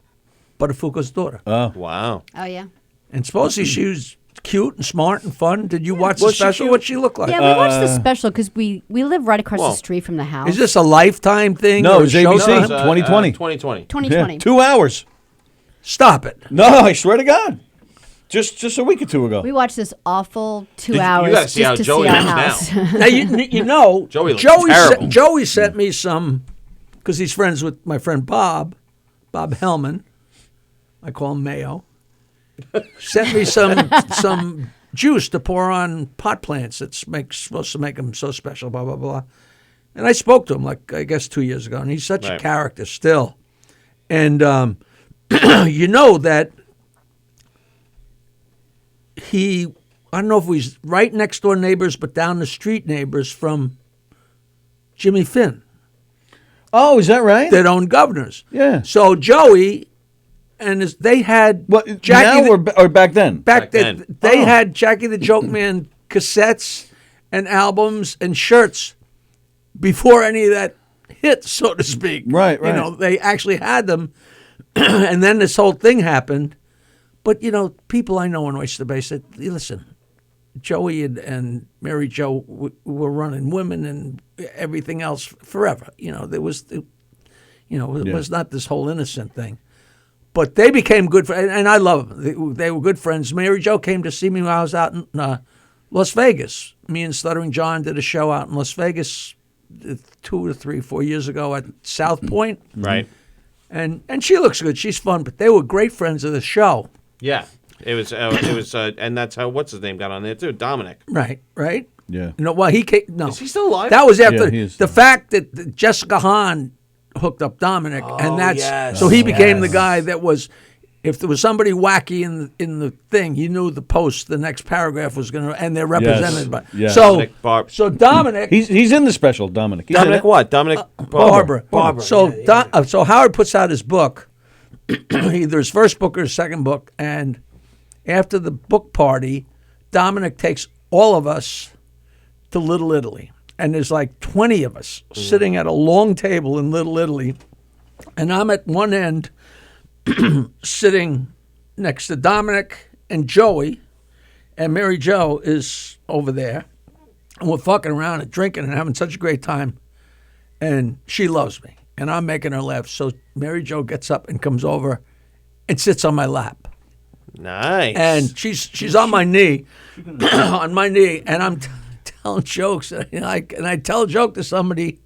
Buttafuoco's daughter.
Oh,
wow.
Oh, yeah.
And supposedly she was cute and smart and fun. Did you watch the special? What'd she look like?
Yeah, we watched the special because we live right across the street from the house.
Is this a Lifetime thing?
No,
or
it's
a
ABC.
Showtime?
2020.
2020.
2020.
Yeah, 2 hours.
Stop it.
No, I swear to God. Just a week or two ago.
We watched this awful 2
you
hours
gotta see how
just to
Joey
see our
looks
house.
Now, you know,
Joey looks terrible.
Joey sent me some, because he's friends with my friend Bob Hellman. I call him Mayo. Sent me some juice to pour on pot plants that's supposed to make them so special, blah, blah, blah. And I spoke to him, I guess 2 years ago, and he's such a character still. And you know that I don't know if he's right next door neighbors, but down the street neighbors from Jimmy Finn.
Oh, is that right?
That own Governors.
Yeah.
So Joey and they had
Jackie or back then?
Back then. They had Jackie the Joke Man cassettes and albums and shirts before any of that hit, so to speak.
Right.
They actually had them, and then this whole thing happened. But, people I know in Oyster Bay said, listen, Joey and Mary Jo were running women and everything else forever. There was, it was not this whole innocent thing. But they became good friends, and I love them. They were good friends. Mary Jo came to see me when I was out in Las Vegas. Me and Stuttering John did a show out in Las Vegas 2 or 3, 4 years ago at South Point.
Right.
And she looks good. She's fun. But they were great friends of the show.
Yeah. It was, and that's how, what's his name got on there too? Dominic.
Right.
Yeah.
He came, no.
Is he still alive?
That was after
Yeah,
the fact that Jessica Hahn hooked up Dominic, and so he became the guy that was. If there was somebody wacky in the thing, you knew the post, the next paragraph was going to, and they're represented by.
Yeah.
So Dominic,
he's in the special. Dominic. He's
Dominic
in it.
what? Dominic
Barbara. So
yeah.
So Howard puts out his book, either his first book or his second book, and after the book party, Dominic takes all of us to Little Italy. And there's like 20 of us sitting at a long table in Little Italy. And I'm at one end sitting next to Dominic and Joey. And Mary Jo is over there. And we're fucking around and drinking and having such a great time. And she loves me. And I'm making her laugh. So Mary Jo gets up and comes over and sits on my lap.
Nice.
And she's on my knee, and I'm telling jokes, and I tell a joke to somebody,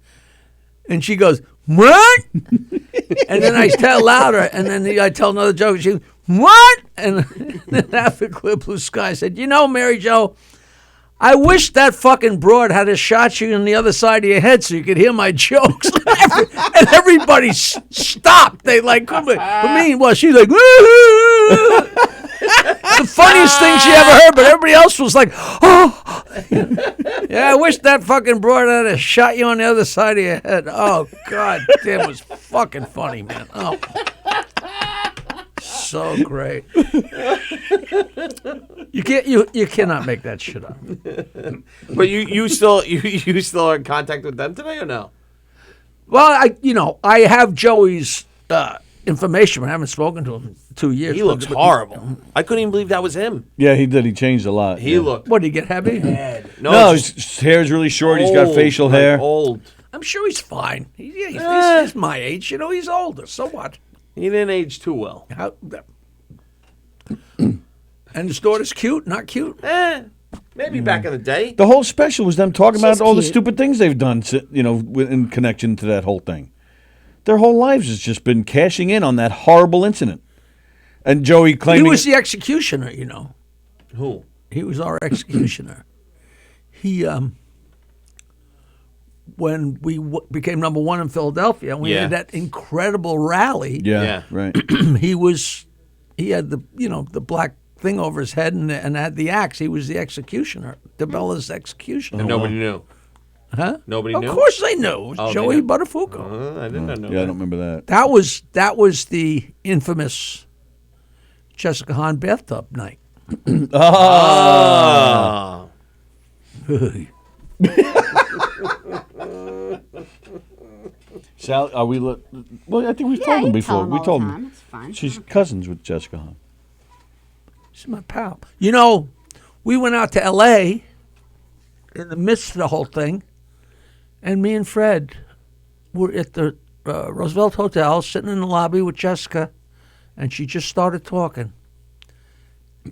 and she goes, "What?" And then I tell louder, and then I tell another joke, and she goes, "What?" And then after Clear Blue Sky, I said, Mary Jo, I wish that fucking broad had a shot you on the other side of your head so you could hear my jokes. And everybody stopped. They couldn't believe. Well, she's like, woo! The funniest thing she ever heard, but everybody else was like, oh. Yeah, I wish that fucking broad had a shot you on the other side of your head. Oh, God damn, it was fucking funny, man. Oh. So great. You cannot make that shit up.
But you still are in contact with them today or no?
Well, I have Joey's information, but I haven't spoken to him in 2 years.
He looks horrible. I couldn't even believe that was him.
Yeah, he did. He changed a lot.
He looked.
What, did he get heavy?
No, his hair's really short. He's got facial hair.
Old.
I'm sure he's fine. He's my age. He's older. So what?
He didn't age too well.
And his daughter's cute, not cute?
Maybe back in the day.
The whole special was them talking about
She's
all the
cute.
stupid things they've done, in connection to that whole thing. Their whole lives has just been cashing in on that horrible incident. And Joey claiming
He was the executioner,
Who?
He was our executioner. He when we became number one in Philadelphia, and we had that incredible rally.
Yeah, right.
He had the black thing over his head and had the axe. He was the executioner, DeBella's executioner.
And nobody knew.
Huh?
Nobody knew.
Of course they knew.
Oh,
Joey Buttafuoco.
I did not know.
Yeah, I don't remember that.
That was the infamous Jessica Hahn bathtub night.
Oh.
Sal, are we? Well, I think we've told him before. We told him.
It's fine.
She's cousins with Jessica Hahn.
She's my pal. You know, we went out to L.A. in the midst of the whole thing, and me and Fred were at the Roosevelt Hotel, sitting in the lobby with Jessica, and she just started talking.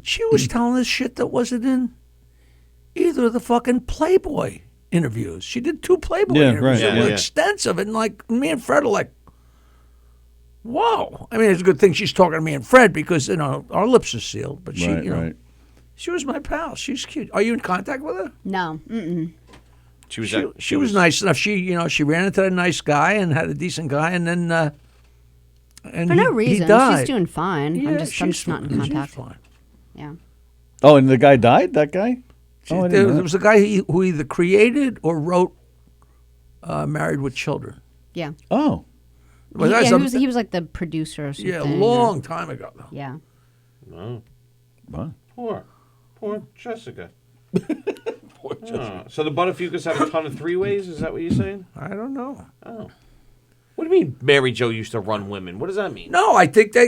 She was telling us shit that wasn't in either of the fucking Playboy interviews. She did 2 Playboy interviews that were extensive, and like me and Fred are like, whoa. I mean, it's a good thing she's talking to me and Fred because, our lips are sealed, but she, she was my pal. She's cute. Are you in contact with her?
No. Mm-mm.
She was nice enough. She ran into a nice guy and had a decent guy, and then and
for no reason,
he died.
She's doing fine.
Yeah,
I'm just not in contact.
She's fine.
Yeah.
Oh, and the guy died? That guy?
There was a guy who either created or wrote Married with Children.
Yeah.
Oh.
He was like the producer or something.
Yeah, a long time ago, though.
Yeah.
Oh.
Wow.
Poor Jessica. Poor Jessica. So the Buttafuocos have a ton of 3-ways? Is that what you're saying?
I don't know.
Oh. What do you mean Mary Jo used to run women? What does that mean?
No, I think they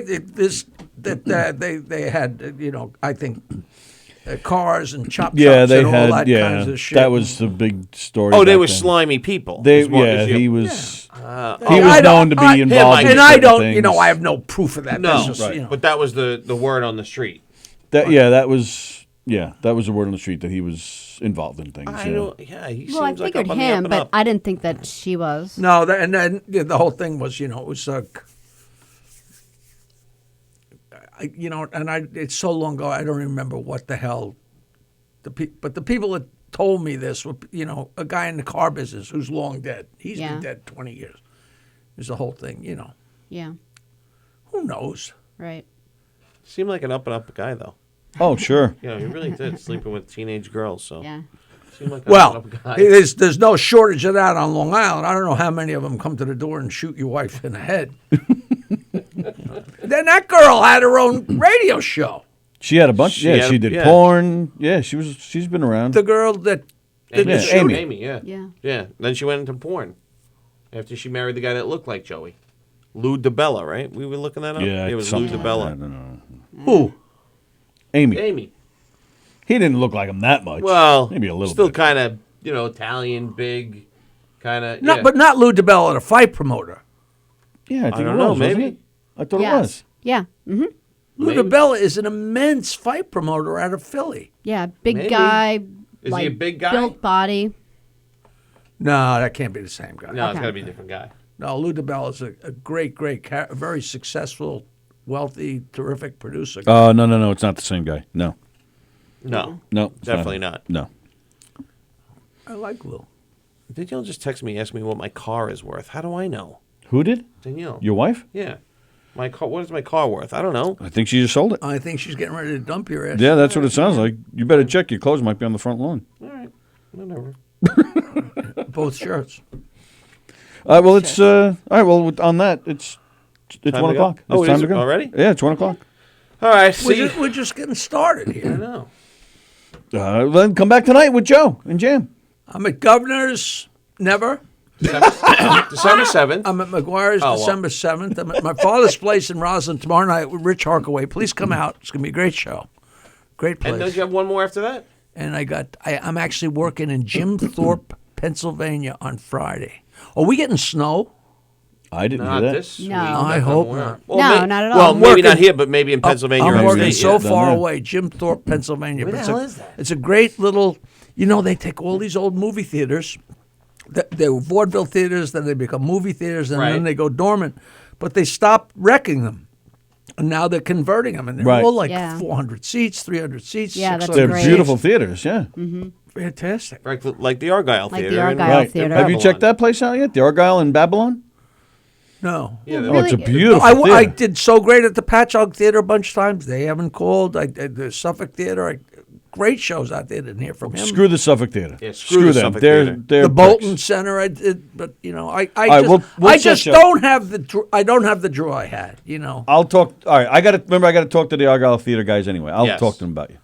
had, I think cars and chop shops and all that kinds of shit.
That was the big story.
Oh, they were slimy people.
He was known to be involved in
and I don't,
things.
I have no proof of that.
No,
just,
but that was the word on the street.
That was the word on the street that he was involved in things.
He
Well, I
seems like
figured
up on the
him,
up and
but
up.
I didn't think that she was.
No, and then the whole thing was, it was it's so long ago, I don't remember what the hell. But the people that told me this were, a guy in the car business who's long dead. He's been dead 20 years. There's the whole thing,
Yeah.
Who knows?
Right.
Seemed like an up and up guy, though.
Oh, sure.
He really did, sleeping with teenage girls. So
Yeah.
seemed like an up and up guy.
There's no shortage of that on Long Island. I don't know how many of them come to the door and shoot your wife in the head. Then that girl had her own radio show.
She had a bunch. She did porn. Yeah, she's been around.
The girl that did the shooting.
Amy,
Yeah.
Yeah. Then she went into porn after she married the guy that looked like Joey. Lou DeBella, right? We were looking that up?
Yeah,
it was Lou DeBella.
I don't know.
Who?
Amy. He didn't look like him that much.
Well,
maybe a little
still
bit.
kind of, Italian, big, kind of.
No, but not Lou DeBella, the fight promoter.
Yeah, I think
don't
it
know,
was,
maybe.
wasn't it? I thought
Yes.
it was.
Yeah. Mm-hmm.
Lou DeBella is an immense fight promoter out of Philly.
Yeah. Big
Maybe.
guy.
Is he a big guy?
Built body.
No, that can't be the same guy.
No, it's
Okay.
got to be a different guy.
No, Lou DeBella is a great, very successful, wealthy, terrific producer.
Oh, no. It's not the same guy. No.
No.
No.
Definitely not.
No.
I like Lou.
Danielle just texted me, asked me what my car is worth. How do I know?
Who did?
Danielle.
Your wife?
Yeah. My car. What is my car worth? I don't know.
I think she just sold it.
I think she's getting ready to dump your ass.
Yeah, that's what it sounds like. You better check. Your clothes might be on the front lawn.
All right. Whatever.
Both shirts.
All right. Well, it's all right. Well, on that, it's
Time
1
to go?
o'clock.
Oh,
it's
it
time
is
to go
already?
Yeah, it's 1 o'clock.
All right. See.
We're just getting started
I
here.
know.
Then come back tonight with Joe and Jam.
I'm at Governor's never.
December 7th.
I'm at McGuire's
Oh, well.
December 7th. I'm at my father's place in Roslyn tomorrow night with Rich Harkaway. Please come out. It's going to be a great show. Great place.
And don't you have one more after that?
And I'm actually working in Jim Thorpe, Pennsylvania on Friday. Are we getting snow?
I didn't
Not
hear that.
this week.
No.
I hope not.
No, not at all.
Well,
I'm
maybe not
working-
here, but maybe in Pennsylvania.
I'm
or
working
state,
so
yeah.
far
there.
away. Jim Thorpe, Pennsylvania.
Where
But
the hell is that?
It's a great little, they take all these old movie theaters. They were vaudeville theaters, then they become movie theaters, and
Right.
then they go dormant. But they stopped wrecking them. And now they're converting them. And they're
Right.
all like
Yeah.
400 seats, 300 seats.
Yeah, that's
600
They're
great.
beautiful theaters. Yeah.
Fantastic.
Like the Argyle
Like the
Theater.
Argyle Theater.
Have you checked that place out yet? The Argyle in Babylon?
No.
Yeah,
Well,
It's a
really-
beautiful
I
theater.
did so great at the Patchogue Theater a bunch of times. They haven't called. The Suffolk Theater. Great shows out there. Didn't hear from him.
Screw the Suffolk Theater.
Yeah, screw the
them.
Suffolk
they're,
Theater.
They're
The Bolton
pricks.
Center, I did, but I
right,
just,
we'll
I
set
just
you-
don't have I don't have the draw I had.
I'll talk. All right, I got to talk to the Argyle Theater guys anyway. I'll
Yes.
talk to them about you.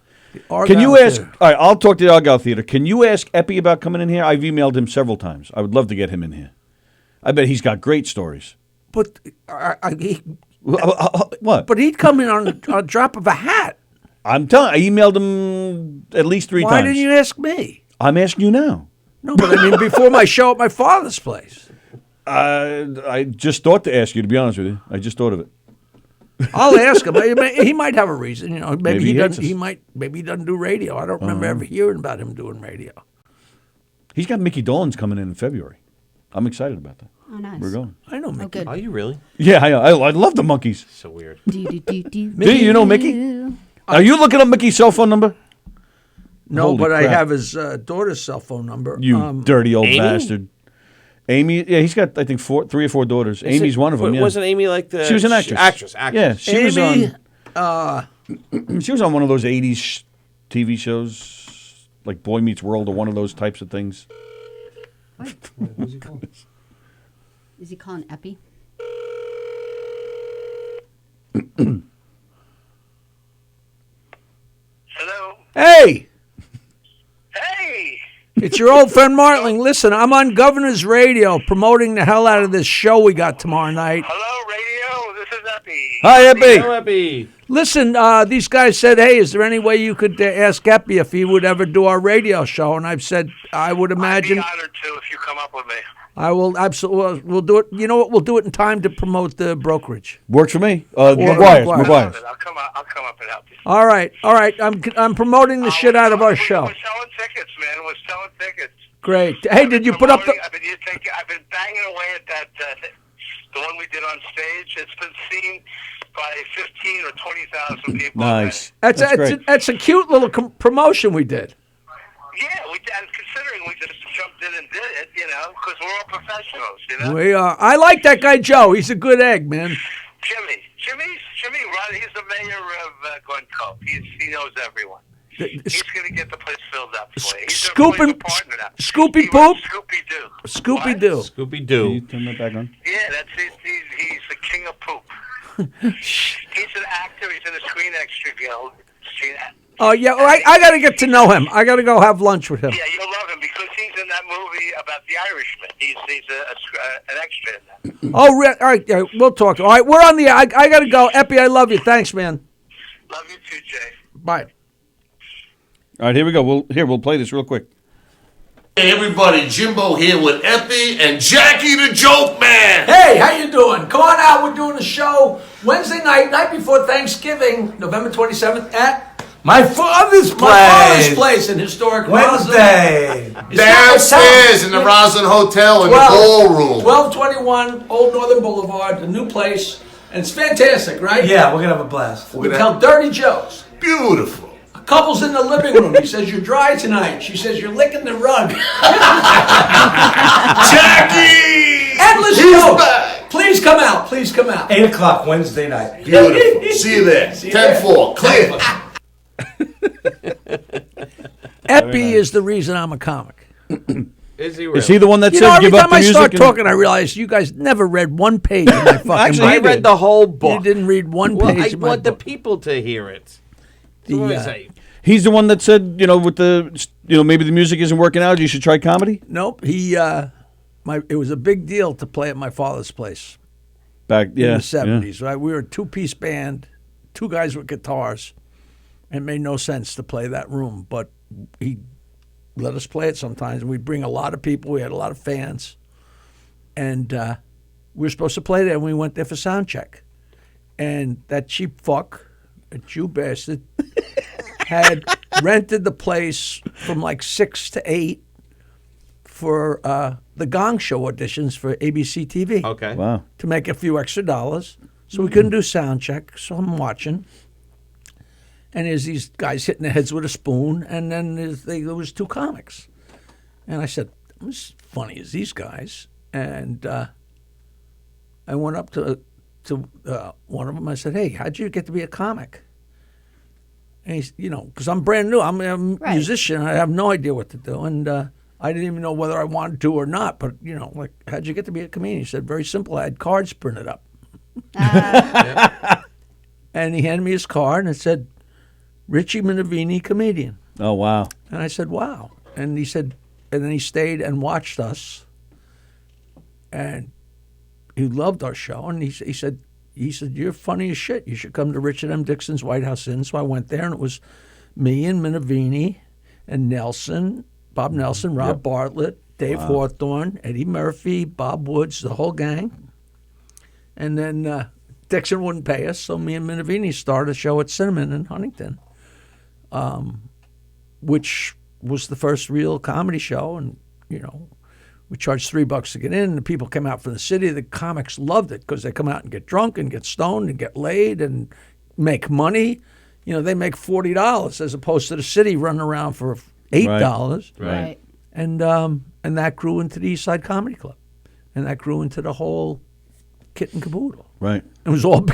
Argyle
Can you ask?
Theater.
All right, I'll talk to the Argyle Theater. Can you ask Epi about coming in here? I've emailed him several times. I would love to get him in here. I bet he's got great stories.
But
What?
but he'd come in on a drop of a hat.
I'm telling. I emailed him at least 3
Why
times.
didn't you ask me?
I'm asking you now.
No, but I mean before my show at my father's place.
I just thought to ask you. To be honest with you, I just thought of it.
I'll ask him. He might have a reason. Maybe
Maybe
he
he hates
doesn't.
us.
Maybe he doesn't do radio. I don't remember ever hearing about him doing radio.
He's got Mickey Dolenz coming in February. I'm excited about that.
Oh, nice.
We're going.
I know Mickey.
Oh, good.
Are you really?
Yeah, I love the monkeys.
So weird.
Do you know Mickey? Are you looking up Mickey's cell phone number?
No,
Holy
but I
crap.
have his daughter's cell phone number.
You dirty old
Amy?
bastard. Amy, yeah, he's got I think 3 or 4 daughters. Amy's one of them. Yeah.
Wasn't Amy like the?
She was an actress.
Actress.
Yeah, she was
Amy,
on. She was on one of those '80s TV shows, like Boy Meets World or one of those types of things.
Is he calling Epi?
Hello.
Hey,
Hey.
it's your old friend Martling. Listen, I'm on Governor's Radio promoting the hell out of this show we got tomorrow night.
Hello, radio. This is Epi.
Hi, Epi.
Oh, Epi.
Listen, these guys said, hey, is there any way you could ask Epi if he would ever do our radio show? And I've said, I would imagine.
I'd be honored to if you come up with me.
I will absolutely. We'll do it. You know what? We'll do it in time to promote the brokerage.
Works for me.
McGuire's.
McGuire's.
I'll come up and help you.
All right. I'm promoting the shit out of our show.
We're selling tickets, man. We're selling tickets.
Great. Hey, did you put up the?
I've been banging away at that. The one we did on stage. It's been seen by 15 or 20,000 people.
Nice.
That's
great.
a cute little promotion we did.
Yeah, we did. And considering we just jumped in and did it, because we're all professionals,
We are. I like that guy Joe. He's a good egg, man.
Jimmy, Ron, he's the mayor of Glencoe. He knows everyone. He's going to get the place filled up for you. He's
Scooping-
a partner now.
Scoopy
He
Poop?
was Scooby-Doo.
Scooby Doo.
Scooby
Can you
Doo.
turn that back on?
Yeah, he's the king of poop. He's an actor. He's in the Screen Extra Guild.
Oh yeah. Well, I got to get to know him. I got to go have lunch with him.
Yeah, you'll love him because he's in that movie about the Irishman. He's an extra in that.
Oh, all right. Yeah, we'll talk. All right. We're on the. I got to go. Epi, I love you. Thanks, man.
Love you too, Jay.
Bye.
All right, here we go. We'll play this real quick.
Hey everybody, Jimbo here with Epi and Jackie the Joke Man.
Hey, how you doing? Come on out. We're doing a show Wednesday night before Thanksgiving, November 27th at
My father's place.
my father's place in historic
Wednesday.
Roslyn.
Downstairs in the Roslyn Hotel in the ballroom.
1221 Old Northern Boulevard, the new place. And it's fantastic, right?
Yeah, we're gonna have a blast.
We tell dirty jokes.
Beautiful.
Couple's in the living room. He says, you're dry tonight. She says, you're licking the rug.
Jackie!
Endless
He's
jokes.
back.
Please come out. Please come out.
8 o'clock Wednesday night.
Beautiful. See you there. 10-4. Clear.
Epi is the reason I'm a comic.
Is he real?
Is he the one that
You
said
know, every
give up
time
the
I
music?
start
and-
talking, I realize you guys never read one page of my fucking
Actually,
book.
I read the whole book.
You didn't read one
Well,
page
I
of my
want the
book.
people to hear it.
The,
What did I
uh,
say?
He's the one that said, with the, maybe the music isn't working out. You should try comedy.
Nope. It was a big deal to play at my father's place
Back,
in
yeah,
the 70s, right? We were a two-piece band, 2 guys with guitars. It made no sense to play that room, but he let us play it sometimes. We'd bring a lot of people. We had a lot of fans. And we were supposed to play there, and we went there for sound check. And that cheap fuck, a Jew bastard, had rented the place from like 6 to 8 for the Gong Show auditions for ABC TV.
Okay.
Wow.
To make a few extra dollars. So we couldn't do sound check, so I'm watching. And there's these guys hitting their heads with a spoon, and then there was 2 comics. And I said, I'm as funny as these guys. And I went up to one of them. I said, hey, how'd you get to be a comic? And he's, because I'm brand new. I'm a musician. I have no idea what to do. And I didn't even know whether I wanted to or not. But, like, how'd you get to be a comedian? He said, very simple. I had cards printed up. And he handed me his card, and it said, Richie Minervini, comedian.
Oh, wow.
And I said, wow. And he said, and then he stayed and watched us. And he loved our show. And he said, you're funny as shit. You should come to Richard M. Dixon's White House Inn. So I went there, and it was me and Minervini and Nelson, Bob Nelson, Rob Bartlett, Dave Hawthorne, Eddie Murphy, Bob Woods, the whole gang. And then Dixon wouldn't pay us, so me and Minervini started a show at Cinnamon in Huntington, which was the first real comedy show. And, we charged $3 to get in. The people came out from the city. The comics loved it because they come out and get drunk and get stoned and get laid and make money. They make $40 as opposed to the city running around for $8.
Right.
And that grew into the East Side Comedy Club. And that grew into the whole kit and caboodle.
Right.
It was all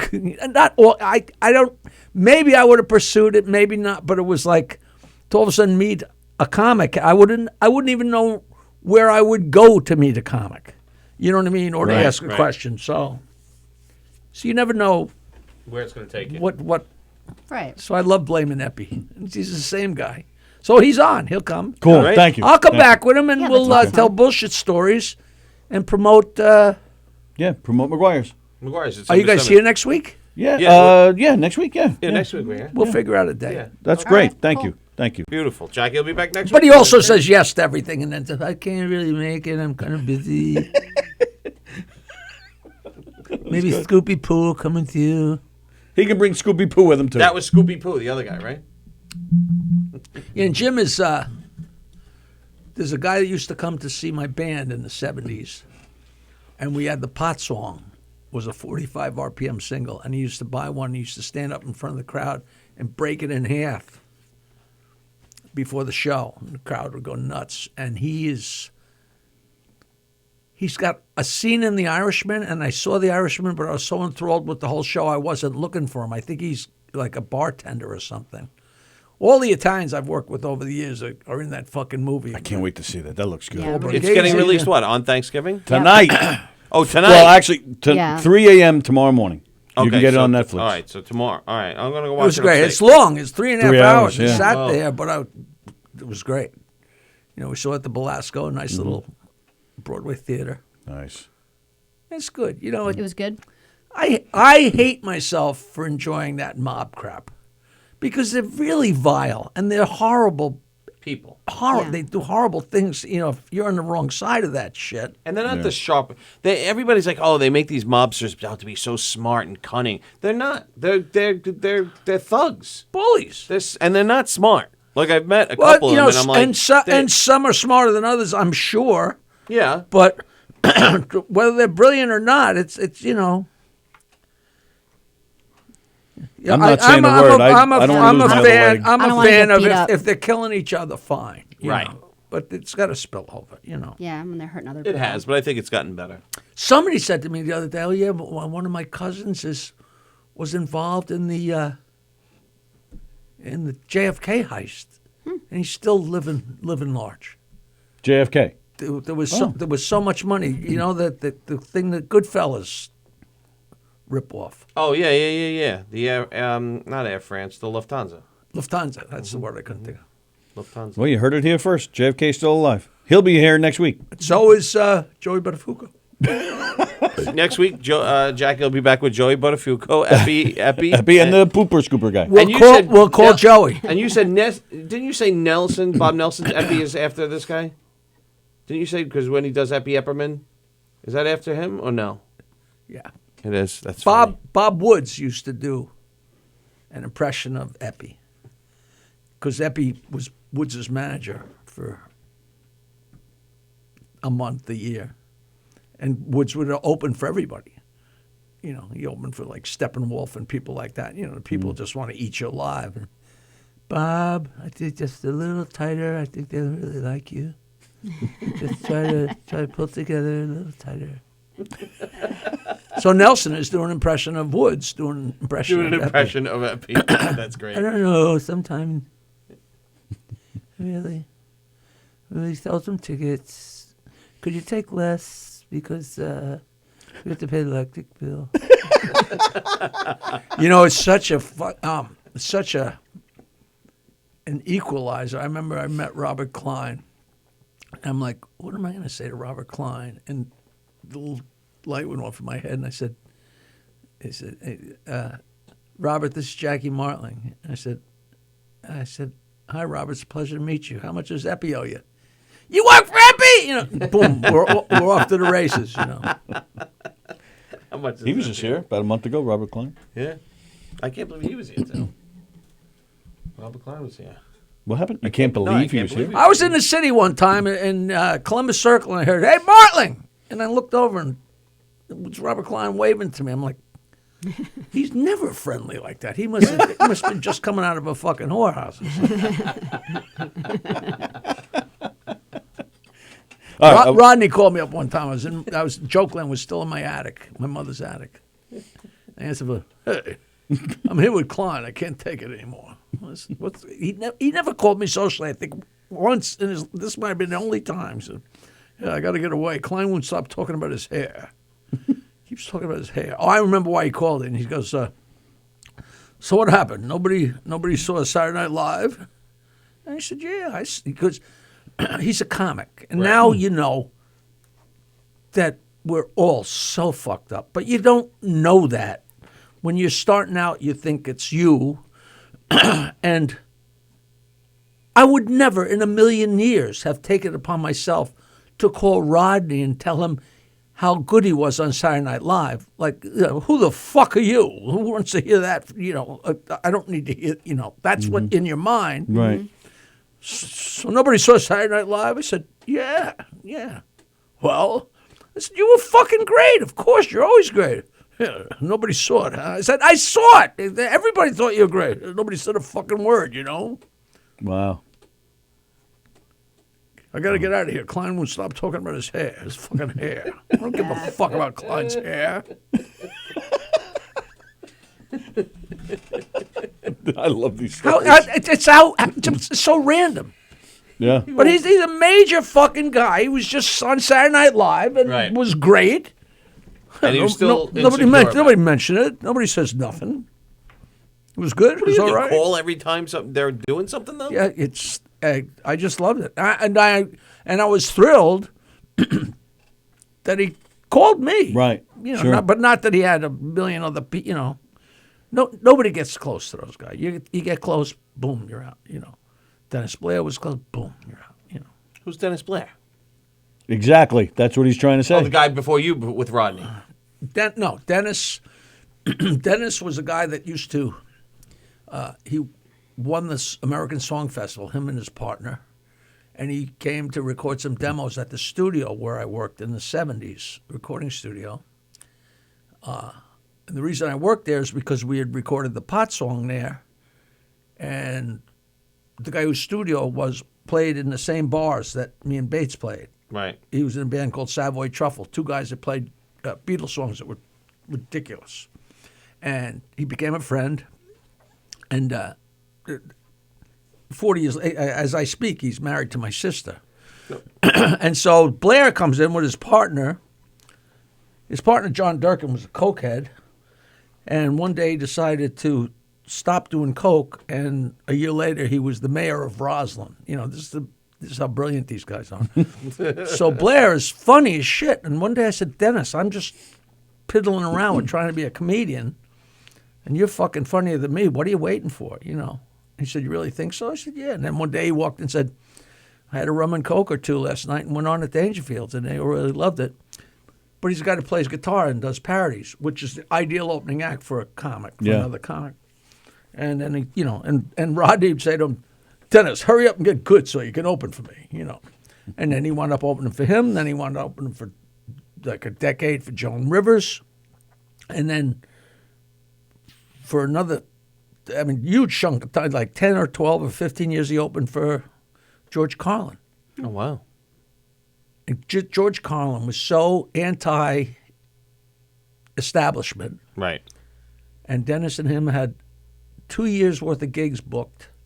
not all. I don't. Maybe I would have pursued it. Maybe not. But it was like to all of a sudden meet a comic. I wouldn't even know where I would go to meet a comic. You know what I mean? Or to ask a question. So you never know
where it's going to take you.
What?
Right.
So I love blaming Epi. He's the same guy. So he's on. He'll come.
Cool. Right. Thank you.
I'll come back with him, and we'll tell bullshit stories and promote.
Promote McGuire's.
McGuire's.
Are you guys here next week?
Yeah. Next week. Yeah.
Next week we're here.
We'll figure out a day.
Yeah.
That's great. Thank you. Thank you.
Beautiful. Jackie will be back next week.
But he also says yes to everything, and then says, I can't really make it. I'm kind of busy. Maybe Scoopy Poo will come with you.
He can bring Scoopy Poo with him, too.
That was Scoopy Poo, the other guy, right?
Yeah, and Jim is, there's a guy that used to come to see my band in the 70s, and we had the Pot Song, was a 45 RPM single, and he used to buy one. He used to stand up in front of the crowd and break it in half before the show. And the crowd would go nuts. And he's got a scene in The Irishman, and I saw The Irishman, but I was so enthralled with the whole show I wasn't looking for him. I think he's like a bartender or something. All the Italians I've worked with over the years are in that fucking movie.
I can't wait to see that. That looks good.
Yeah,
It's getting released, what, on Thanksgiving?
Tonight.
Oh, tonight?
Well, actually,
3
3 a.m. tomorrow morning.
Okay,
You can get it
so
on Netflix.
All right, so tomorrow. All right, I'm going to go
It
watch
was
it.
great.
upstate.
It's long. It's 3.5
3
hours.
hours,
I sat
Oh.
there, but it was great. We saw it at the Belasco, a nice little Broadway theater.
Nice.
It's good.
It was good.
I hate myself for enjoying that mob crap because they're really vile and they're horrible
people.
Yeah.
They do horrible things. If you're on the wrong side of that shit.
And they're not the sharp. Everybody's like, oh, they make these mobsters out to be so smart and cunning. They're not. They're thugs,
bullies.
And they're not smart. Like I've met a couple of them, and I'm like,
and some are smarter than others, I'm sure.
Yeah,
but whether they're brilliant or not, it's
I'm not saying a word. I'm a fan.
I'm a fan of if they're killing each other, fine.
Right.
But it's got to spill over,
Yeah, when they're hurting other
it
people.
has, but I think it's gotten better.
Somebody said to me the other day, "Oh yeah, but one of my cousins was involved in the JFK heist, and he's still living large."
JFK.
There was so much money, that the thing that Goodfellas rip off.
Oh yeah. The Air, not Air France, the Lufthansa.
Lufthansa. That's the word I couldn't think of.
Lufthansa.
Well, you heard it here first. JFK's still alive. He'll be here next week.
So is Joey Buttafuoco.
Next week, Jackie will be back with Joey Buttafuoco, Epi,
and the pooper scooper guy.
We'll call Joey.
And you said didn't you say Nelson? Bob Nelson's Epi is after this guy. Didn't you say because when he does Epi Epperman, is that after him or no?
Yeah,
it is. That's
Bob.
funny.
Bob Woods used to do an impression of Epi because Epi was Woods' manager for a month, a year. And Woods would open for everybody. He opened for like Steppenwolf and people like that. The people just want to eat you alive.
Bob, I think just a little tighter. I think they'll really like you. Just try to pull together a little tighter.
So Nelson is doing an impression of Woods, doing an impression of
Epi. That's great.
I don't know. Sometimes, really sell some tickets. Could you take less because we have to pay the electric bill?
It's such an equalizer. I remember I met Robert Klein. I'm like, what am I going to say to Robert Klein? And the little light went off in my head, and I said, hey, Robert, this is Jackie Martling. I said, hi, Robert, it's a pleasure to meet you. How much does Epi owe you? You work for Epi? Boom, we're off to the races,
How much
He was just here about a month ago, Robert Klein.
Yeah. I can't believe he was here, too. Robert Klein was here.
What happened? I can't believe he was here.
I was in the city one time in Columbus Circle, and I heard, hey, Martling! And I looked over, and it was Robert Klein waving to me. I'm like, he's never friendly like that. He must have been just coming out of a fucking whorehouse. Rodney called me up one time. Jokeland was still in my attic, my mother's attic. I answered, hey, I'm here with Klein. I can't take it anymore. He never called me socially. I think once, this might have been the only time. He said, yeah, I got to get away. Klein won't stop talking about his hair. Keeps talking about his hair. Oh, I remember why he called it. And he goes, so what happened? Nobody saw Saturday Night Live? And I said, yeah. Because he's a comic. And now you know that we're all so fucked up. But you don't know that. When you're starting out, you think it's you. And I would never in a million years have taken it upon myself to call Rodney and tell him how good he was on Saturday Night Live. Like, who the fuck are you? Who wants to hear that? I don't need to hear, that's what in your mind.
Right.
So nobody saw Saturday Night Live? I said, yeah. Well, I said, you were fucking great. Of course, you're always great. Yeah, nobody saw it. Huh? I said, I saw it. Everybody thought you were great. Nobody said a fucking word,
Wow.
I got to get out of here. Klein won't stop talking about his hair, his fucking hair. I don't give a fuck about Klein's hair.
I love these stories.
It's so random.
Yeah.
But he's a major fucking guy. He was just on Saturday Night Live and was great.
And he was still
nobody mentioned it. Nobody says nothing. It was good. It was all right.
Call every time they're doing something though.
Yeah, I just loved it, and I was thrilled that he called me.
Right.
Sure. But not that he had a million other people. Nobody gets close to those guys. You get close, boom, you're out. Dennis Blair was close, boom, you're out.
Who's Dennis Blair?
Exactly. That's what he's trying to say.
Oh, the guy before you with Rodney.
Dennis. Dennis was a guy that used to. He won this American Song Festival, him and his partner, and he came to record some demos at the studio where I worked in the 70s, recording studio. And the reason I worked there is because we had recorded the Pot song there, and the guy whose studio played in the same bars that me and Bates played.
Right.
He was in a band called Savoy Truffle, two guys that played Beatles songs that were ridiculous. And he became a friend, and 40 years as I speak, he's married to my sister. And so Blair comes in with his partner. His partner, John Durkin, was a cokehead, and one day he decided to stop doing coke, and a year later he was the mayor of Roslyn. This is how brilliant these guys are. So Blair is funny as shit, and one day I said, Dennis, I'm just piddling around with trying to be a comedian, and you're fucking funnier than me. What are you waiting for, He said, you really think so? I said, yeah. And then one day he walked in and said, I had a rum and coke or two last night and went on at Dangerfields, and they really loved it. But he's a guy who plays guitar and does parodies, which is the ideal opening act for a comic, for another comic. And then he, and Rodney would say to him, Dennis, hurry up and get good so you can open for me, And then he wound up opening for him. Then he wound up opening for like a decade for Joan Rivers. And then for another I mean, huge chunk of time, like 10 or 12 or 15 years he opened for George Carlin.
Oh, wow.
And George Carlin was so anti-establishment.
Right.
And Dennis and him had 2 years' worth of gigs booked